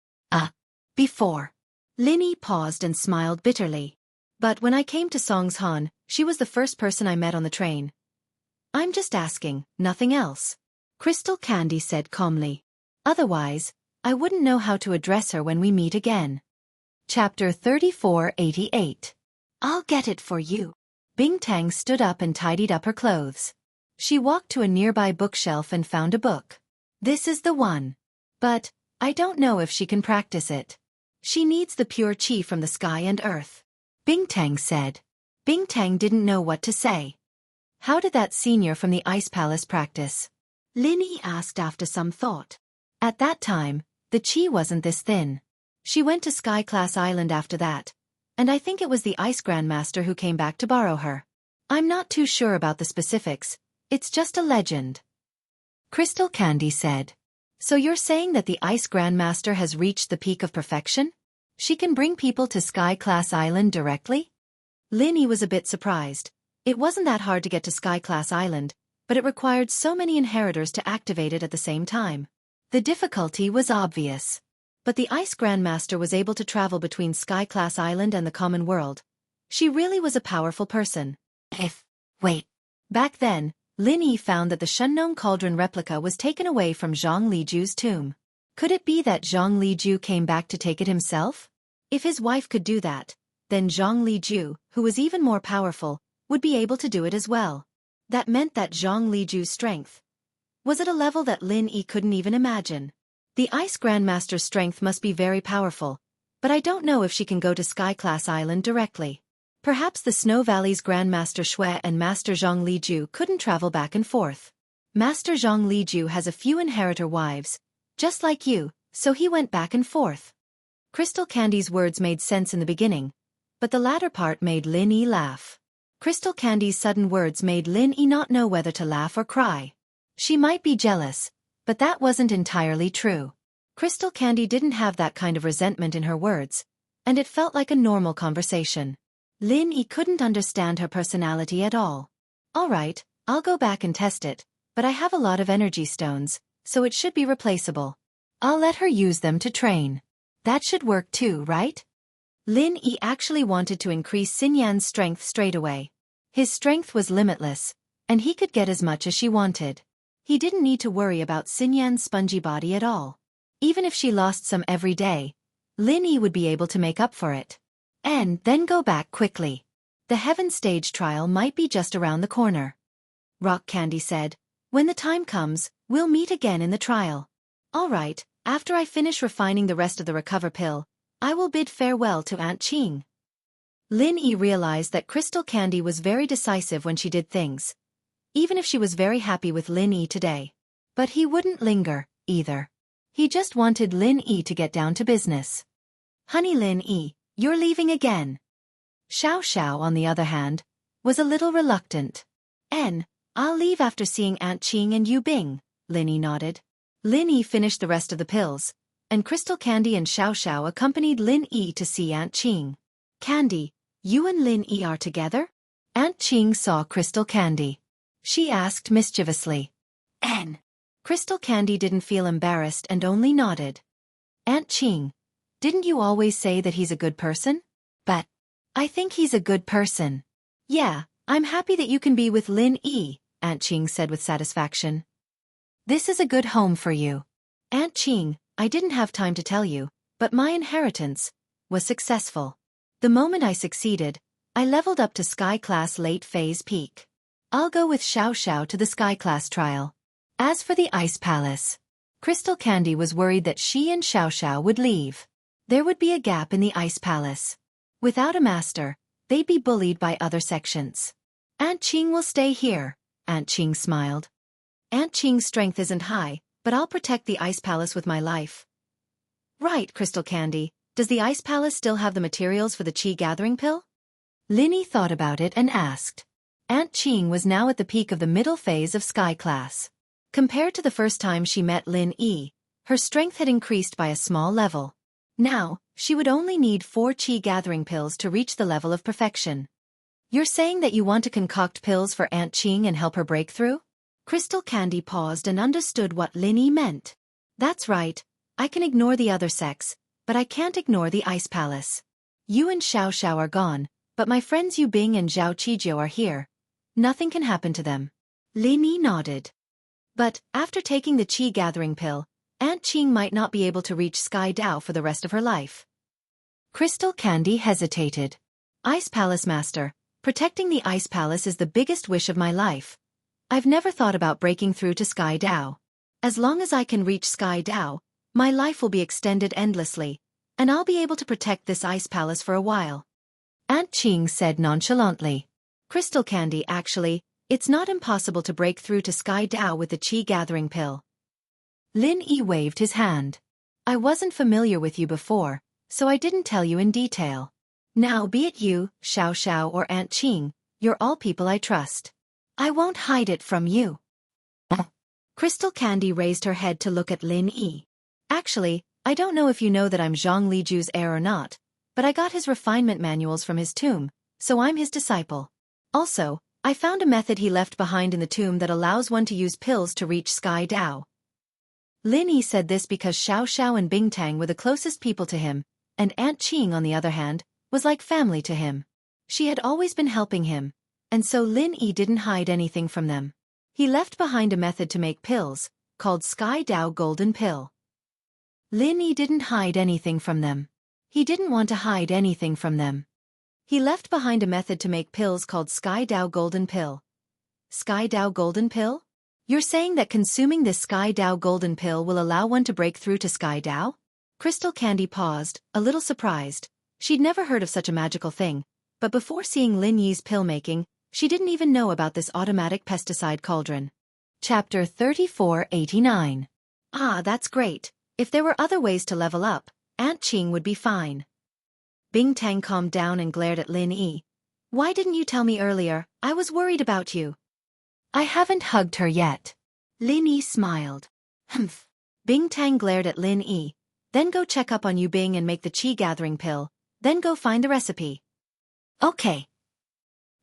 Before. Lin Yi paused and smiled bitterly. But when I came to Song's Han, she was the first person I met on the train. I'm just asking, nothing else. Crystal Candy said calmly. Otherwise, I wouldn't know how to address her when we meet again. Chapter 3488. I'll get it for you. Bingtang stood up and tidied up her clothes. She walked to a nearby bookshelf and found a book. This is the one. But I don't know if she can practice it. She needs the pure chi from the sky and earth. Bingtang said. Bingtang didn't know what to say. How did that senior from the Ice Palace practice? Lin Yi asked after some thought. At that time, the chi wasn't this thin. She went to Sky Class Island after that, and I think it was the Ice Grandmaster who came back to borrow her. I'm not too sure about the specifics, it's just a legend. Crystal Candy said. So you're saying that the Ice Grandmaster has reached the peak of perfection? She can bring people to Sky Class Island directly? Lin Yi was a bit surprised. It wasn't that hard to get to Sky Class Island, but it required so many inheritors to activate it at the same time. The difficulty was obvious. But the Ice Grandmaster was able to travel between Sky Class Island and the common world. She really was a powerful person. Wait. Back then, Lin Yi found that the Shunnong Cauldron replica was taken away from Zhang Liju's tomb. Could it be that Zhang Liju came back to take it himself? If his wife could do that, then Zhang Liju, who was even more powerful, would be able to do it as well. That meant that Zhang Liju's strength was at a level that Lin Yi couldn't even imagine. The Ice Grandmaster's strength must be very powerful, but I don't know if she can go to Sky Class Island directly. Perhaps the Snow Valley's Grandmaster Shui and Master Zhang Liju couldn't travel back and forth. Master Zhang Liju has a few inheritor wives, just like you, so he went back and forth. Crystal Candy's words made sense in the beginning, but the latter part made Lin Yi laugh. Crystal Candy's sudden words made Lin Yi not know whether to laugh or cry. She might be jealous, but that wasn't entirely true. Crystal Candy didn't have that kind of resentment in her words, and it felt like a normal conversation. Lin Yi couldn't understand her personality at all. All right, I'll go back and test it, but I have a lot of energy stones, so it should be replaceable. I'll let her use them to train. That should work too, right? Lin Yi actually wanted to increase Xinyan's strength straight away. His strength was limitless, and he could get as much as she wanted. He didn't need to worry about Xinyan's spongy body at all. Even if she lost some every day, Lin Yi would be able to make up for it. And then go back quickly. The Heaven Stage trial might be just around the corner. Rock Candy said, when the time comes, we'll meet again in the trial. All right, after I finish refining the rest of the recover pill, I will bid farewell to Aunt Qing. Lin Yi realized that Crystal Candy was very decisive when she did things, even if she was very happy with Lin Yi today. But he wouldn't linger, either. He just wanted Lin Yi to get down to business. Honey Lin Yi, you're leaving again. Xiao, on the other hand, was a little reluctant. I'll leave after seeing Aunt Qing and Yu Bing, Lin Yi nodded. Lin Yi finished the rest of the pills, and Crystal Candy and Xiao accompanied Lin Yi to see Aunt Qing. Candy, you and Lin Yi are together? Aunt Qing saw Crystal Candy. She asked mischievously. Crystal Candy didn't feel embarrassed and only nodded. Aunt Qing, didn't you always say that he's a good person? But I think he's a good person. Yeah, I'm happy that you can be with Lin Yi, Aunt Qing said with satisfaction. This is a good home for you. Aunt Qing, I didn't have time to tell you, but my inheritance was successful. The moment I succeeded, I leveled up to Sky Class Late Phase Peak. I'll go with Xiao to the Sky Class trial. As for the Ice Palace, Crystal Candy was worried that she and Xiao would leave. There would be a gap in the Ice Palace. Without a master, they'd be bullied by other sections. Aunt Qing will stay here, Aunt Qing smiled. Aunt Qing's strength isn't high, but I'll protect the Ice Palace with my life. Right, Crystal Candy, does the Ice Palace still have the materials for the Qi gathering pill? Lin Yi thought about it and asked. Aunt Qing was now at the peak of the middle phase of Sky Class. Compared to the first time she met Lin Yi, her strength had increased by a small level. Now, she would only need 4 Qi gathering pills to reach the level of perfection. You're saying that you want to concoct pills for Aunt Qing and help her break through? Crystal Candy paused and understood what Lin Yi meant. That's right, I can ignore the other sex, but I can't ignore the Ice Palace. You and Xiaoxiao are gone, but my friends Yu Bing and Zhao Qijiu are here. Nothing can happen to them. Lin Yi nodded. But, after taking the Qi gathering pill, Aunt Qing might not be able to reach Sky Dao for the rest of her life. Crystal Candy hesitated. Ice Palace Master, protecting the Ice Palace is the biggest wish of my life. I've never thought about breaking through to Sky Dao. As long as I can reach Sky Dao, my life will be extended endlessly, and I'll be able to protect this Ice Palace for a while. Aunt Qing said nonchalantly. Crystal Candy, actually, it's not impossible to break through to Sky Dao with the Qi gathering pill. Lin Yi waved his hand. I wasn't familiar with you before, so I didn't tell you in detail. Now be it you, Xiaoxiao or Aunt Qing, you're all people I trust. I won't hide it from you. Crystal Candy raised her head to look at Lin Yi. Actually, I don't know if you know that I'm Zhang Liju's heir or not, but I got his refinement manuals from his tomb, so I'm his disciple. Also, I found a method he left behind in the tomb that allows one to use pills to reach Sky Dao. Lin Yi said this because Xiaoxiao and Bingtang were the closest people to him, and Aunt Qing, on the other hand, was like family to him. She had always been helping him, and so Lin Yi didn't hide anything from them. He left behind a method to make pills, called Sky Dao Golden Pill. Lin Yi didn't hide anything from them. He didn't want to hide anything from them. He left behind a method to make pills called Sky Dao Golden Pill. Sky Dao Golden Pill? You're saying that consuming this Sky Dao Golden Pill will allow one to break through to Sky Dao? Crystal Candy paused, a little surprised. She'd never heard of such a magical thing, but before seeing Lin Yi's pill making, she didn't even know about this automatic pesticide cauldron. Chapter 3489. Ah, that's great. If there were other ways to level up, Aunt Qing would be fine. Bingtang calmed down and glared at Lin Yi. Why didn't you tell me earlier? I was worried about you. I haven't hugged her yet. Lin Yi smiled. Humph. Bingtang glared at Lin Yi. Then go check up on Yu Bing and make the Qi gathering pill. Then go find the recipe. Okay.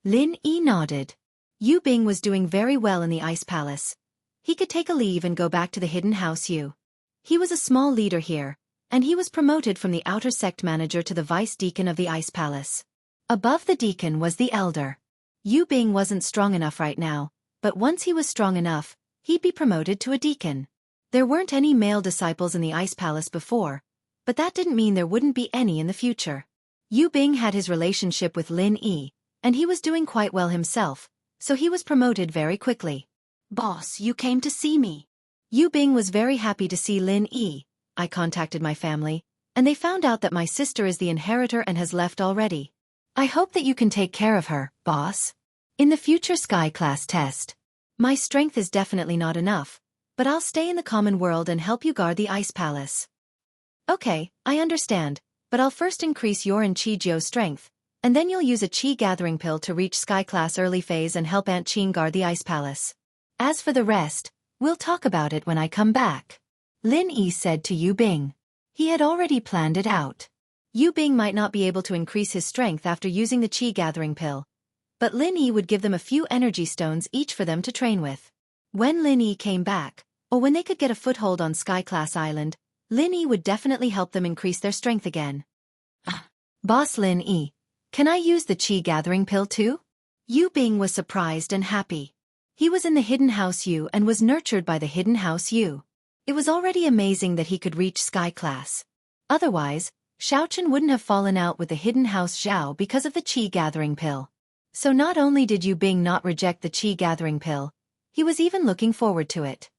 Lin Yi nodded. Yu Bing was doing very well in the Ice Palace. He could take a leave and go back to the hidden house Yu. He was a small leader here, and he was promoted from the outer sect manager to the vice deacon of the Ice Palace. Above the deacon was the elder. Yu Bing wasn't strong enough right now, but once he was strong enough, he'd be promoted to a deacon. There weren't any male disciples in the Ice Palace before, but that didn't mean there wouldn't be any in the future. Yu Bing had his relationship with Lin Yi, and he was doing quite well himself, so he was promoted very quickly. Boss, you came to see me. Yu Bing was very happy to see Lin Yi. I contacted my family, and they found out that my sister is the inheritor and has left already. I hope that you can take care of her, boss. In the future Sky Class test. My strength is definitely not enough, but I'll stay in the common world and help you guard the Ice Palace. Okay, I understand, but I'll first increase your and Qijiu's strength, and then you'll use a Qi gathering pill to reach Sky Class early phase and help Aunt Qing guard the Ice Palace. As for the rest, we'll talk about it when I come back. Lin Yi said to Yu Bing. He had already planned it out. Yu Bing might not be able to increase his strength after using the Qi gathering pill, but Lin Yi would give them a few energy stones each for them to train with. When Lin Yi came back, or when they could get a foothold on Sky Class Island, Lin Yi would definitely help them increase their strength again. Boss Lin Yi, can I use the Qi gathering pill too? Yu Bing was surprised and happy. He was in the Hidden House Yu and was nurtured by the Hidden House Yu. It was already amazing that he could reach Sky Class. Otherwise, Xiaochen wouldn't have fallen out with the Hidden House Zhao because of the Qi gathering pill. So not only did Yu Bing not reject the Qi gathering pill, he was even looking forward to it.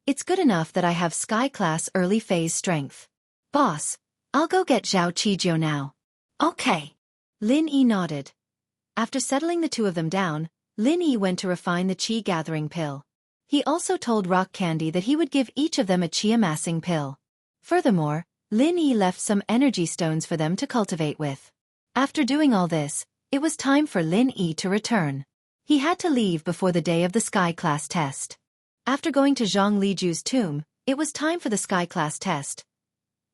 It's good enough that I have Sky Class early phase strength. Boss, I'll go get Zhao Qijiu now. Okay. Lin Yi nodded. After settling the two of them down, Lin Yi went to refine the Qi gathering pill. He also told Rock Candy that he would give each of them a chi amassing pill. Furthermore, Lin Yi left some energy stones for them to cultivate with. After doing all this, it was time for Lin Yi to return. He had to leave before the day of the Sky Class test. After going to Zhang Liju's tomb, it was time for the Sky Class test.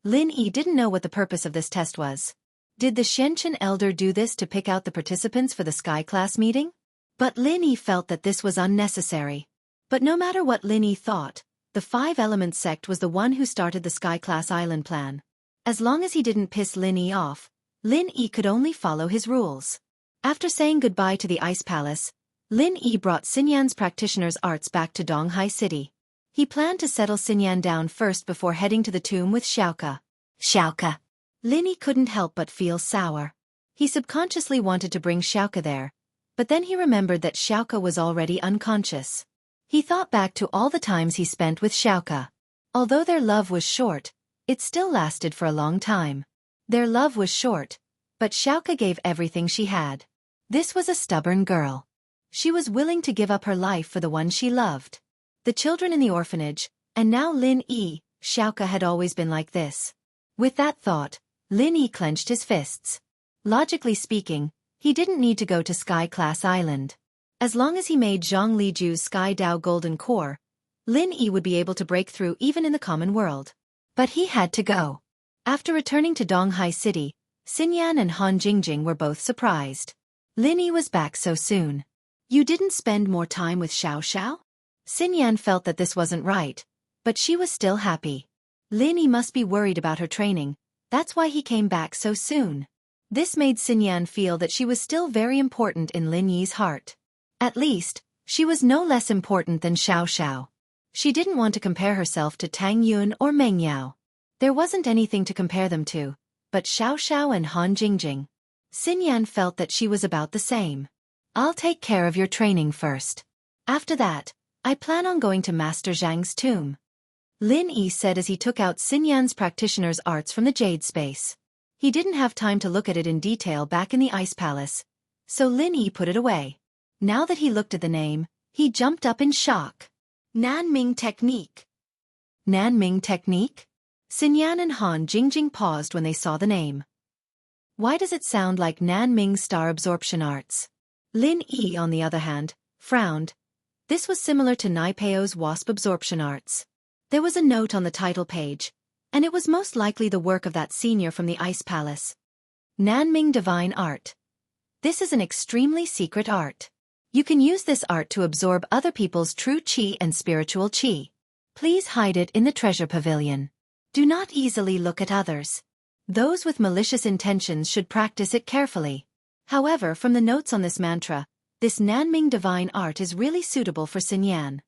Lin Yi didn't know what the purpose of this test was. Did the Xianxia elder do this to pick out the participants for the Sky Class meeting? But Lin Yi felt that this was unnecessary. But no matter what Lin Yi thought, the Five Elements sect was the one who started the Sky Class Island plan. As long as he didn't piss Lin Yi off, Lin Yi could only follow his rules. After saying goodbye to the Ice Palace, Lin Yi brought Xinyan's practitioner's arts back to Donghai City. He planned to settle Xinyan down first before heading to the tomb with Xiaoka. Lin Yi couldn't help but feel sour. He subconsciously wanted to bring Xiaoka there, but then he remembered that Xiaoka was already unconscious. He thought back to all the times he spent with Xiaoka. Although their love was short, it still lasted for a long time. Their love was short, but Xiaoka gave everything she had. This was a stubborn girl. She was willing to give up her life for the one she loved. The children in the orphanage, and now Lin Yi, Xiaoka had always been like this. With that thought, Lin Yi clenched his fists. Logically speaking, he didn't need to go to Sky Class Island. As long as he made Zhang Liju's Sky Dao Golden Core, Lin Yi would be able to break through even in the common world. But he had to go. After returning to Donghai City, Xinyan and Han Jingjing were both surprised. Lin Yi was back so soon. You didn't spend more time with Xiao? Xinyan felt that this wasn't right, but she was still happy. Lin Yi must be worried about her training, that's why he came back so soon. This made Xinyan feel that she was still very important in Lin Yi's heart. At least, she was no less important than Xiao. She didn't want to compare herself to Tang Yun or Meng Yao. There wasn't anything to compare them to, but Xiao and Han Jingjing. Xinyan felt that she was about the same. I'll take care of your training first. After that, I plan on going to Master Zhang's tomb. Lin Yi said as he took out Xinyan's practitioner's arts from the jade space. He didn't have time to look at it in detail back in the Ice Palace, so Lin Yi put it away. Now that he looked at the name, he jumped up in shock. Nanming Technique. Nanming Technique? Xinyan and Han Jingjing paused when they saw the name. Why does it sound like Nanming Star Absorption Arts? Lin Yi, on the other hand, frowned. This was similar to Naipeo's Wasp Absorption Arts. There was a note on the title page, and it was most likely the work of that senior from the Ice Palace. Nanming Divine Art. This is an extremely secret art. You can use this art to absorb other people's true qi and spiritual qi. Please hide it in the treasure pavilion. Do not easily look at others. Those with malicious intentions should practice it carefully. However, from the notes on this mantra, this Nanming divine art is really suitable for Xinyan.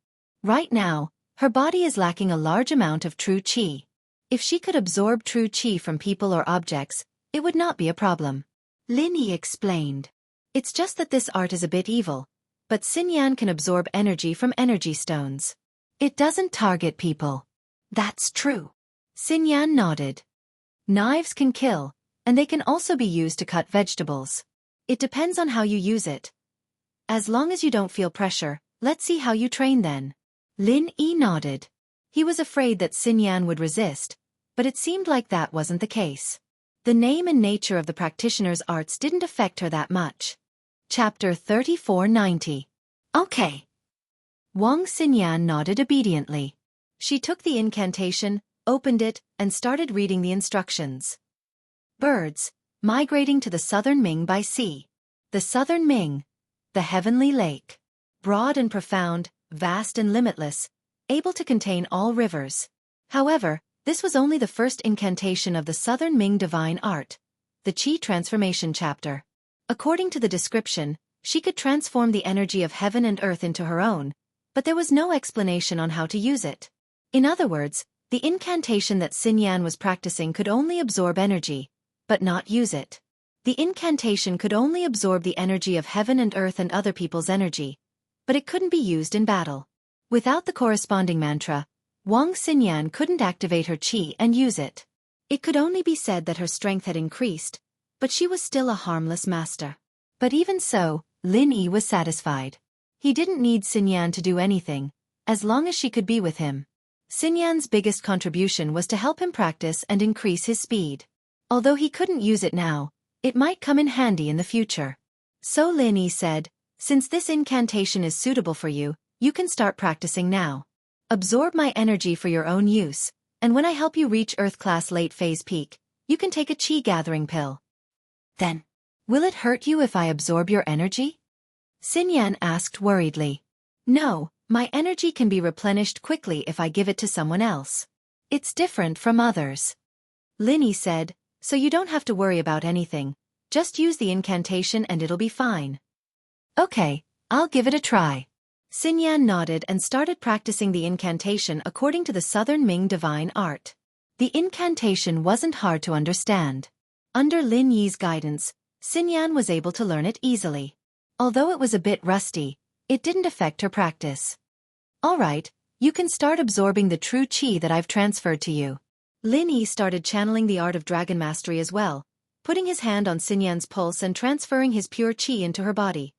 Right now, her body is lacking a large amount of true qi. If she could absorb true qi from people or objects, it would not be a problem. Lin Yi explained. It's just that this art is a bit evil, but Xinyan can absorb energy from energy stones. It doesn't target people. That's true. Xinyan nodded. Knives can kill, and they can also be used to cut vegetables. It depends on how you use it. As long as you don't feel pressure, let's see how you train then. Lin Yi nodded. He was afraid that Xinyan would resist, but it seemed like that wasn't the case. The name and nature of the practitioner's arts didn't affect her that much. Chapter 3490. Okay. Wang Xinyan nodded obediently. She took the incantation, opened it, and started reading the instructions. Birds, migrating to the southern Ming by sea. The southern Ming, the heavenly lake. Broad and profound, vast and limitless, able to contain all rivers. However, this was only the first incantation of the southern Ming divine art, the Qi transformation chapter. According to the description, she could transform the energy of heaven and earth into her own, but there was no explanation on how to use it. In other words, the incantation that Xinyan was practicing could only absorb energy, but not use it. The incantation could only absorb the energy of heaven and earth and other people's energy, but it couldn't be used in battle. Without the corresponding mantra, Wang Xinyan couldn't activate her qi and use it. It could only be said that her strength had increased, but she was still a harmless master. But even so, Lin Yi was satisfied. He didn't need Xinyan to do anything, as long as she could be with him. Xinyan's biggest contribution was to help him practice and increase his speed. Although he couldn't use it now, it might come in handy in the future. So Lin Yi said, "Since this incantation is suitable for you, you can start practicing now. Absorb my energy for your own use, and when I help you reach Earth Class Late Phase Peak, you can take a Qi gathering pill." "Then, will it hurt you if I absorb your energy?" Xinyan asked worriedly. "No, my energy can be replenished quickly if I give it to someone else. It's different from others." Lin Yi said, "So you don't have to worry about anything, just use the incantation and it'll be fine." "Okay, I'll give it a try." Xinyan nodded and started practicing the incantation according to the Southern Ming divine art. The incantation wasn't hard to understand. Under Lin Yi's guidance, Xinyan was able to learn it easily. Although it was a bit rusty, it didn't affect her practice. "All right, you can start absorbing the true qi that I've transferred to you." Lin Yi started channeling the art of dragon mastery as well, putting his hand on Xinyan's pulse and transferring his pure qi into her body.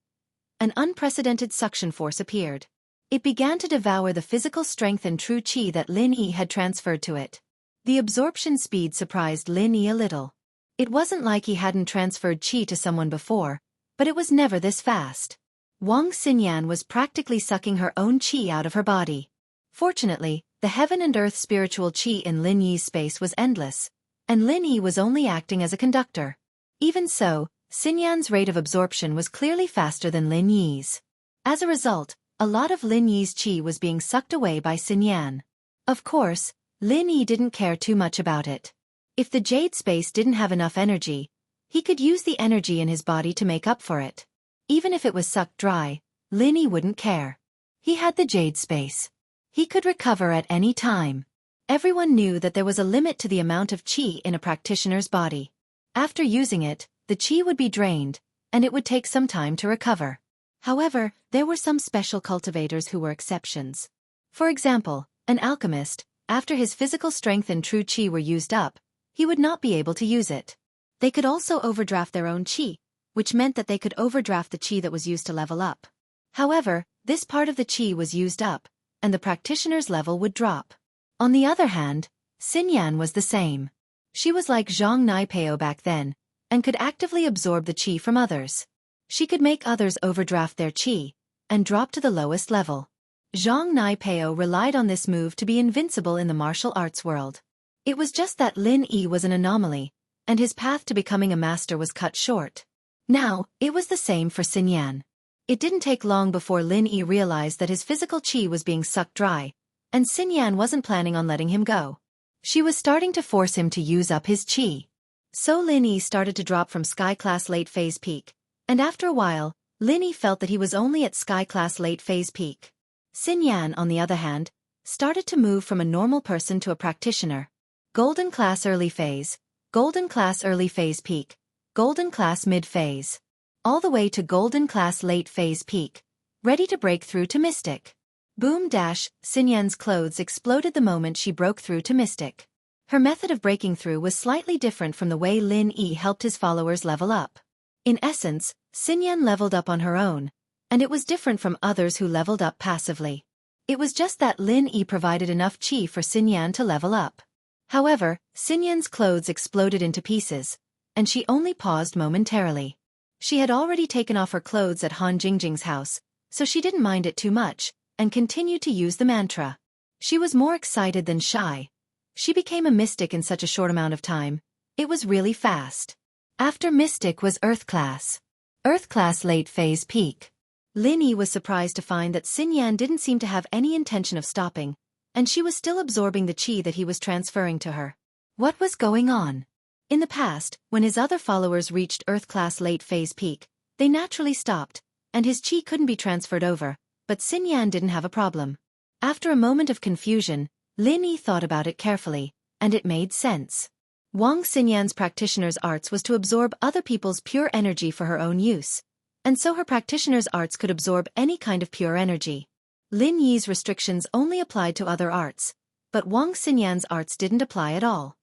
An unprecedented suction force appeared. It began to devour the physical strength and true qi that Lin Yi had transferred to it. The absorption speed surprised Lin Yi a little. It wasn't like he hadn't transferred qi to someone before, but it was never this fast. Wang Xinyan was practically sucking her own qi out of her body. Fortunately, the heaven and earth spiritual qi in Lin Yi's space was endless, and Lin Yi was only acting as a conductor. Even so, Xinyan's rate of absorption was clearly faster than Lin Yi's. As a result, a lot of Lin Yi's qi was being sucked away by Xinyan. Of course, Lin Yi didn't care too much about it. If the jade space didn't have enough energy, he could use the energy in his body to make up for it. Even if it was sucked dry, Lin Yi wouldn't care. He had the jade space. He could recover at any time. Everyone knew that there was a limit to the amount of qi in a practitioner's body. After using it, the qi would be drained, and it would take some time to recover. However, there were some special cultivators who were exceptions. For example, an alchemist, after his physical strength and true qi were used up, he would not be able to use it. They could also overdraft their own qi, which meant that they could overdraft the qi that was used to level up. However, this part of the qi was used up, and the practitioner's level would drop. On the other hand, Xinyan was the same. She was like Zhang Naipeo back then, and could actively absorb the qi from others. She could make others overdraft their qi, and drop to the lowest level. Zhang Naipeo relied on this move to be invincible in the martial arts world. It was just that Lin Yi was an anomaly, and his path to becoming a master was cut short. Now, it was the same for Xinyan. It didn't take long before Lin Yi realized that his physical qi was being sucked dry, and Xinyan wasn't planning on letting him go. She was starting to force him to use up his qi. So Lin Yi started to drop from Sky Class Late Phase Peak, and after a while, Lin Yi felt that he was only at Sky Class Late Phase Peak. Xinyan, on the other hand, started to move from a normal person to a practitioner. Golden Class Early Phase, Golden Class Early Phase Peak, Golden Class Mid Phase, all the way to Golden Class Late Phase Peak, ready to break through to Mystic. Boom dash, Xinyan's clothes exploded the moment she broke through to Mystic. Her method of breaking through was slightly different from the way Lin Yi helped his followers level up. In essence, Xinyan leveled up on her own, and it was different from others who leveled up passively. It was just that Lin Yi provided enough qi for Xinyan to level up. However, Xinyan's clothes exploded into pieces, and she only paused momentarily. She had already taken off her clothes at Han Jingjing's house, so she didn't mind it too much, and continued to use the mantra. She was more excited than shy. She became a mystic in such a short amount of time. It was really fast. After Mystic was Earth Class. Earth Class Late Phase Peak. Lin Yi was surprised to find that Xinyan didn't seem to have any intention of stopping, and she was still absorbing the qi that he was transferring to her. What was going on? In the past, when his other followers reached Earth Class Late Phase Peak, they naturally stopped, and his qi couldn't be transferred over, but Xinyan didn't have a problem. After a moment of confusion, Lin Yi thought about it carefully, and it made sense. Wang Xinyan's practitioner's arts was to absorb other people's pure energy for her own use, and so her practitioner's arts could absorb any kind of pure energy. Lin Yi's restrictions only applied to other arts, but Wang Xinyan's arts didn't apply at all.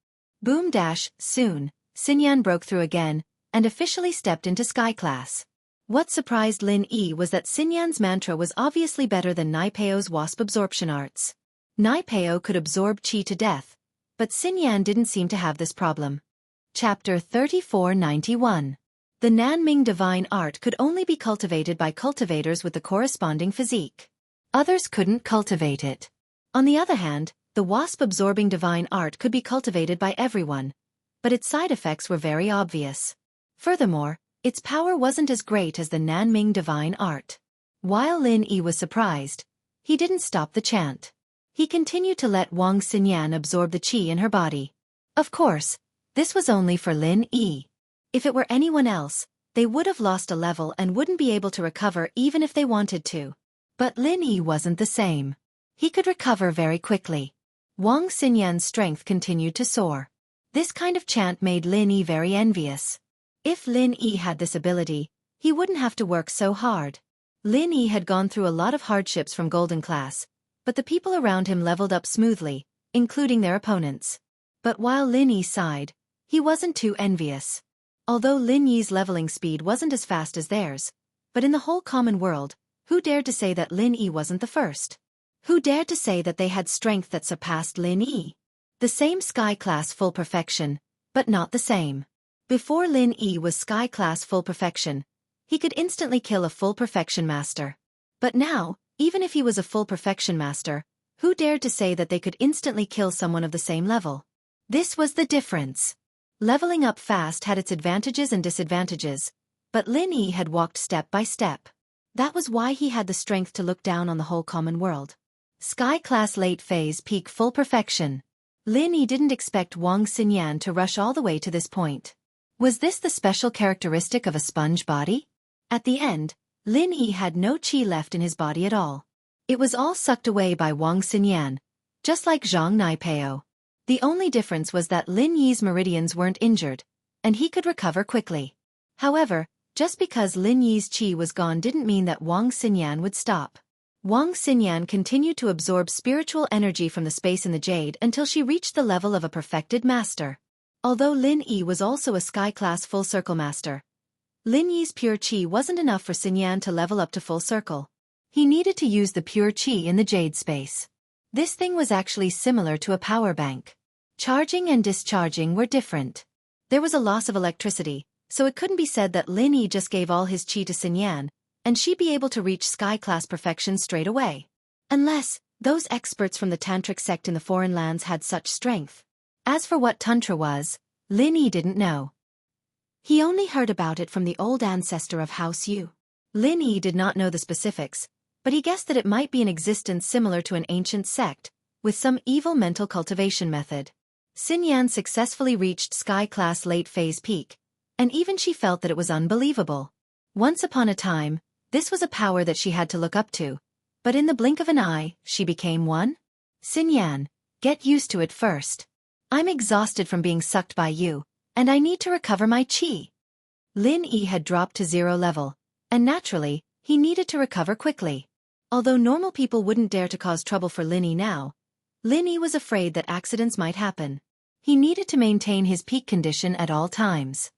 Boom dash, soon, Xinyan broke through again, and officially stepped into Sky Class. What surprised Lin Yi was that Xinyan's mantra was obviously better than Naipeo's wasp absorption arts. Naipeo could absorb qi to death, but Xinyan didn't seem to have this problem. Chapter 3491. The Nanming divine art could only be cultivated by cultivators with the corresponding physique. Others couldn't cultivate it. On the other hand, the wasp-absorbing divine art could be cultivated by everyone, but its side effects were very obvious. Furthermore, its power wasn't as great as the Nanming divine art. While Lin Yi was surprised, he didn't stop the chant. He continued to let Wang Xinyan absorb the qi in her body. Of course, this was only for Lin Yi. If it were anyone else, they would have lost a level and wouldn't be able to recover even if they wanted to. But Lin Yi wasn't the same. He could recover very quickly. Wang Xinyan's strength continued to soar. This kind of chant made Lin Yi very envious. If Lin Yi had this ability, he wouldn't have to work so hard. Lin Yi had gone through a lot of hardships from Golden Class, but the people around him leveled up smoothly, including their opponents. But while Lin Yi sighed, he wasn't too envious. Although Lin Yi's leveling speed wasn't as fast as theirs, but in the whole common world, who dared to say that Lin Yi wasn't the first? Who dared to say that they had strength that surpassed Lin Yi? The same Sky Class full perfection, but not the same. Before Lin Yi was Sky Class full perfection, he could instantly kill a full perfection master. But now, even if he was a full perfection master, who dared to say that they could instantly kill someone of the same level? This was the difference. Leveling up fast had its advantages and disadvantages, but Lin Yi had walked step by step. That was why he had the strength to look down on the whole common world. Sky Class late phase peak full perfection. Lin Yi didn't expect Wang Xinyan to rush all the way to this point. Was this the special characteristic of a sponge body? At the end, Lin Yi had no qi left in his body at all. It was all sucked away by Wang Xinyan, just like Zhang Naipeo. The only difference was that Lin Yi's meridians weren't injured, and he could recover quickly. However, just because Lin Yi's qi was gone didn't mean that Wang Xinyan would stop. Wang Xinyan continued to absorb spiritual energy from the space in the jade until she reached the level of a perfected master. Although Lin Yi was also a Sky Class full circle master, Lin Yi's pure qi wasn't enough for Xinyan to level up to full circle. He needed to use the pure qi in the jade space. This thing was actually similar to a power bank. Charging and discharging were different. There was a loss of electricity, so it couldn't be said that Lin Yi just gave all his qi to Xinyan, and she'd be able to reach Sky Class perfection straight away. Unless, those experts from the Tantric sect in the foreign lands had such strength. As for what Tantra was, Lin Yi didn't know. He only heard about it from the old ancestor of House Yu. Lin Yi did not know the specifics, but he guessed that it might be an existence similar to an ancient sect, with some evil mental cultivation method. Xinyan successfully reached Sky Class late phase peak, and even she felt that it was unbelievable. Once upon a time, this was a power that she had to look up to, but in the blink of an eye, she became one? Xinyan, get used to it first. I'm exhausted from being sucked by you, and I need to recover my qi. Lin Yi had dropped to 0 level, and naturally, he needed to recover quickly. Although normal people wouldn't dare to cause trouble for Lin Yi now, Lin Yi was afraid that accidents might happen. He needed to maintain his peak condition at all times.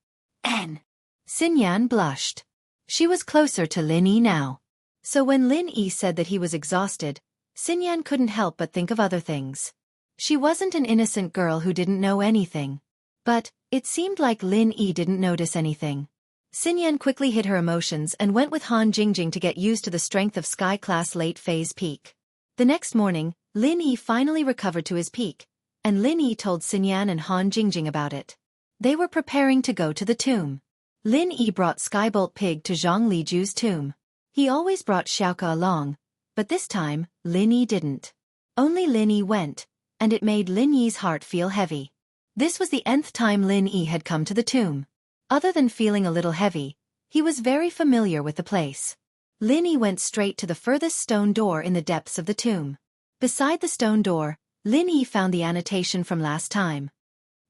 Xinyan blushed. She was closer to Lin Yi now. So when Lin Yi said that he was exhausted, Xinyan couldn't help but think of other things. She wasn't an innocent girl who didn't know anything. But, it seemed like Lin Yi didn't notice anything. Xinyan quickly hid her emotions and went with Han Jingjing to get used to the strength of Sky Class late phase peak. The next morning, Lin Yi finally recovered to his peak, and Lin Yi told Xinyan and Han Jingjing about it. They were preparing to go to the tomb. Lin Yi brought Skybolt Pig to Zhang Liju's tomb. He always brought Xiaoka along, but this time, Lin Yi didn't. Only Lin Yi went, and it made Lin Yi's heart feel heavy. This was the nth time Lin Yi had come to the tomb. Other than feeling a little heavy, he was very familiar with the place. Lin Yi went straight to the furthest stone door in the depths of the tomb. Beside the stone door, Lin Yi found the annotation from last time.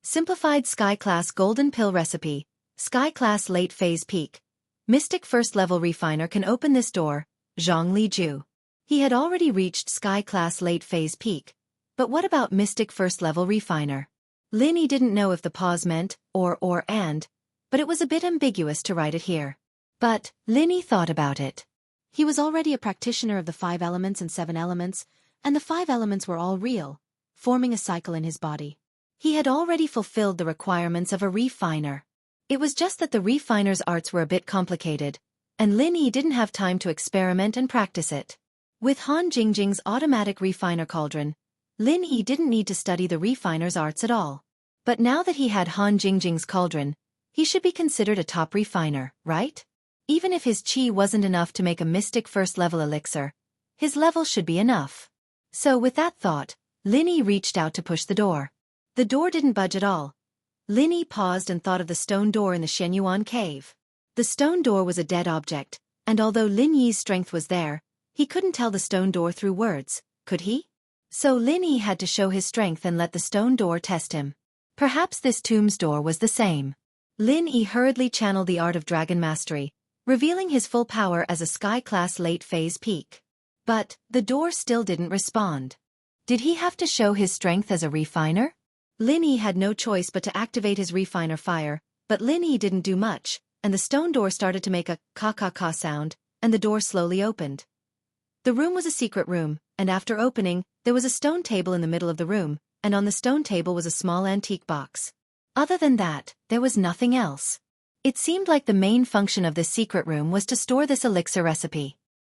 Simplified Sky Class Golden Pill Recipe, Sky Class Late Phase Peak. Mystic First Level Refiner can open this door, Zhang Liju. He had already reached Sky Class Late Phase Peak, but what about Mystic First Level Refiner? Lin Yi didn't know if the pause meant or and, but it was a bit ambiguous to write it here. But Lin Yi thought about it. He was already a practitioner of the 5 elements and 7 elements, and the 5 elements were all real, forming a cycle in his body. He had already fulfilled the requirements of a refiner. It was just that the refiner's arts were a bit complicated, and Lin Yi didn't have time to experiment and practice it. With Han Jingjing's automatic refiner cauldron, Lin Yi didn't need to study the refiner's arts at all. But now that he had Han Jingjing's cauldron, he should be considered a top refiner, right? Even if his qi wasn't enough to make a mystic first-level elixir, his level should be enough. So with that thought, Lin Yi reached out to push the door. The door didn't budge at all. Lin Yi paused and thought of the stone door in the Shenyuan cave. The stone door was a dead object, and although Lin Yi's strength was there, he couldn't tell the stone door through words, could he? So Lin Yi had to show his strength and let the stone door test him. Perhaps this tomb's door was the same. Lin Yi hurriedly channeled the art of dragon mastery, revealing his full power as a sky-class late-phase peak. But the door still didn't respond. Did he have to show his strength as a refiner? Lin Yi had no choice but to activate his refiner fire, but Lin Yi didn't do much, and the stone door started to make a ka-ka-ka sound, and the door slowly opened. The room was a secret room, and after opening, there was a stone table in the middle of the room, and on the stone table was a small antique box. Other than that, there was nothing else. It seemed like the main function of this secret room was to store this elixir recipe.